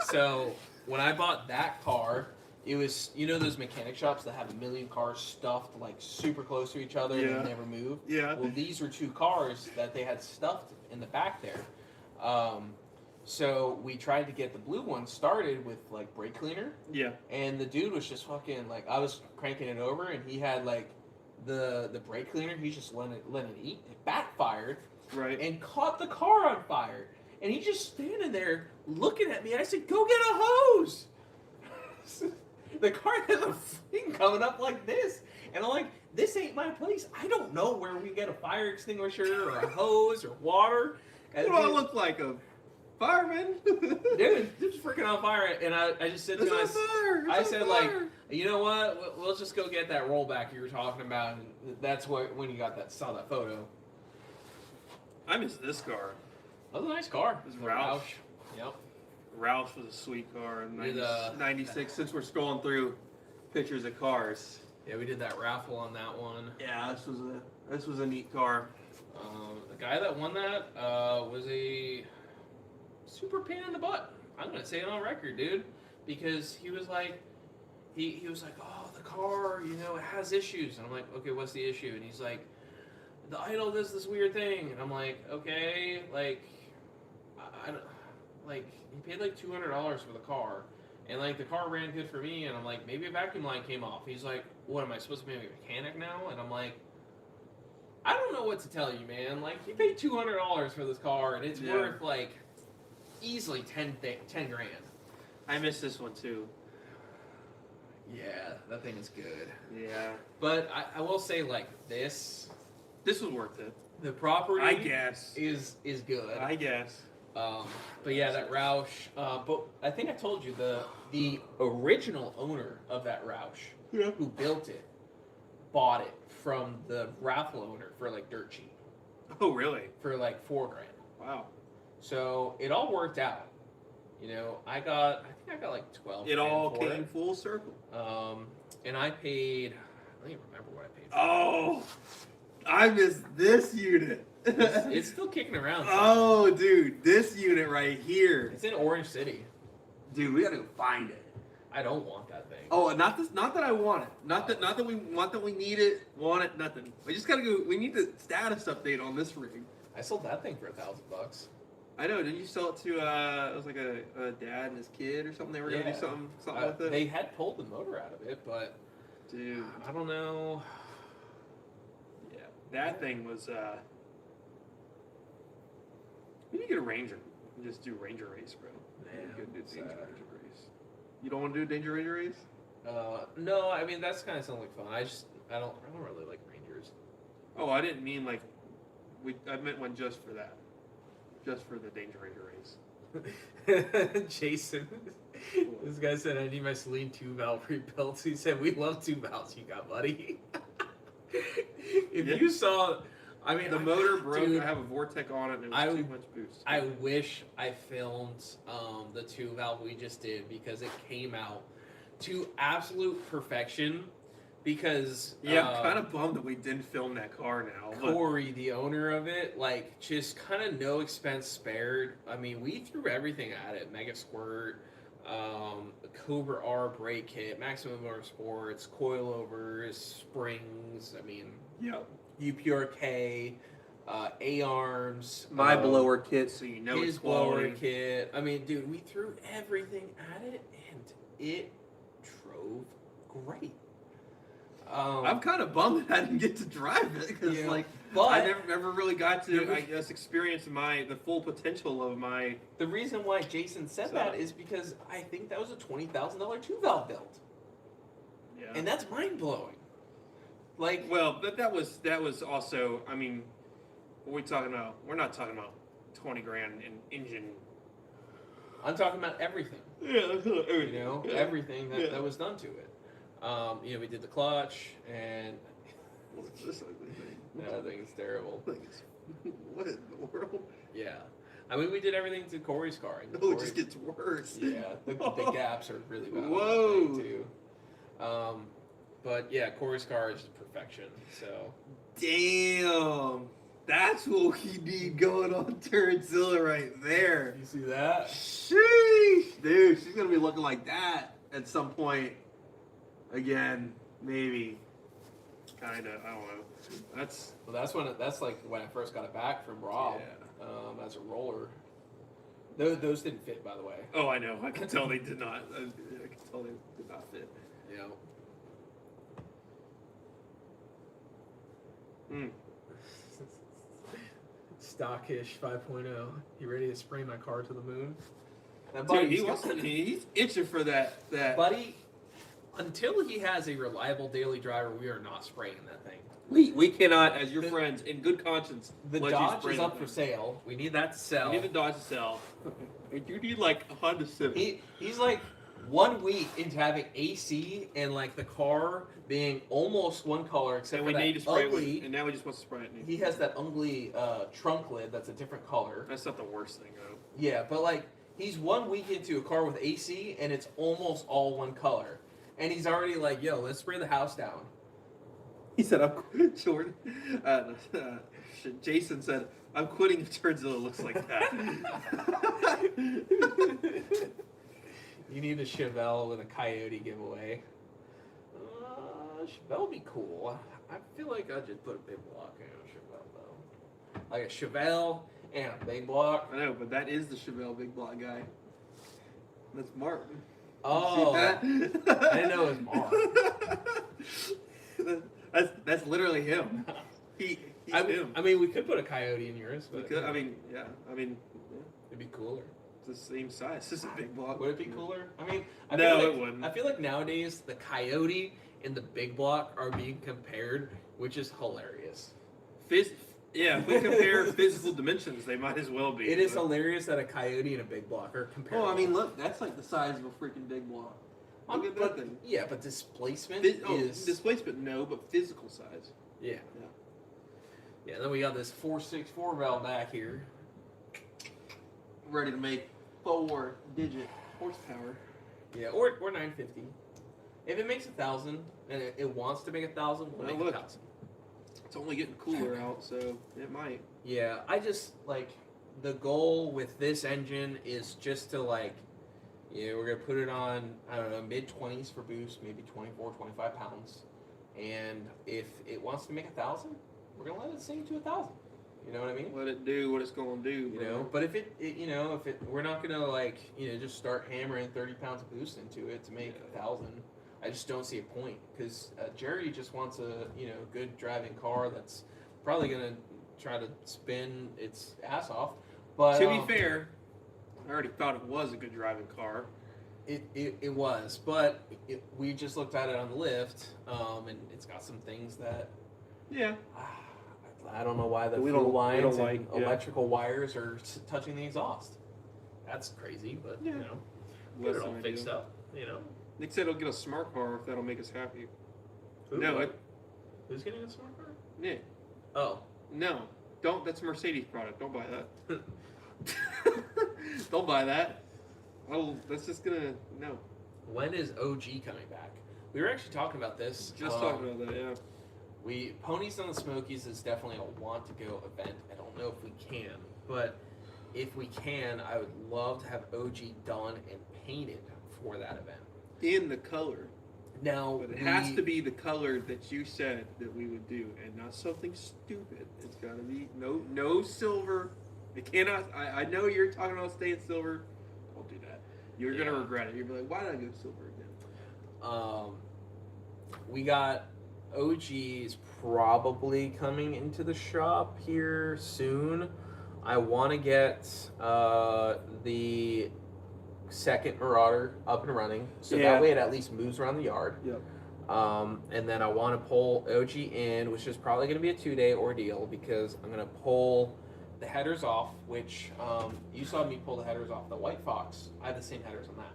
So when I bought that car, it was those mechanic shops that have a million cars stuffed like super close to each other and Yeah. they never move. Yeah. Well, these were two cars that they had stuffed in the back there. So we tried to get the blue one started with like brake cleaner, Yeah. and the dude was just fucking like I was cranking it over, and he had like the brake cleaner. He just let it eat. It backfired Right. and caught the car on fire. And he's just standing there looking at me. I said, "Go get a hose." The car has a thing coming up like this, and I'm like, "This ain't my place. I don't know where we get a fire extinguisher or a hose or water." What do I look like, a fireman? Dude, it's freaking on fire. And I just said to It's him, on fire. I It's said on like, fire. you know what? We'll just go get that rollback you were talking about, and that's when you saw that photo. I miss this car. That was a nice car. It was The Roush. Yep. Roush was a sweet car in Did, 96. Since we're scrolling through pictures of cars. Yeah, we did that raffle on that one. Yeah, this was a neat car. The guy that won that was a super pain in the butt. I'm gonna say it on record, dude, because he was like, he was like, oh, the car, it has issues, and I'm like, okay, what's the issue? And he's like, the idle does this weird thing, and I'm like, okay, like, I don't, like, he paid like $200 for the car, and like the car ran good for me, and I'm like, maybe a vacuum line came off. He's like, what am I supposed to be a mechanic now? And I'm like, I don't know what to tell you, man. Like, you paid $200 for this car, and it's Yeah. worth like easily 10 grand. I miss this one too. Yeah, that thing is good. Yeah. But I will say, like, this, This was worth it. the property I guess. is good. I guess. But yeah, that Roush. But I think I told you the original owner of that Roush, Yeah. who built it, bought it from the raffle owner for like dirt cheap, Oh, really? for like $4 grand. Wow. So it all worked out. You know, I think I got like 12. It all for came it. full circle. And I paid. I don't even remember what I paid. Oh, I missed this unit. It's still kicking around. Oh, dude, this unit right here. It's in Orange City. Dude, we gotta go find it. I don't want that thing. Oh, not this. Not that I want it. Not that we want that. We need it. Want it. Nothing. We just gotta go. We need the status update on this rig. I sold that thing for $1,000. I know. Didn't you sell it to? It was like a dad and his kid or something. They were gonna do something with it. They had pulled the motor out of it, but Dude, I don't know. yeah, that thing was. We need to get a Ranger and just do Ranger race, bro. Man, We could do it's, Danger Ranger race. You don't want to do a Danger Ranger race? No, I mean that's kind of sounds like fun. I don't really like Rangers. Oh, I didn't mean like. I meant one just for that. Just for the Danger Ranger race. Jason, this guy said I need my Celine 2-valve rebuilt. He said we love 2 valves you got, buddy. If you saw, I mean The motor broke. dude, I have a Vortec on it, and it was too much boost. I wish I filmed the 2-valve we just did because it came out to absolute perfection. Because yeah, I'm kind of bummed that we didn't film that car now. But Corey, the owner of it, like just kind of no expense spared. I mean, we threw everything at it: Mega Squirt, Cobra R brake kit, Maximum Motorsports, coilovers, springs. I mean, yeah, UPRK, A-arms, my blower kit, so you know his it's quality. blower kit. I mean, dude, we threw everything at it, and it drove great. I'm kind of bummed that I didn't get to drive it because, but I never really got to, I guess, experience the full potential of my. The reason why Jason said that is because I think that was a $20,000 2-valve build, Yeah. and that's mind blowing. Like, Well, that was also. I mean, what are we talking about? We're not talking about 20 grand in engine. I'm talking about everything. Yeah, You know, everything that was done to it. You know, we did the clutch, and What's this ugly thing? that thing is terrible. What in the world? Yeah, I mean, we did everything to Corey's car. And Oh, it Corey- just gets worse. Yeah, the gaps are really bad. Whoa. On that thing too. But yeah, Corey's car is perfection. So Damn. That's what we need going on Turzilla right there. you see that? Sheesh. Dude, she's going to be looking like that at some point. Again, maybe. Kind of. I don't know. That's That's like when I first got it back from Rob. Yeah. As a roller. Those didn't fit, by the way. Oh, I know. I can tell they did not. I can tell they did not fit. Yeah. Hmm. Stockish 5.0. You ready to spray my car to the moon? That Dude, buddy's he's itching for that. buddy, until he has a reliable daily driver, we are not spraying that thing. We cannot, as your friends, in good conscience, The let you Dodge spray is that up for thing. sale. We need that to sell. You need the Dodge to sell. You need like a Honda Civic. He's like 1 week into having AC and like the car being almost one color except And for we need to that spray ugly. it, and now we just want to spray it. He has that ugly trunk lid that's a different color. That's not the worst thing, though. Yeah, but like he's 1 week into a car with AC and it's almost all one color, and he's already like, "Yo, let's spray the house down." He said, "I'm quitting." Jordan, Jason said, "I'm quitting if Turzilla looks like that." You need a Chevelle with a Coyote giveaway. Chevelle would be cool. I feel like I'd just put a big block in a Chevelle though, like a Chevelle and a big block. I know, but that is the Chevelle big block guy. That's Mark. Oh, See that? I didn't know it was Mark. That's literally him. He's him. I mean, we could put a Coyote in yours, but Because, I mean, yeah. it'd be cooler. It's the same size. It's a big block. Would it be cooler? I mean, No, feel it like, wouldn't. I feel like nowadays the Coyote and the big block are being compared, which is hilarious. Yeah, if we compare physical dimensions, they might as well be. It is hilarious that a Coyote and a big block are compared. Oh, I mean, look, that's like the size of a freaking big block. Look at that thing. Yeah, but displacement is Displacement, no, but physical size. yeah. Yeah, then we got this 464 valve back here. Ready to make 4-digit horsepower. Yeah, or 950. If it makes 1,000 and it wants to make 1,000, we'll Well, make look. 1,000. It's only getting cooler out, so it might. Yeah, I just like the goal with this engine is just to like, we're gonna put it on, I don't know, mid 20s for boost, maybe 24, 25 pounds, and if it wants to make 1,000, we're gonna let it sink to 1,000. You know what I mean? Let it do what it's gonna do. You know, but if we're not gonna like, just start hammering 30 pounds of boost into it to make 1,000. I just don't see a point because Jerry just wants a good driving car that's probably gonna try to spin its ass off. But to be fair, I already thought it was a good driving car. It was, but we just looked at it on the lift, and it's got some things that Yeah. I don't know why the We fuel don't lines like, and yeah. electrical wires are touching the exhaust. That's crazy, but Yeah. get Less it all than fixed ideal. up. Nick said he'll get a smart car if that'll make us happy. Who? No, Who's getting a smart car? Nick. Oh, No. Don't. That's a Mercedes product. Don't buy that. Don't buy that. Oh, that's just gonna no. when is OG coming back? We were actually talking about this. Just talking about that. Yeah. Ponies on the Smokies is definitely a want to go event. I don't know if we can, but if we can, I would love to have OG done and painted for that event. In the color. Now, But it has to be the color that you said that we would do, and not something stupid. It's got to be no silver. It cannot. I know you're talking about staying silver. Don't do that. You're gonna regret it. You'll be like, why did I go silver again? We got OG's probably coming into the shop here soon. I want to get the second Marauder up and running, so that way it at least moves around the yard. Yep. And then I want to pull OG in, which is probably going to be a 2-day ordeal because I'm going to pull the headers off, which you saw me pull the headers off the White Fox. I have the same headers on that.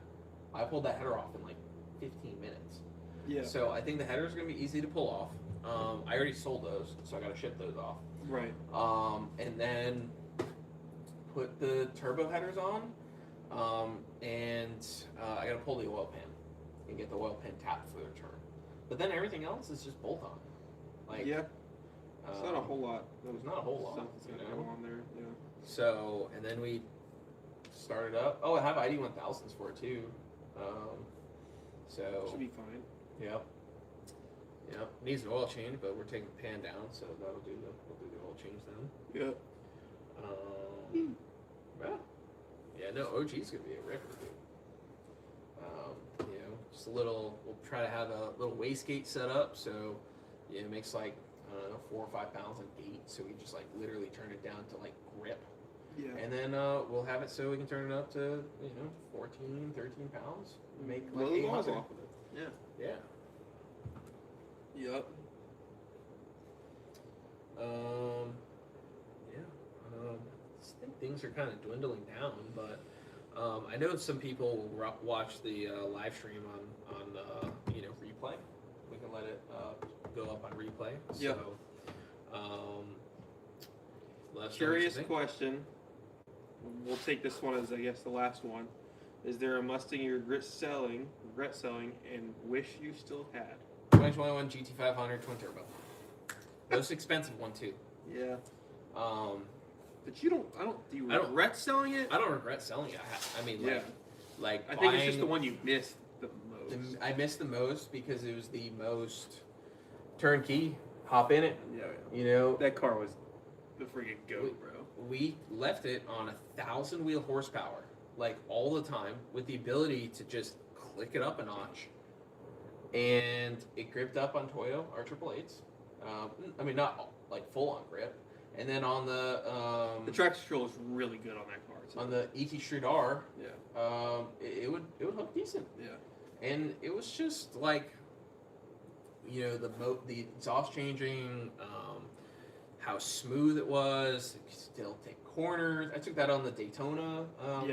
I pulled that header off in like 15 minutes. Yeah. So I think the headers are going to be easy to pull off. I already sold those, so I got to ship those off. Right. And then put the turbo headers on. And I gotta pull the oil pan and get the oil pan tapped for the return. But then everything else is just bolt on. Like Yeah. It's not a whole lot. There's not a whole lot. Stuff that's gonna go on there. Yeah. So and then we started up. Oh, I have ID 1000s for it too. So Should be fine. Yep. Needs an oil change, but we're taking the pan down, so we'll do the oil change then. Yep. Well. Yeah, no, OG's gonna be a ripper, dude. Just a little. We'll try to have a little wastegate set up, so it makes like 4 or 5 pounds of gate, so we just like literally turn it down to like grip, Yeah. and then we'll have it so we can turn it up to 14, 13 pounds, make like Blow the balls 800. off with it. Yeah. Yeah. Yep. I think things are kind of dwindling down, but I know some people will watch the live stream on replay. We can let it go up on replay. Yep. So, let us know what you Curious think. question. We'll take this one as I guess the last one. Is there a Mustang you regret selling, and wish you still had? 2021 GT500 twin turbo. Most expensive one too. Yeah. But do you I don't- regret selling it? I don't regret selling it. I mean, Yeah. like I think it's just buying- the one you missed the most. I missed the most because it was the most turnkey. Hop in it, Yeah. That car was the freaking goat, bro. We left it on 1,000 wheel horsepower, like all the time, with the ability to just click it up a notch. And it gripped up on Toyo R888s. I mean, not like full on grip. And then on The traction control is really good on that car. Too. on the ET Street R, Yeah. it would hook decent. Yeah. And it was just like, the exhaust changing, how smooth it was. It could still take corners. I took that on the Daytona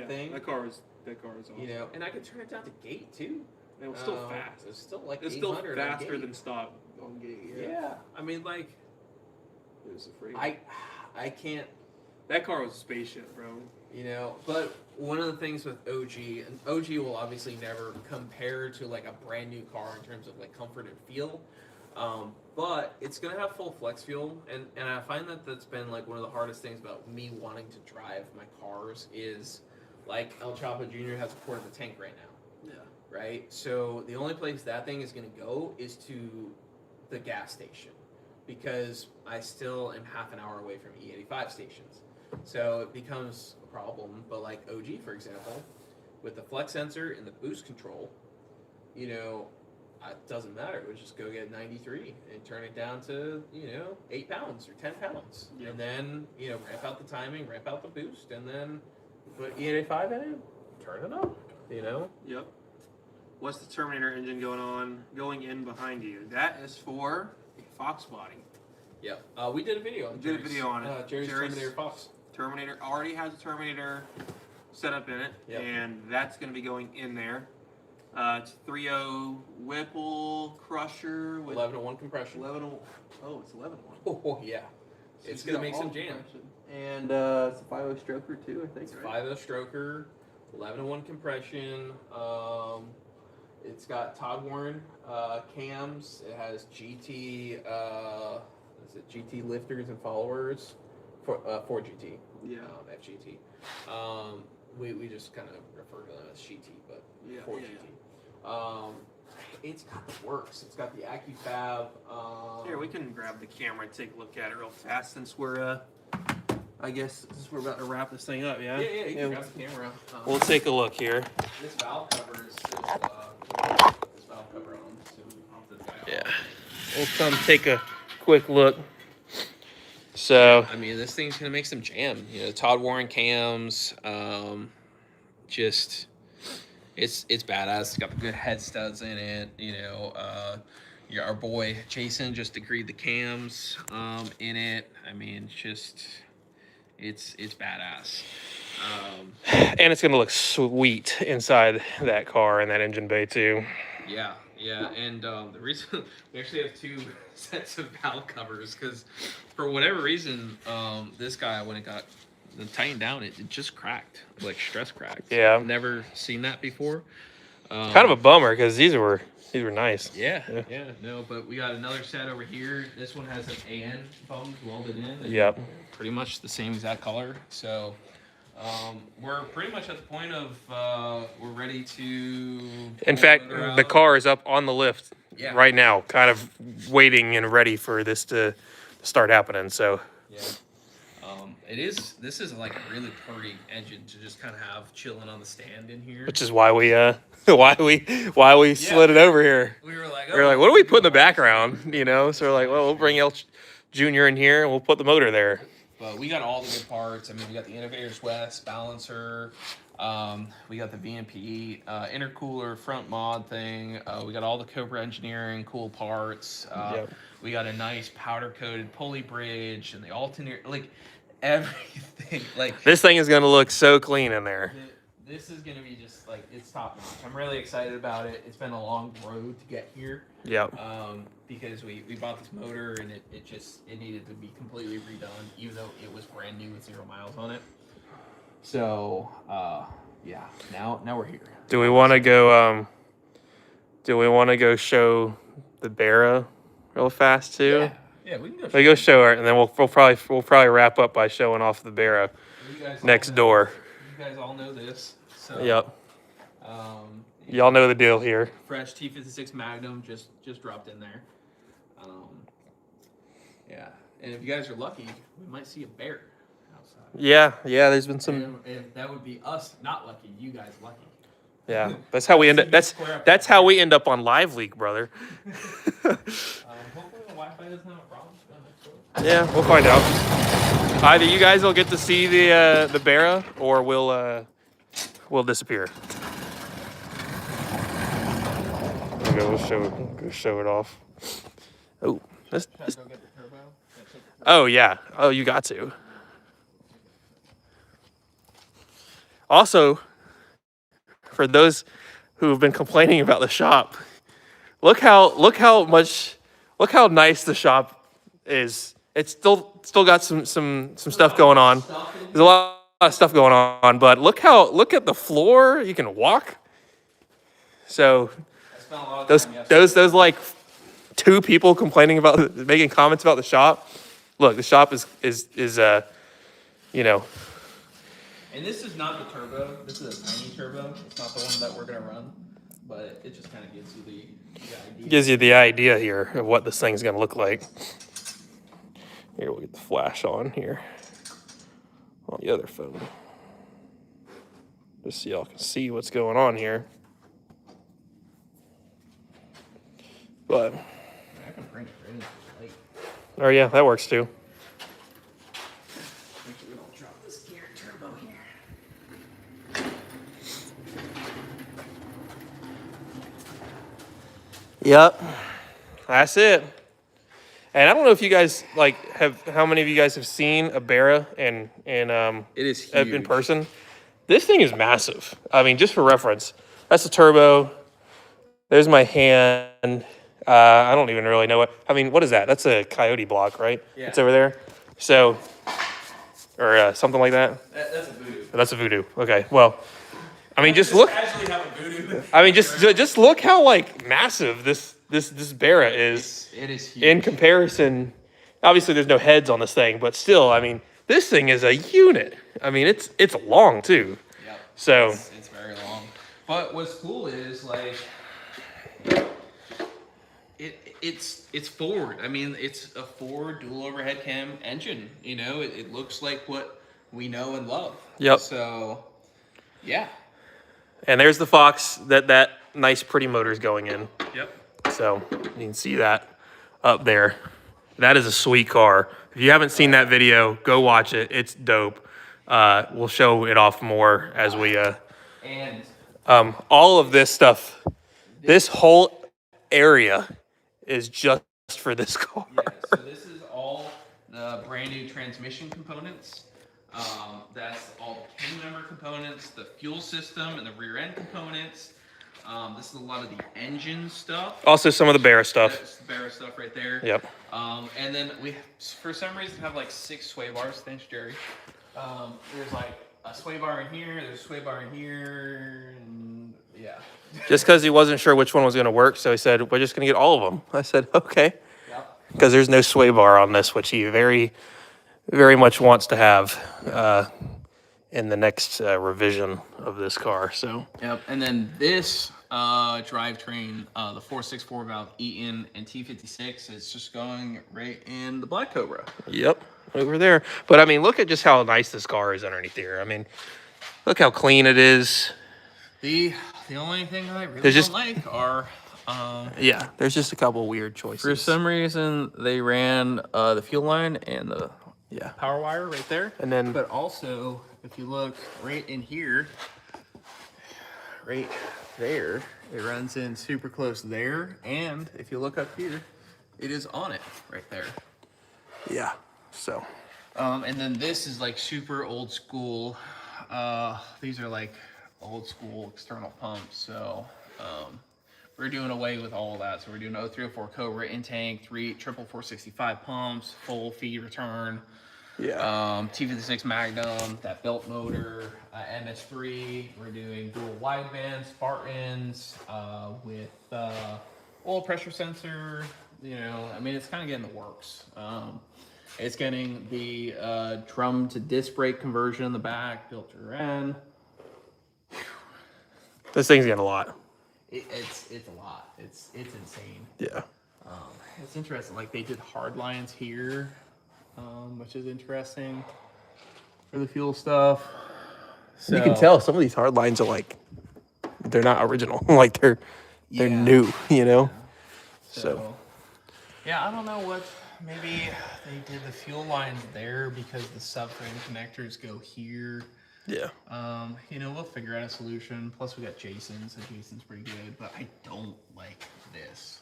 thing. That car is awesome. And I could turn it down to gate too. It was still fast. It was still like It's still 800 on faster gate. than stock on gate. Yeah. I mean, like, It was a freak. I can't That car was a spaceship, bro. You know, but one of the things with OG, and OG will obviously never compare to like a brand new car in terms of like comfort and feel, but it's gonna have full flex fuel, and I find that that's been like one of the hardest things about me wanting to drive my cars is like El Chapo Jr. has a quarter of the tank right now. Yeah. Right? So the only place that thing is going to go is to the gas station because I still am half an hour away from E85 stations. So it becomes a problem. But like OG, for example, with the flex sensor and the boost control, you know, it doesn't matter. We'll just go get 93 and turn it down to, 8 pounds or 10 pounds. Yep. And then, ramp out the timing, ramp out the boost, and then put E85 in it, turn it up, Yep. What's the Terminator engine going in behind you? That is for a Fox body. Yep. We did a video on it. Jerry's Terminator Fox. Terminator already has a Terminator set up in it, Yep. and that's going to be going in there. It's 3.0 Whipple Crusher with 11-to-1 compression. 11. Oh, it's 11.1. Oh, yeah. It's going to make some jam. And it's a 5.0 stroker too, I think. It's 5.0 stroker, 11-to-1 compression. It's got Todd Warren cams. It has GT. GT lifters and followers for GT. Yeah. FGT. We just kind of refer to them as GT, but Yeah. for GT. It's got the works. It's got the AccuFab. Here, we can grab the camera and take a look at it real fast since we're, I guess, since we're about to wrap this thing up, yeah? Yeah, you can grab the camera. We'll take a look here. This valve cover is this valve cover on. So Yeah. We'll come take a quick look. So, I mean, this thing's gonna make some jam. Todd Warren cams. It's badass. It's got the good head studs in it. Our boy Jason just agreed the cams in it. I mean, it's badass. and it's gonna look sweet inside that car and that engine bay too. Yeah, and the reason we actually have 2 sets of valve covers because for whatever reason, this guy when it got tightened down, it just cracked, like stress cracked. Yeah. I've never seen that before. Kind of a bummer because these were nice. Yeah, no, but we got another set over here. This one has an AN bump welded in. Yep. Pretty much the same exact color. So we're pretty much at the point of we're ready to. In fact, the car is up on the lift right now, kind of waiting and ready for this to start happening. So. Yeah. This is like a really pretty engine to just kind of have chilling on the stand in here. Which is why we slid it over here. We were like, what do we put in the background? So we're like, well, we'll bring El Jr. in here and we'll put the motor there. But we got all the good parts. I mean, we got the Innovators West balancer. We got the VMP intercooler front mod thing. We got all the Cobra Engineering cool parts. Yep. We got a nice powder coated pulley bridge and the alternator, like everything. Like this thing is gonna look so clean in there. This is gonna be just like it's top notch. I'm really excited about it. It's been a long road to get here. Yep. Because we bought this motor and it needed to be completely redone, even though it was brand new with 0 miles on it. So yeah, now we're here. Do we want to go? Do we want to go show the Barra real fast too? Yeah, we can go. We go show her, and then we'll probably wrap up by showing off the Barra next door. You guys all know this. So, yep. Y'all know the deal here. Fresh T56 Magnum just dropped in there. Yeah, and if you guys are lucky, we might see a bear outside. Yeah. There's been some. And that would be us not lucky. You guys lucky. Yeah, that's how we end up. That's how we end up on Live Leak, brother. Hopefully the Wi-Fi doesn't have a problem. Yeah, we'll find out. Either you guys will get to see the Barra, or we'll disappear. We'll show it off. Oh, this. Oh yeah. Oh, you got to. Also, for those who have been complaining about the shop, look how nice the shop is It's still got some stuff going on. There's a lot of stuff going on, but look at the floor. You can walk. So those like 2 people complaining about making comments about the shop. Look, the shop is you know. And this is not the turbo. This is a tiny turbo. It's not the one that we're gonna run, but it just kind of gives you the idea. Gives you the idea here of what this thing's gonna look like. Here, we'll get the flash on here on the other phone, just so y'all can see what's going on here. But I can bring it right into the light. oh yeah, that works too. Make sure we don't drop this gear turbo here. Yep, that's it. And I don't know if you guys how many of you guys have seen a Barra and It is huge. in person. This thing is massive. I mean, just for reference, that's a turbo. There's my hand. I don't even really know what is that? That's a Coyote block, right? Yeah. It's over there. So, or something like that. That's a voodoo. That's a Voodoo. Okay. Well, I mean, just look. Casually have a voodoo. I mean, just look how like massive this Barra is. It is huge. In comparison. Obviously, there's no heads on this thing, but still, I mean, this thing is a unit. I mean, it's long too. Yep. So It's very long. But what's cool is like it's Ford. I mean, it's a Ford dual overhead cam engine. You know, it looks like what we know and love. Yep. So yeah. and there's the Fox that nice pretty motor's going in. Yep. So you can see that up there. That is a sweet car. If you haven't seen that video, go watch it. It's dope. We'll show it off more as we And all of this stuff. This whole area is just for this car. yeah, so this is all the brand new transmission components. That's all the pin member components, the fuel system, and the rear end components. This is a lot of the engine stuff. Also some of the Barra stuff. That's the Barra stuff right there. Yep. And then we, for some reason, have like 6 sway bars. Thanks, Jerry. There's like a sway bar in here. There's a sway bar in here. And yeah. Just because he wasn't sure which one was going to work, so he said, we're just going to get all of them. I said, okay. Yep. Because there's no sway bar on this, which he very, very much wants to have in the next revision of this car. So Yep. And then this drivetrain, the 464 valve Eaton and T56, is just going right in the Black Cobra. yep, over there. But I mean, look at just how nice this car is underneath here. I mean, look how clean it is. The only thing I really There's don't just- like are Yeah, there's just a couple weird choices. for some reason they ran the fuel line and the Yeah. power wire right there. And then But also, if you look right in here, right there, it runs in super close there. And if you look up here, it is on it right there. yeah, so And then this is like super old school. These are like old school external pumps. So we're doing away with all of that. So we're doing 0304 Cobra in tank, 465 pumps, full feed return. yeah. T56 Magnum, that belt motor, MS3. We're doing dual wideband Spartans with oil pressure sensor. You know, I mean, it's kind of getting the works. It's getting the drum to disc brake conversion in the back, built to rear end. This thing's getting a lot. It's a lot. It's insane. Yeah. It's interesting. Like they did hard lines here, which is interesting for the fuel stuff. So, You can tell some of these hard lines are like, they're not original. Like they're Yeah. new, you know? So, yeah, I don't know what. Maybe they did the fuel lines there because the subframe connectors go here. Yeah. You know, we'll figure out a solution. Plus, we got Jason, so Jason's pretty good. But I don't like this.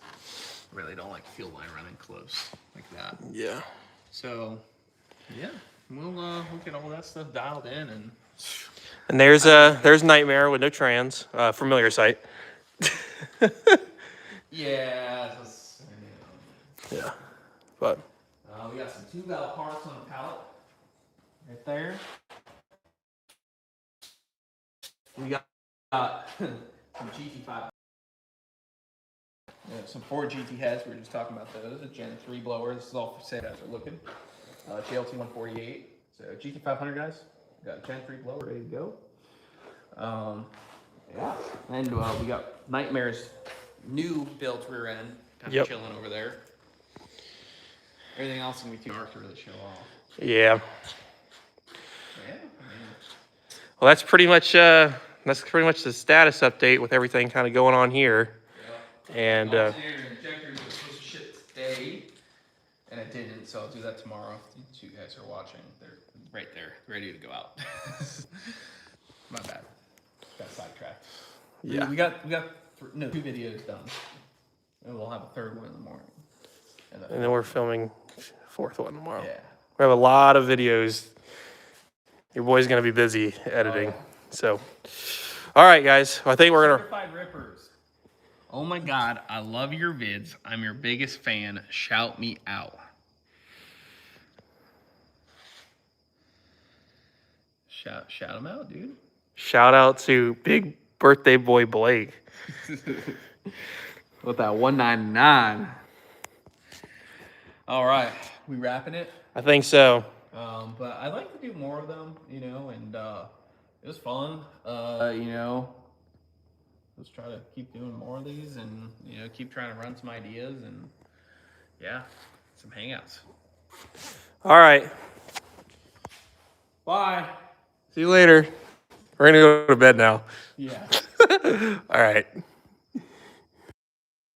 I really don't like fuel line running close like that. Yeah. So, yeah, we'll get all that stuff dialed in and. And there's Nightmare with no trans, familiar site. Yeah. Yeah. But We got some 2-valve parts on the pallet right there. We got some GT5. Yeah, some Ford GT heads. We were just talking about those. A Gen 3 blower. This is all for sale as we're looking. JLT 148. So GT500 guys. Got a Gen 3 blower ready to go. Yeah. And we got Nightmare's new built rear end. Kind of chilling over there. Everything else can be too dark to really show off. Yeah. Yeah. Well, that's pretty much the status update with everything kind of going on here. Yep. And Alternator and injectors were supposed to ship today, and it didn't. So I'll do that tomorrow. If you guys are watching, they're right there, ready to go out. My bad. Got sidetracked. yeah. We got 2 videos done, and we'll have a 3rd one in the morning. And then we're filming a 4th one tomorrow. Yeah. We have a lot of videos. Your boy's gonna be busy editing. Oh, yeah. So, all right, guys. I think we're gonna. Certified rippers. Oh my God, I love your vids. I'm your biggest fan. Shout me out. Shout him out, dude. Shout out to big birthday boy Blake. With that 199. All right, we wrapping it. I think so. But I'd like to do more of them, you know, and it was fun. You know, let's try to keep doing more of these, and you know, keep trying to run some ideas, and yeah, some hangouts. All right. Bye. See you later. We're gonna go to bed now. Yeah. All right.